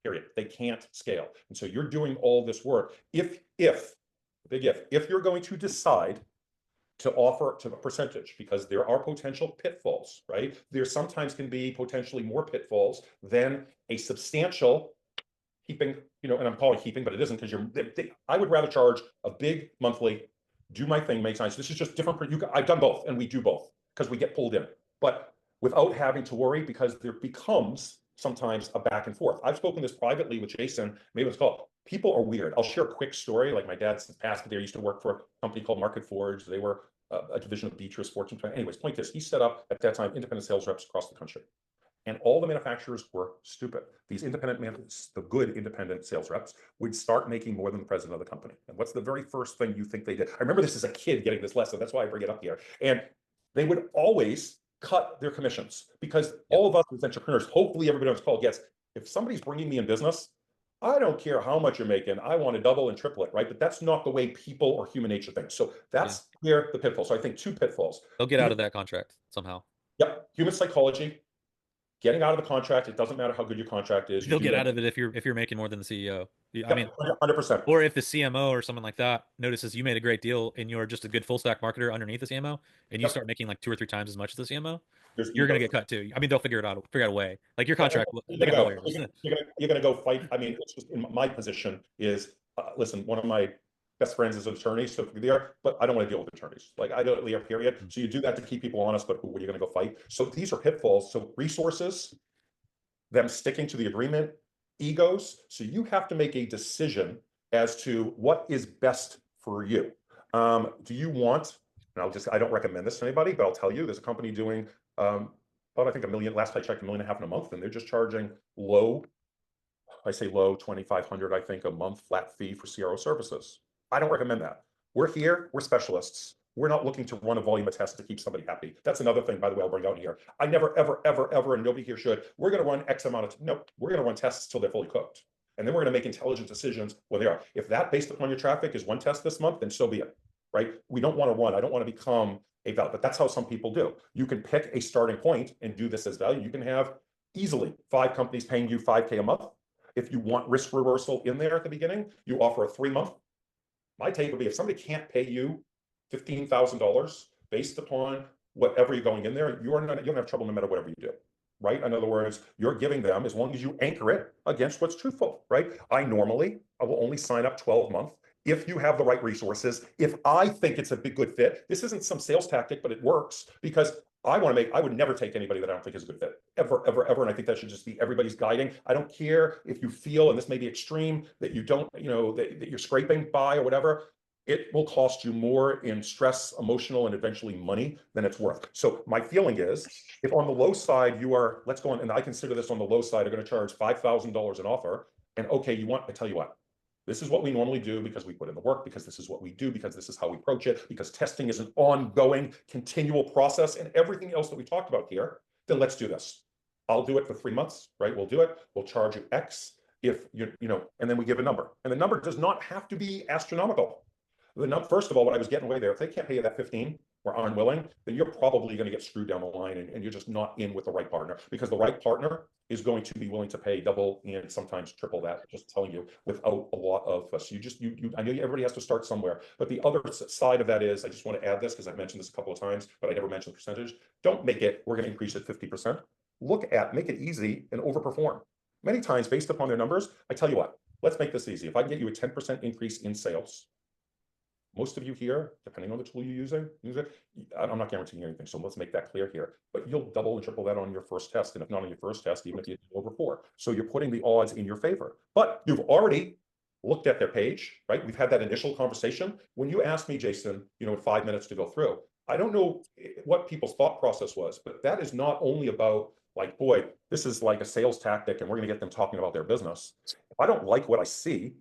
Period. They can't scale. And so you're doing all this work. If you're going to decide to offer to a percentage, because there are potential pitfalls, right? There sometimes can be potentially more pitfalls than a substantial heaping, and I'm calling heaping, but it isn't, because I would rather charge a big monthly, do my thing, make sense. This is just different for you. I've done both, and we do both because we get pulled in, but without having to worry, because there becomes sometimes a back and forth. I've spoken this privately with Jason, maybe it's called, people are weird. I'll share a quick story. Like my dad's passed there, used to work for a company called Market Forge. They were a division of Beatrice, Fortune 20. Anyways, point is, he set up at that time independent sales reps across the country. And all the manufacturers were stupid. These the good independent sales reps would start making more than the president of the company. And what's the very first thing you think they did? I remember this as a kid getting this lesson. That's why I bring it up here. And they would always cut their commissions, because all of us as entrepreneurs, hopefully everybody on this call gets, if somebody's bringing me in business, I don't care how much you're making. I want to double and triple it, right? But that's not the way people or human nature thinks. So that's where the pitfall. So I think 2 pitfalls. They'll get out of that contract somehow. Yep. Human psychology. Getting out of the contract, it doesn't matter how good your contract is. You'll get out of it if you're making more than the CEO. I mean, 100%. Or if the CMO or someone like that notices you made a great deal and you're just a good full stack marketer underneath the CMO, and you start making like 2 or 3 times as much as the CMO, you're going to get cut too. I mean, they'll figure out a way. Like your contract, you're gonna go fight. I mean, it's just, in my position is, listen, one of my best friends is an attorney, so there, but I don't want to deal with attorneys. Like I don't leave, period. So you do that to keep people honest, but who are you going to go fight? So these are pitfalls. So resources, them sticking to the agreement, egos. So you have to make a decision as to what is best for you. Do you want, and I don't recommend this to anybody, but I'll tell you, there's a company doing about, I think, $1 million, last I checked, $1.5 million in a month, and they're just charging low, I say low, 2,500, I think, a month flat fee for CRO services. I don't recommend that. We're here, we're specialists. We're not looking to run a volume of tests to keep somebody happy. That's another thing, by the way, I'll bring out here. I never, ever, ever, ever, and nobody here should, we're going to run X amount of, no, we're going to run tests until they're fully cooked. And then we're going to make intelligent decisions when they are. If that, based upon your traffic, is one test this month, then so be it, right? We don't want to run. I don't want to become a value, but that's how some people do. You can pick a starting point and do this as value. You can have easily 5 companies paying you $5K a month. If you want risk reversal in there at the beginning, you offer a 3-month. My take would be if somebody can't pay you $15,000 based upon whatever you're going in there, you don't have trouble no matter whatever you do, right? In other words, you're giving them, as long as you anchor it against what's truthful, right? I will only sign up 12-month if you have the right resources. If I think it's a good fit, this isn't some sales tactic, but it works because I would never take anybody that I don't think is a good fit, ever, ever, ever. And I think that should just be everybody's guiding. I don't care if you feel, and this may be extreme, that you don't, that you're scraping by or whatever. It will cost you more in stress, emotional, and eventually money than it's worth. So my feeling is, if on the low side you are, let's go on, and I consider this on the low side, are going to charge $5,000 an offer, and okay, I tell you what, this is what we normally do because we put in the work, because this is what we do, because this is how we approach it, because testing is an ongoing, continual process, and everything else that we talked about here, then let's do this. I'll do it for 3 months, right? We'll do it. We'll charge you X if and then we give a number. And the number does not have to be astronomical. First of all, what I was getting away there, if they can't pay you that 15 or are unwilling, then you're probably going to get screwed down the line and you're just not in with the right partner, because the right partner is going to be willing to pay double and sometimes triple that, just telling you, without a lot of us. I know everybody has to start somewhere, but the other side of that is, I just want to add this because I've mentioned this a couple of times, but I never mentioned the percentage. Don't make it, we're going to increase it 50%. Make it easy and overperform. Many times, based upon their numbers, I tell you what, let's make this easy. If I can get you a 10% increase in sales, most of you here, depending on the tool you're using, I'm not guaranteeing anything, so let's make that clear here. But you'll double and triple that on your first test, and if not on your first test, even if you do over 4. So you're putting the odds in your favor. But you've already looked at their page, right? We've had that initial conversation. When you asked me, Jason, 5 minutes to go through, I don't know what people's thought process was, but that is not only about like, boy, this is like a sales tactic and we're going to get them talking about their business. If I don't like what I see,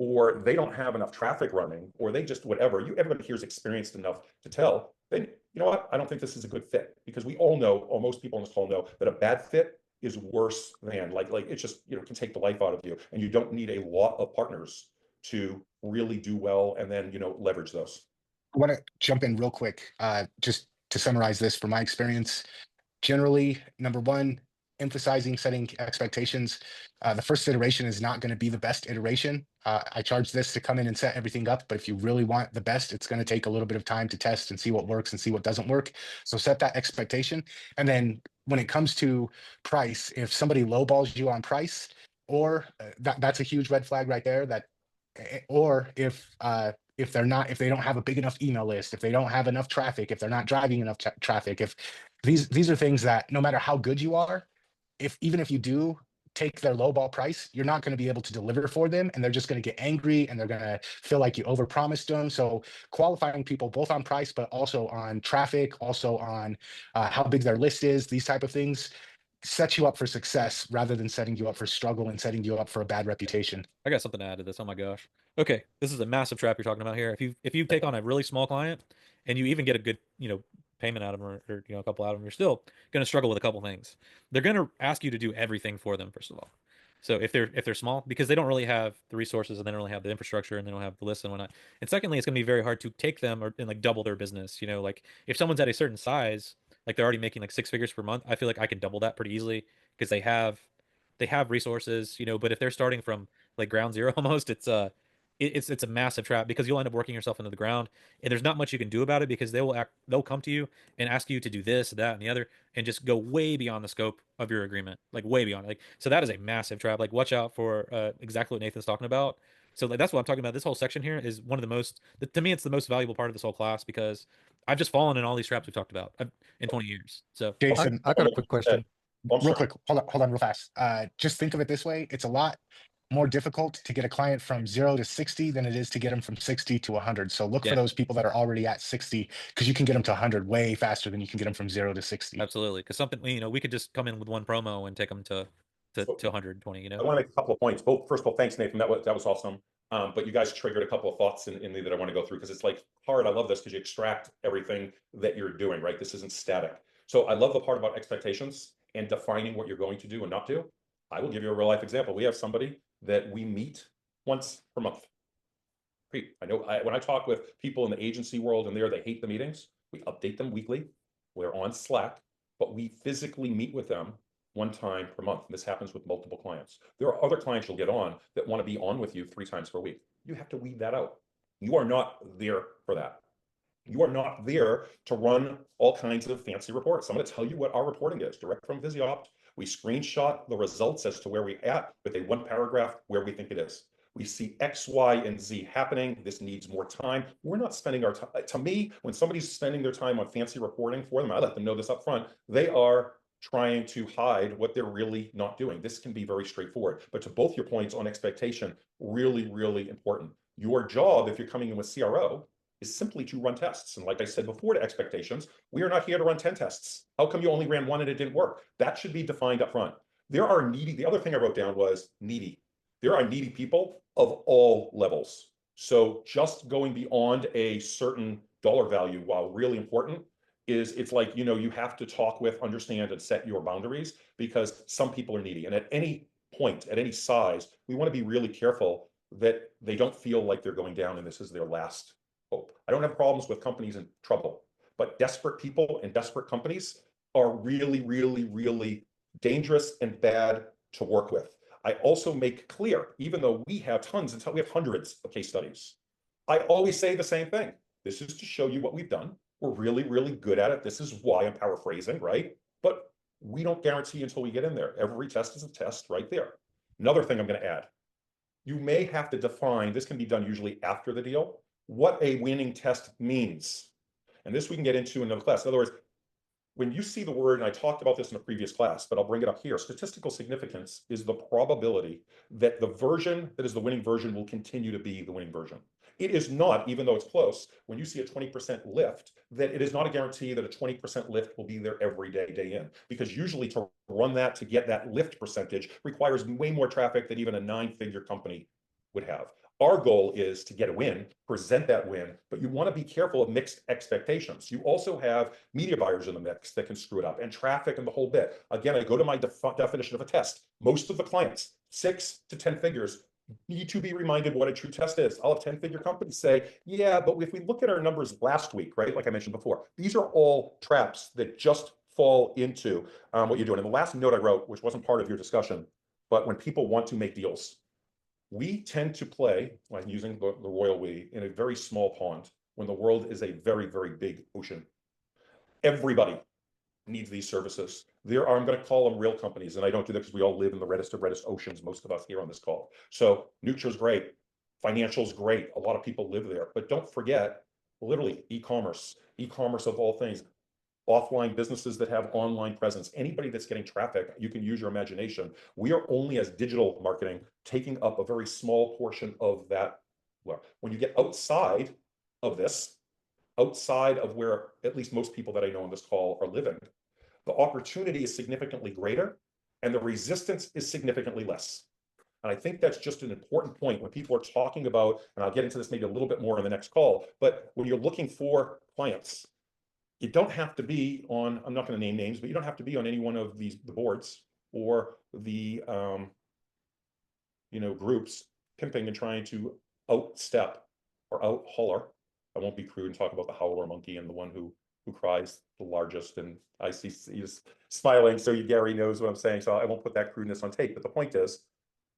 or they don't have enough traffic running, or they just whatever, everybody here is experienced enough to tell, then you know what? I don't think this is a good fit, because we all know, or most people on this call know, that a bad fit is worse than like it's just can take the life out of you, and you don't need a lot of partners to really do well and then leverage those. I want to jump in real quick, just to summarize this from my experience. Generally, number one, emphasizing setting expectations. The first iteration is not going to be the best iteration. I charge this to come in and set everything up, but if you really want the best, it's going to take a little bit of time to test and see what works and see what doesn't work. So set that expectation. And then when it comes to price, if somebody lowballs you on price, or that's a huge red flag right there. Or if they don't have a big enough email list, if they don't have enough traffic, if they're not driving enough traffic, if these are things that no matter how good you are, even if you do take their lowball price, you're not going to be able to deliver for them, and they're just going to get angry and they're going to feel like you overpromised them. So qualifying people both on price, but also on traffic, also on how big their list is, these type of things sets you up for success rather than setting you up for struggle and setting you up for a bad reputation. I got something to add to this. Oh my gosh. Okay, this is a massive trap you're talking about here. If you take on a really small client and you even get a good, payment out of them, or a couple out of them, you're still going to struggle with a couple things. They're going to ask you to do everything for them, first of all. So if they're small, because they don't really have the resources and they don't really have the infrastructure and they don't have the list and whatnot. And secondly, it's going to be very hard to take them and like double their business. Like if someone's at a certain size, like they're already making like 6 figures per month, I feel like I can double that pretty easily because they have resources, but if they're starting from like ground zero almost, it's a massive trap, because you'll end up working yourself into the ground, and there's not much you can do about it, because they'll come to you and ask you to do this, that, and the other, and just go way beyond the scope of your agreement, like way beyond. Like, so that is a massive trap. Like, watch out for exactly what Nathan's talking about. So like that's what I'm talking about. This whole section here is one of the most, to me, it's the most valuable part of this whole class, because I've just fallen in all these traps we've talked about in 20 years. So Jason, I got a quick question. real quick, hold on real fast. Just think of it this way. It's a lot more difficult to get a client from 0 to 60 than it is to get them from 60 to 100. So look for those people that are already at 60, because you can get them to 100 way faster than you can get them from 0 to 60. Absolutely, because something we could just come in with one promo and take them to to 120, you I know? want to make a couple of points. First of all, thanks, Nathan. That was awesome. But you guys triggered a couple of thoughts in me that I want to go through because it's like hard. I love this because you extract everything that you're doing, right? This isn't static. So I love the part about expectations and defining what you're going to do and not do. I will give you a real life example. We have somebody that we meet once per month. I know when I talk with people in the agency world and they hate the meetings. We update them weekly. We're on Slack, but we physically meet with them one time per month. And this happens with multiple clients. There are other clients you'll get on that want to be on with you 3 times per week. You have to weed that out. You are not there for that. You are not there to run all kinds of fancy reports. I'm going to tell you what our reporting is direct from Visiopt. We screenshot the results as to where we're at with a 1 paragraph where we think it is. We see X, Y, and Z happening. This needs more time. We're not spending our time. To me, when somebody's spending their time on fancy reporting for them, I let them know this up front. They are trying to hide what they're really not doing. This can be very straightforward. But to both your points on expectation, really, really important. Your job, if you're coming in with CRO, is simply to run tests. And like I said before to expectations, we are not here to run 10 tests. How come you only ran 1 and it didn't work? That should be defined up front. There are needy. The other thing I wrote down was needy. There are needy people of all levels. So just going beyond a certain dollar value, while really important, it's like, you have to talk with, understand, and set your boundaries because some people are needy. And at any point, at any size, we want to be really careful that they don't feel like they're going down and this is their last hope. I don't have problems with companies in trouble, but desperate people and desperate companies are really, really, really dangerous and bad to work with. I also make clear, even though we have we have hundreds of case studies, I always say the same thing. This is to show you what we've done. We're really, really good at it. This is why I'm paraphrasing, right? But we don't guarantee until we get in there. Every test is a test right there. Another thing I'm going to add, you may have to define, this can be done usually after the deal, what a winning test means. And this we can get into in another class. In other words, when you see the word, and I talked about this in a previous class, but I'll bring it up here, statistical significance is the probability that the version that is the winning version will continue to be the winning version. It is not, even though it's close, when you see a 20% lift, that it is not a guarantee that a 20% lift will be there every day, day in. Because usually to run that, to get that lift percentage requires way more traffic than even a 9-figure company would have. Our goal is to get a win, present that win, but you want to be careful of mixed expectations. You also have media buyers in the mix that can screw it up and traffic and the whole bit. Again, I go to my definition of a test. Most of the clients, 6 to 10 figures, need to be reminded what a true test is. I'll have 10-figure companies say, yeah, but if we look at our numbers last week, right, like I mentioned before, these are all traps that just fall into what you're doing. And the last note I wrote, which wasn't part of your discussion, but when people want to make deals, we tend to play, like using the royal we, in a very small pond when the world is a very, very big ocean. Everybody needs these services. I'm going to call them real companies, and I don't do that because we all live in the reddest of reddest oceans, most of us here on this call. So Nutra's great, financial's great. A lot of people live there, but don't forget, literally e-commerce of all things, offline businesses that have online presence, anybody that's getting traffic, you can use your imagination. We are only as digital marketing taking up a very small portion of that. When you get outside of this, outside of where at least most people that I know on this call are living, the opportunity is significantly greater and the resistance is significantly less. And I think that's just an important point when people are talking about, and I'll get into this maybe a little bit more in the next call, but when you're looking for clients, you don't have to be on, I'm not going to name names, but you don't have to be on any one of the boards or the groups pimping and trying to outstep or out holler. I won't be crude and talk about the howler monkey and the one who cries the largest. And I see he's smiling, so Gary knows what I'm saying. So I won't put that crudeness on tape. But the point is,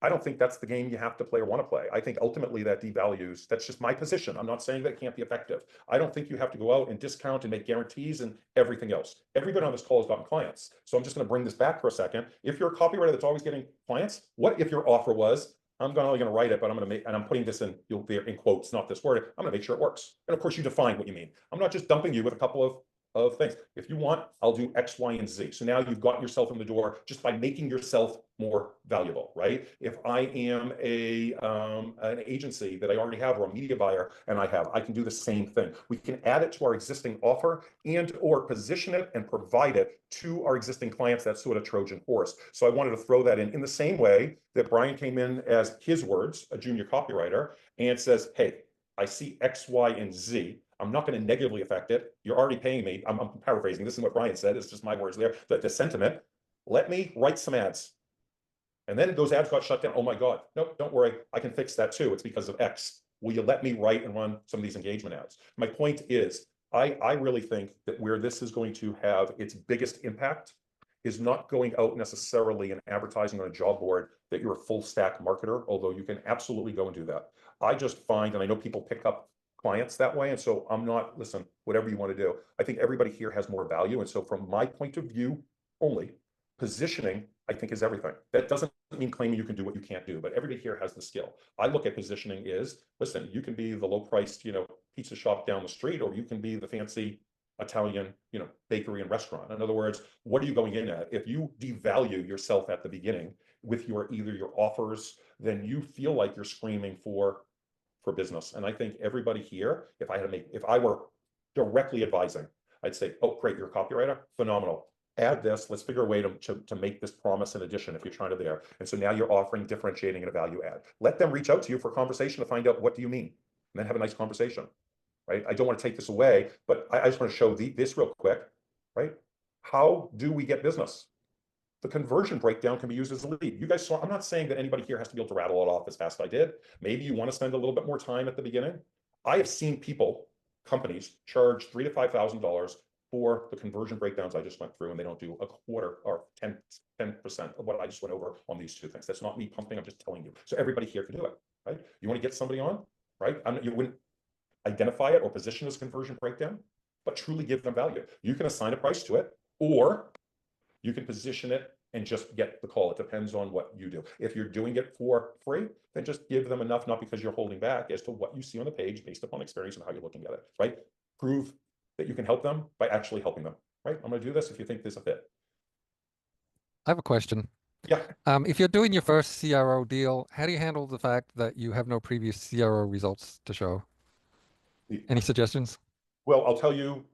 I don't think that's the game you have to play or want to play. I think ultimately that devalues, that's just my position. I'm not saying that it can't be effective. I don't think you have to go out and discount and make guarantees and everything else. Everybody on this call has gotten clients. So I'm just going to bring this back for a second. If you're a copywriter that's always getting clients, what if your offer was, I'm not only going to write it, but I'm going to make, and I'm putting this in, you'll be in quotes, not this word, I'm going to make sure it works. And of course you define what you mean. I'm not just dumping you with a couple of of things. If you want, I'll do X, Y, and Z. So now you've gotten yourself in the door just by making yourself more valuable, right? If I am an agency that I already have, or a media buyer and I can do the same thing. We can add it to our existing offer and or position it and provide it to our existing clients. That sort of Trojan horse. So I wanted to throw that in the same way that Brian came in as his words, a junior copywriter, and says, hey, I see X, Y, and Z. I'm not going to negatively affect it. You're already paying me. I'm paraphrasing. This is what Brian said. It's just my words there. The sentiment. Let me write some ads. And then those ads got shut down. Oh my God. No, don't worry. I can fix that too. It's because of X. Will you let me write and run some of these engagement ads? My point is, I really think that where this is going to have its biggest impact is not going out necessarily and advertising on a job board that you're a full stack marketer, although you can absolutely go and do that. I just find, and I know people pick up clients that way. And so I'm not, listen, whatever you want to do. I think everybody here has more value. And so from my point of view only, positioning, I think, is everything. That doesn't mean claiming you can do what you can't do, but everybody here has the skill. I look at positioning is, listen, you can be the low priced, pizza shop down the street, or you can be the fancy Italian, bakery and restaurant. In other words, what are you going in at? If you devalue yourself at the beginning with either your offers, then you feel like you're screaming for business. And I think everybody here, if I were directly advising, I'd say, oh, great, you're a copywriter, phenomenal. Add this, let's figure a way to make this promise in addition if you're trying to there. And so now you're offering differentiating and a value add. Let them reach out to you for a conversation to find out what do you mean, and then have a nice conversation, right? I don't want to take this away, but I just want to show this real quick, right? How do we get business? The conversion breakdown can be used as a lead. You guys saw, I'm not saying that anybody here has to be able to rattle it off as fast as I did. Maybe you want to spend a little bit more time at the beginning. I have seen companies charge $3,000 to $5,000 for the conversion breakdowns I just went through, and they don't do a quarter or 10% of what I just went over on these two things. That's not me pumping, I'm just telling you. So everybody here can do it, right? You want to get somebody on, right? You wouldn't identify it or position as conversion breakdown, but truly give them value. You can assign a price to it, or you can position it and just get the call. It depends on what you do. If you're doing it for free, then just give them enough, not because you're holding back, as to what you see on the page based upon experience and how you're looking at it, right? Prove that you can help them by actually helping them, right? I'm going to do this if you think there's a fit. I have a question. Yeah. If you're doing your first CRO deal, how do you handle the fact that you have no previous CRO results to show? Any suggestions? Well, I'll tell you,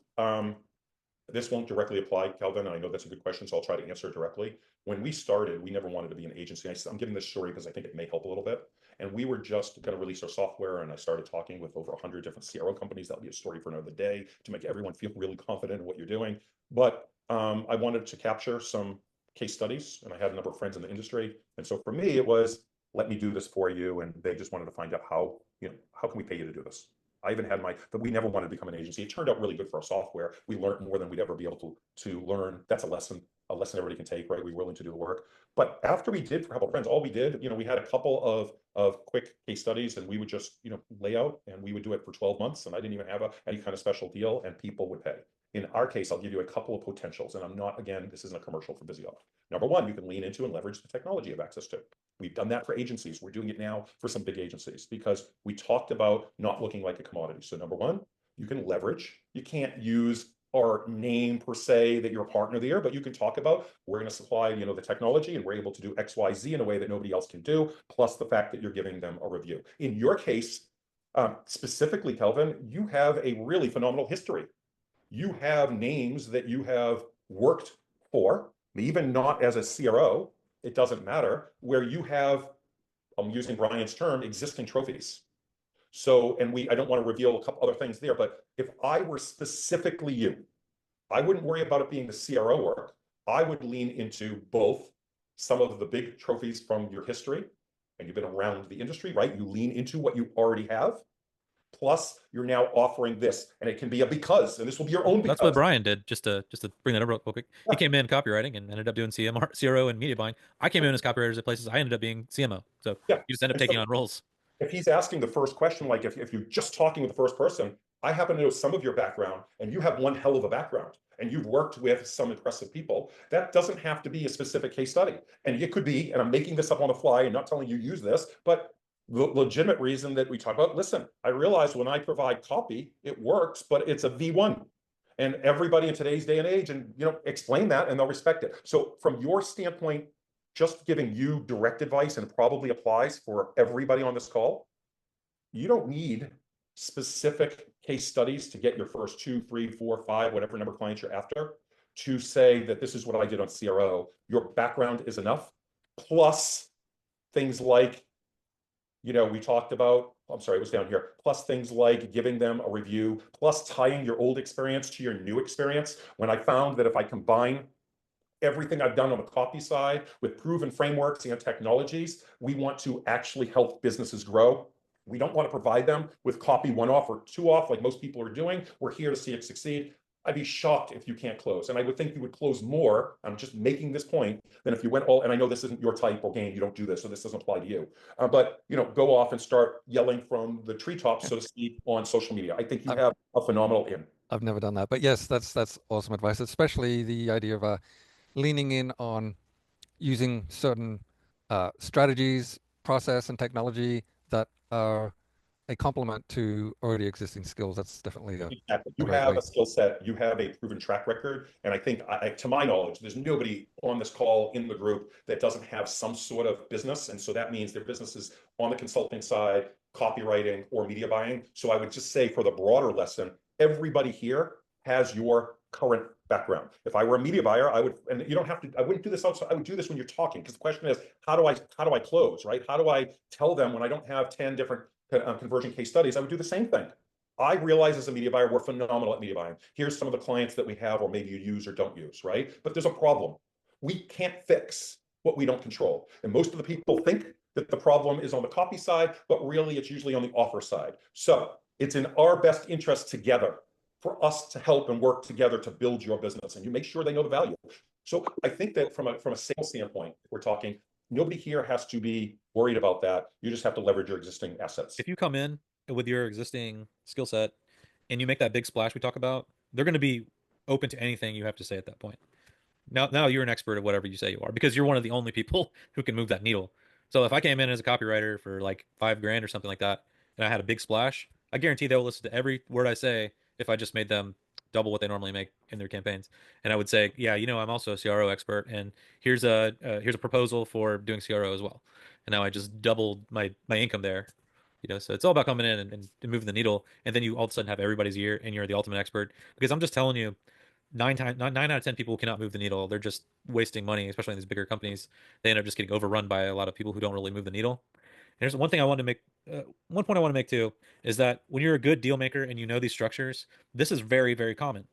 this won't directly apply, Calvin. I know that's a good question, so I'll try to answer it directly. When we started, we never wanted to be an agency. I'm giving this story because I think it may help a little bit. And we were just going to release our software, and I started talking with over 100 different CRO companies. That'll be a story for another day to make everyone feel really confident in what you're doing. But I wanted to capture some case studies, and I had a number of friends in the industry. And so for me, it was, let me do this for you. And they just wanted to find out how can we pay you to do this? I even had but we never wanted to become an agency. It turned out really good for our software. We learned more than we'd ever be able to learn. That's a lesson everybody can take, right? We're willing to do the work. But after we did for a couple of friends, all we did, we had a couple of quick case studies, and we would just, lay out, and we would do it for 12 months. And I didn't even have any kind of special deal, and people would pay. In our case, I'll give you a couple of potentials, and this isn't a commercial for ViziOp. Number one, you can lean into and leverage the technology you have access to. We've done that for agencies. We're doing it now for some big agencies because we talked about not looking like a commodity. So number one, you can leverage. You can't use our name per se that you're a partner there, but you can talk about, we're going to supply, the technology, and we're able to do X, Y, Z in a way that nobody else can do, plus the fact that you're giving them a review. In your case, specifically, Kelvin, you have a really phenomenal history. You have names that you have worked for, even not as a CRO, it doesn't matter, where you have, I'm using Brian's term, existing trophies. So, and I don't want to reveal a couple other things there, but if I were specifically you, I wouldn't worry about it being the CRO work. I would lean into both some of the big trophies from your history, and you've been around the industry, right? You lean into what you already have. Plus, you're now offering this, and it can be and this will be your own because. That's what Brian did, just to bring that up real quick. Yeah. He came in copywriting and ended up doing CRO and media buying. I came in as copywriters at places. I ended up being CMO. So yeah, you just end up taking on roles. If he's asking the first question, like if you're just talking with the first person, I happen to know some of your background, and you have one hell of a background, and you've worked with some impressive people. That doesn't have to be a specific case study. And it could be, and I'm making this up on the fly and not telling you use this, but the legitimate reason that we talk about, listen, I realize when I provide copy, it works, but it's a V1. And everybody in today's day and age, and explain that and they'll respect it. So from your standpoint, just giving you direct advice, and it probably applies for everybody on this call, you don't need specific case studies to get your first 2, 3, 4, 5, whatever number of clients you're after, to say that this is what I did on CRO. Your background is enough, plus things like, we talked about, I'm sorry, it was down here, plus things like giving them a review, plus tying your old experience to your new experience. When I found that if I combine everything I've done on the copy side with proven frameworks and technologies, we want to actually help businesses grow. We don't want to provide them with copy one off or two off like most people are doing. We're here to see it succeed. I'd be shocked if you can't close. And I would think you would close more, I'm just making this point, than if you went all, and I know this isn't your type or game, you don't do this, so this doesn't apply to you. But go off and start yelling from the treetops, so to speak, on social media. I think you have a phenomenal in. I've never done that, but yes, that's awesome advice, especially the idea of leaning in on using certain strategies, process, and technology that are a complement to already existing skills. That's definitely Exactly. a You great have way. a skill set, you have a proven track record. And I think, to my knowledge, there's nobody on this call in the group that doesn't have some sort of business. And so that means their business is on the consulting side, copywriting, or media buying. So I would just say, for the broader lesson, everybody here has your current background. If I were a media buyer, I would, and you don't have to, I wouldn't do this outside, I would do this when you're talking, because the question is, how do I close, right? How do I tell them when I don't have 10 different conversion case studies? I would do the same thing. I realize as a media buyer, we're phenomenal at media buying. Here's some of the clients that we have, or maybe you use or don't use, right? But there's a problem. We can't fix what we don't control. And most of the people think that the problem is on the copy side, but really it's usually on the offer side. So it's in our best interest together for us to help and work together to build your business, and you make sure they know the value. So I think that from a sales standpoint, if we're talking, nobody here has to be worried about that. You just have to leverage your existing assets. If you come in with your existing skill set and you make that big splash we talk about, they're going to be open to anything you have to say at that point. Now you're an expert at whatever you say you are, because you're one of the only people who can move that needle. So if I came in as a copywriter for like $5,000 or something like that, and I had a big splash, I guarantee they'll listen to every word I say if I just made them double what they normally make in their campaigns. And I would say, yeah, I'm also a CRO expert, and here's a proposal for doing CRO as well. And now I just doubled my income there. So it's all about coming in and moving the needle, and then you all of a sudden have everybody's ear, and you're the ultimate expert. Because I'm just telling you, nine out of 10 people cannot move the needle. They're just wasting money, especially in these bigger companies. They end up just getting overrun by a lot of people who don't really move the needle. And there's one thing I want to make. One point I want to make too is that when you're a good deal maker and you know these structures, this is very, very common.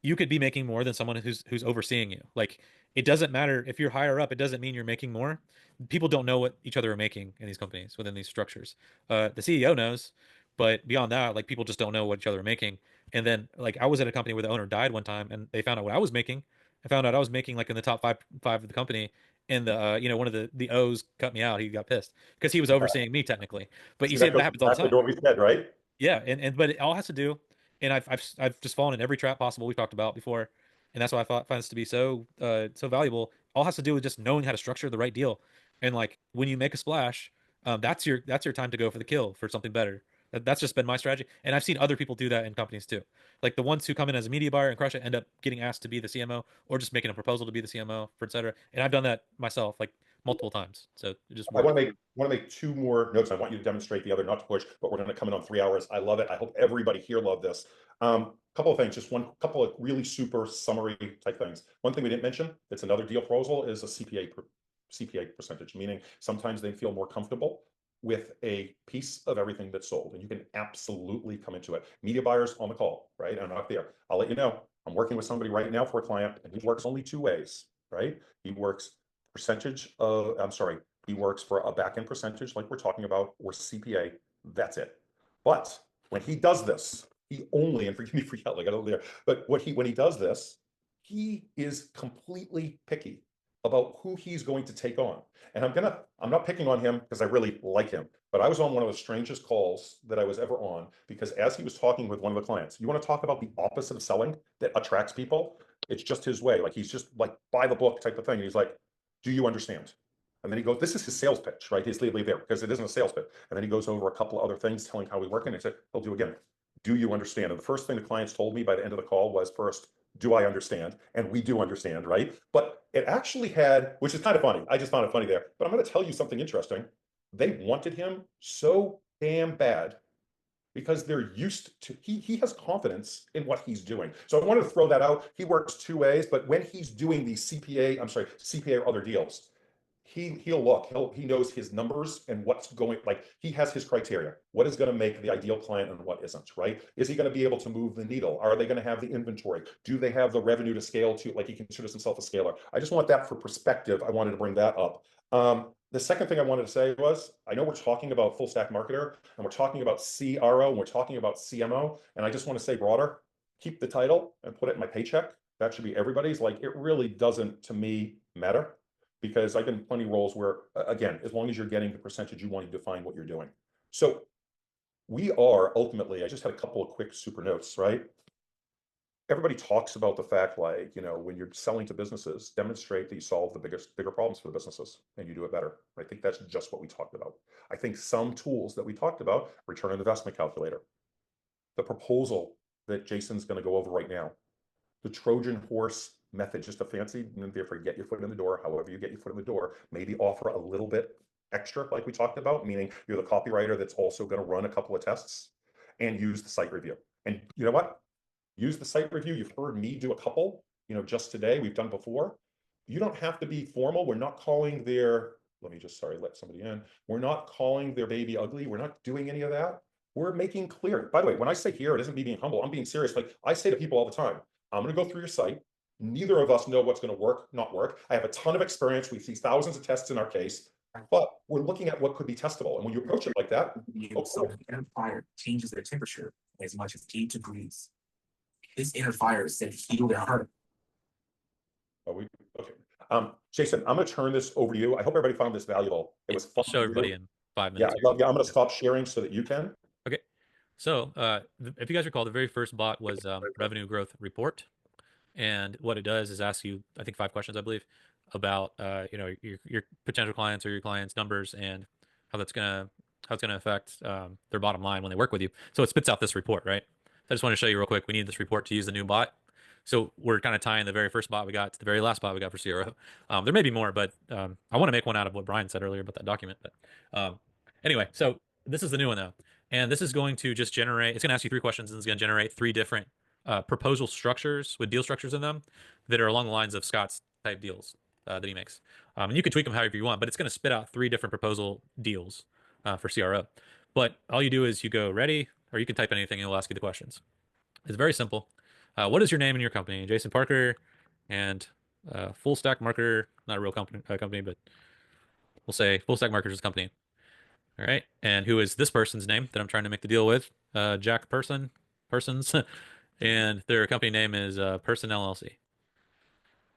You could be making more than someone who's overseeing you. Like, it doesn't matter if you're higher up, it doesn't mean you're making more. People don't know what each other are making in these companies within these structures. The CEO knows, but beyond that, like, people just don't know what each other are making. And then, like, I was at a company where the owner died one time, and they found out what I was making. I found out I was making like in the top five of the company, and the one of the O's cut me out. He got pissed because he was overseeing me technically. But you See, see that that goes happens all the exactly time. to what we said, right? Yeah, and but it all has to do, and I've just fallen in every trap possible we've talked about before, and that's why find this to be so valuable. All has to do with just knowing how to structure the right deal, and like when you make a splash, that's your time to go for the kill for something better. That's just been my strategy, and I've seen other people do that in companies too. Like the ones who come in as a media buyer and crush it end up getting asked to be the CMO, or just making a proposal to be the CMO for etc. And I've done that myself like multiple times, so it just I works. want to make two more notes. I want you to demonstrate the other, not to push, but we're going to come in on 3 hours. I love it. I hope everybody here loved this. Couple of things, just couple of really super summary type things. One thing we didn't mention, it's another deal proposal, is a CPA percentage, meaning sometimes they feel more comfortable with a piece of everything that's sold, and you can absolutely come into it. Media buyers on the call, right? I'm not there. I'll let you know. I'm working with somebody right now for a client, and he works only two ways, right? He works percentage of, I'm sorry, he works for a back-end percentage like we're talking about, or CPA. That's it. But when he does this, he only, and forgive me for yelling, I don't know, but when he does this, he is completely picky about who he's going to take on. And I'm not picking on him because I really like him, but I was on one of the strangest calls that I was ever on, because as he was talking with one of the clients, you want to talk about the opposite of selling that attracts people? It's just his way. Like, he's just like by the book type of thing. And he's like, do you understand? And then he goes, this is his sales pitch, right? He's leave there because it isn't a sales pitch. And then he goes over a couple of other things, telling how we work. And he said, he'll do again. do you understand? And the first thing the clients told me by the end of the call was, first, do I understand? And we do understand, right? But it actually had, which is kind of funny. I just found it funny there. But I'm going to tell you something interesting. They wanted him so damn bad because they're used to, he has confidence in what he's doing. So I wanted to throw that out. He works two ways, but when he's doing these CPA or other deals, he knows his numbers and what's going, like he has his criteria. What is going to make the ideal client and what isn't, right? Is he going to be able to move the needle? Are they going to have the inventory? Do they have the revenue to scale to, like he considers himself a scaler? I just want that for perspective. I wanted to bring that up. The second thing I wanted to say was, I know we're talking about full stack marketer and we're talking about CRO and we're talking about CMO. And I just want to say broader, keep the title and put it in my paycheck. That should be everybody's. Like it really doesn't, to me, matter because I've been in plenty of roles where, again, as long as you're getting the percentage you want to define what you're doing. So we are ultimately, I just had a couple of quick super notes, right? Everybody talks about the fact, like, you know, when you're selling to businesses, demonstrate that you solve the bigger problems for the businesses and you do it better. I think that's just what we talked about. I think some tools that we talked about, return on investment calculator, the proposal that Jason's going to go over right now, the Trojan horse method, just a fancy, therefore get your foot in the door, however you get your foot in the door, maybe offer a little bit extra, like we talked about, meaning you're the copywriter that's also going to run a couple of tests and use the site review. And you know what? Use the site review. You've heard me do a couple, just today, we've done before. You don't have to be formal. We're not calling let me just, sorry, let somebody in. We're not calling their baby ugly. We're not doing any of that. We're making clear. By the way, when I say here, it isn't me being humble. I'm being serious. Like I say to people all the time, I'm going to go through your site. Neither of us know what's going to work, not work. I have a ton of experience. We see thousands of tests in our case, but we're looking at what could be testable. And when you approach it like that, so the inner fire changes their temperature as much as 8 degrees. This inner fire is said to heal their heart. Are we okay? Jason, I'm going to turn this over to you. I hope everybody found this valuable. It was fun. I'll show everybody in 5 minutes. Yeah, I'm going to stop sharing so that you can. Okay. So if you guys recall, the very first bot was revenue growth report. And what it does is ask you, I think 5 questions, I believe, about your potential clients or your clients' numbers and how it's gonna affect their bottom line when they work with you. So it spits out this report, right? So I just want to show you real quick. We need this report to use the new bot. So we're kind of tying the very first bot we got to the very last bot we got for CRO. There may be more, but I want to make one out of what Brian said earlier about that document. But anyway, so this is the new one though. And this is going to just generate, it's going to ask you 3 questions and it's going to generate 3 different proposal structures with deal structures in them that are along the lines of Scott's type deals that he makes. And you can tweak them however you want, but it's going to spit out 3 different proposal deals for CRO. But all you do is you go ready, or you can type anything and it'll ask you the questions. It's very simple. What is your name in your company? Jason Parker, and Full Stack Marketer, not a real company, but we'll say Full Stack Marketer's company. All right. And who is this person's name that I'm trying to make the deal with? Jack Persons. And their company name is Person LLC.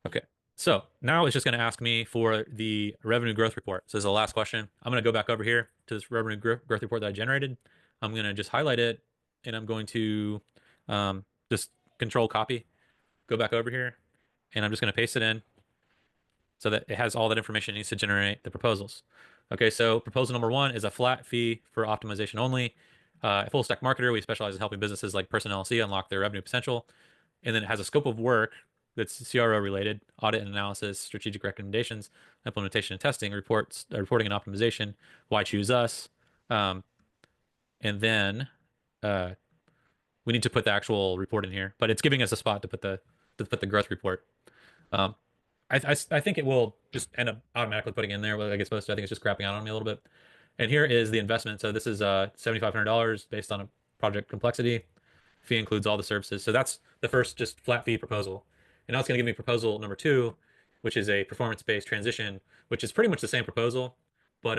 Okay. So now it's just going to ask me for the revenue growth report. So this is the last question. I'm going to go back over here to this revenue growth report that I generated. I'm going to just highlight it and I'm going to just control copy, go back over here, and I'm just going to paste it in so that it has all that information it needs to generate the proposals. Okay, so proposal number 1 is a flat fee for optimization only. A full stack marketer, we specialize in helping businesses like Person LLC unlock their revenue potential. And then it has a scope of work that's CRO related, audit and analysis, strategic recommendations, implementation and testing, reporting and optimization, why choose us. And then we need to put the actual report in here, but it's giving us a spot to put the growth report. I think it will just end up automatically putting in there what I get supposed to. I think it's just crapping out on me a little bit. And here is the investment. So this is $7,500 based on a project complexity. Fee includes all the services. So that's the first just flat fee proposal. And now it's going to give me proposal number 2, which is a performance-based transition, which is pretty much the same proposal, but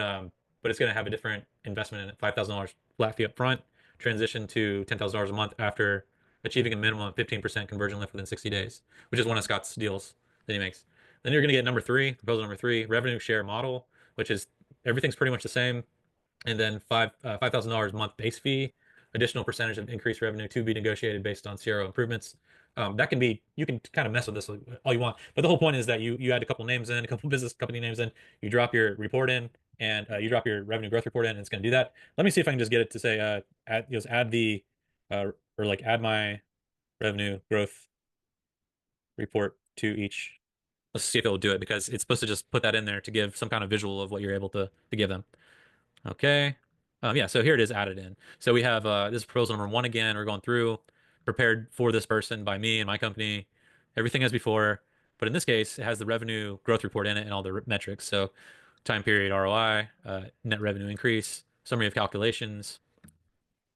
it's going to have a different investment in it. $5,000 flat fee up front, transition to $10,000 a month after achieving a minimum of 15% conversion lift within 60 days, which is one of Scott's deals that he makes. Then you're going to get number 3, proposal number 3, revenue share model, which is everything's pretty much the same. And then $5,000 month base fee, additional percentage of increased revenue to be negotiated based on CRO improvements. That can be, you can kind of mess with this all you want, but the whole point is that you add a couple names in, a couple business company names in, you drop your report in, and you drop your revenue growth report in, and it's going to do that. Let me see if I can just get it to say add the or like add my revenue growth report to each. Let's see if it will do it because it's supposed to just put that in there to give some kind of visual of what you're able to give them. Okay. Yeah, so here it is added in. So we have this is proposal number one again. We're going through, prepared for this person by me and my company. Everything as before, but in this case, it has the revenue growth report in it and all the metrics. So time period ROI, net revenue increase, summary of calculations,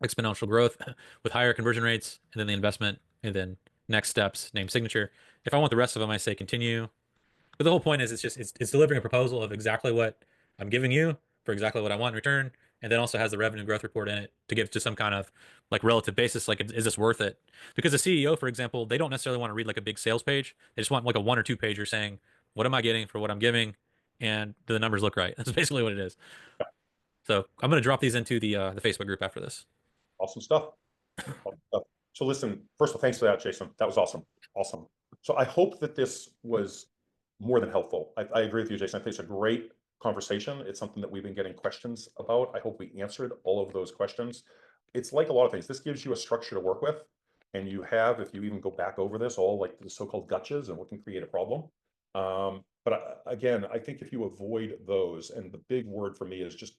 exponential growth with higher conversion rates, and then the investment, and then next steps, name signature. If I want the rest of them, I say continue. But the whole point is it's just it's delivering a proposal of exactly what I'm giving you for exactly what I want in return, and then also has the revenue growth report in it to give to some kind of like relative basis, like is this worth it? Because the CEO, for example, they don't necessarily want to read like a big sales page. They just want like a 1 or 2 pager saying, what am I getting for what I'm giving? And do the numbers look right? That's basically what it is. So I'm going to drop these into the Facebook group after this. Awesome stuff. Awesome stuff. So listen, first of all, thanks for that, Jason. That was awesome. Awesome. So I hope that this was more than helpful. I agree with you, Jason. I think it's a great conversation. It's something that we've been getting questions about. I hope we answered all of those questions. It's like a lot of things. This gives you a structure to work with. And you have, if you even go back over this, all like the so-called gotchas and what can create a problem. But again, I think if you avoid those, and the big word for me is just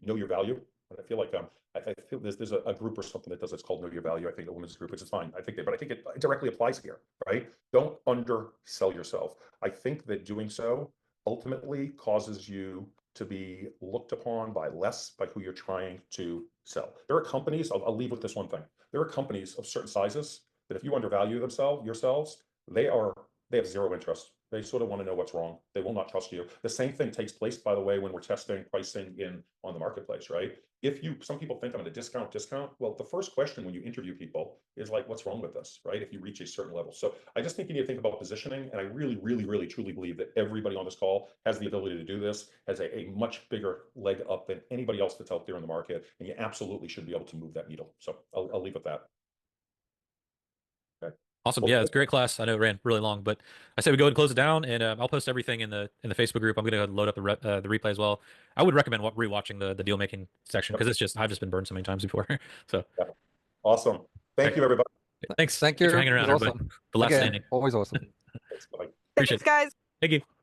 know your value. And I feel like I feel there's a group or something that does it's called Know Your Value. I think the women's group, which is fine. But I think it directly applies here, right? Don't undersell yourself. I think that doing so ultimately causes you to be looked upon by who you're trying to sell. There are companies, I'll leave with this one thing. There are companies of certain sizes that if you undervalue yourselves, they have zero interest. They sort of want to know what's wrong. They will not trust you. The same thing takes place, by the way, when we're testing pricing on the marketplace, right? Some people think I'm going to discount. Well, the first question when you interview people is like, what's wrong with this, right? If you reach a certain level. So I just think you need to think about positioning. And I really, really, really, truly believe that everybody on this call has the ability to do this, has a much bigger leg up than anybody else that's out there in the market. And you absolutely should be able to move that needle. So I'll leave with that. Okay. Awesome. Yeah, it's a great class. I know it ran really long, but I say we go ahead and close it down, and I'll post everything in the Facebook group. I'm going to load up the replay as well. I would recommend rewatching the deal making section because I've just been burned so many times before. So yeah. Awesome. Thank you, everybody. Thanks. Thank you. Thanks for hanging around, everybody. Awesome. The last Again, standing. always awesome. Thanks. Bye. Appreciate it. Thanks, guys. Thank you.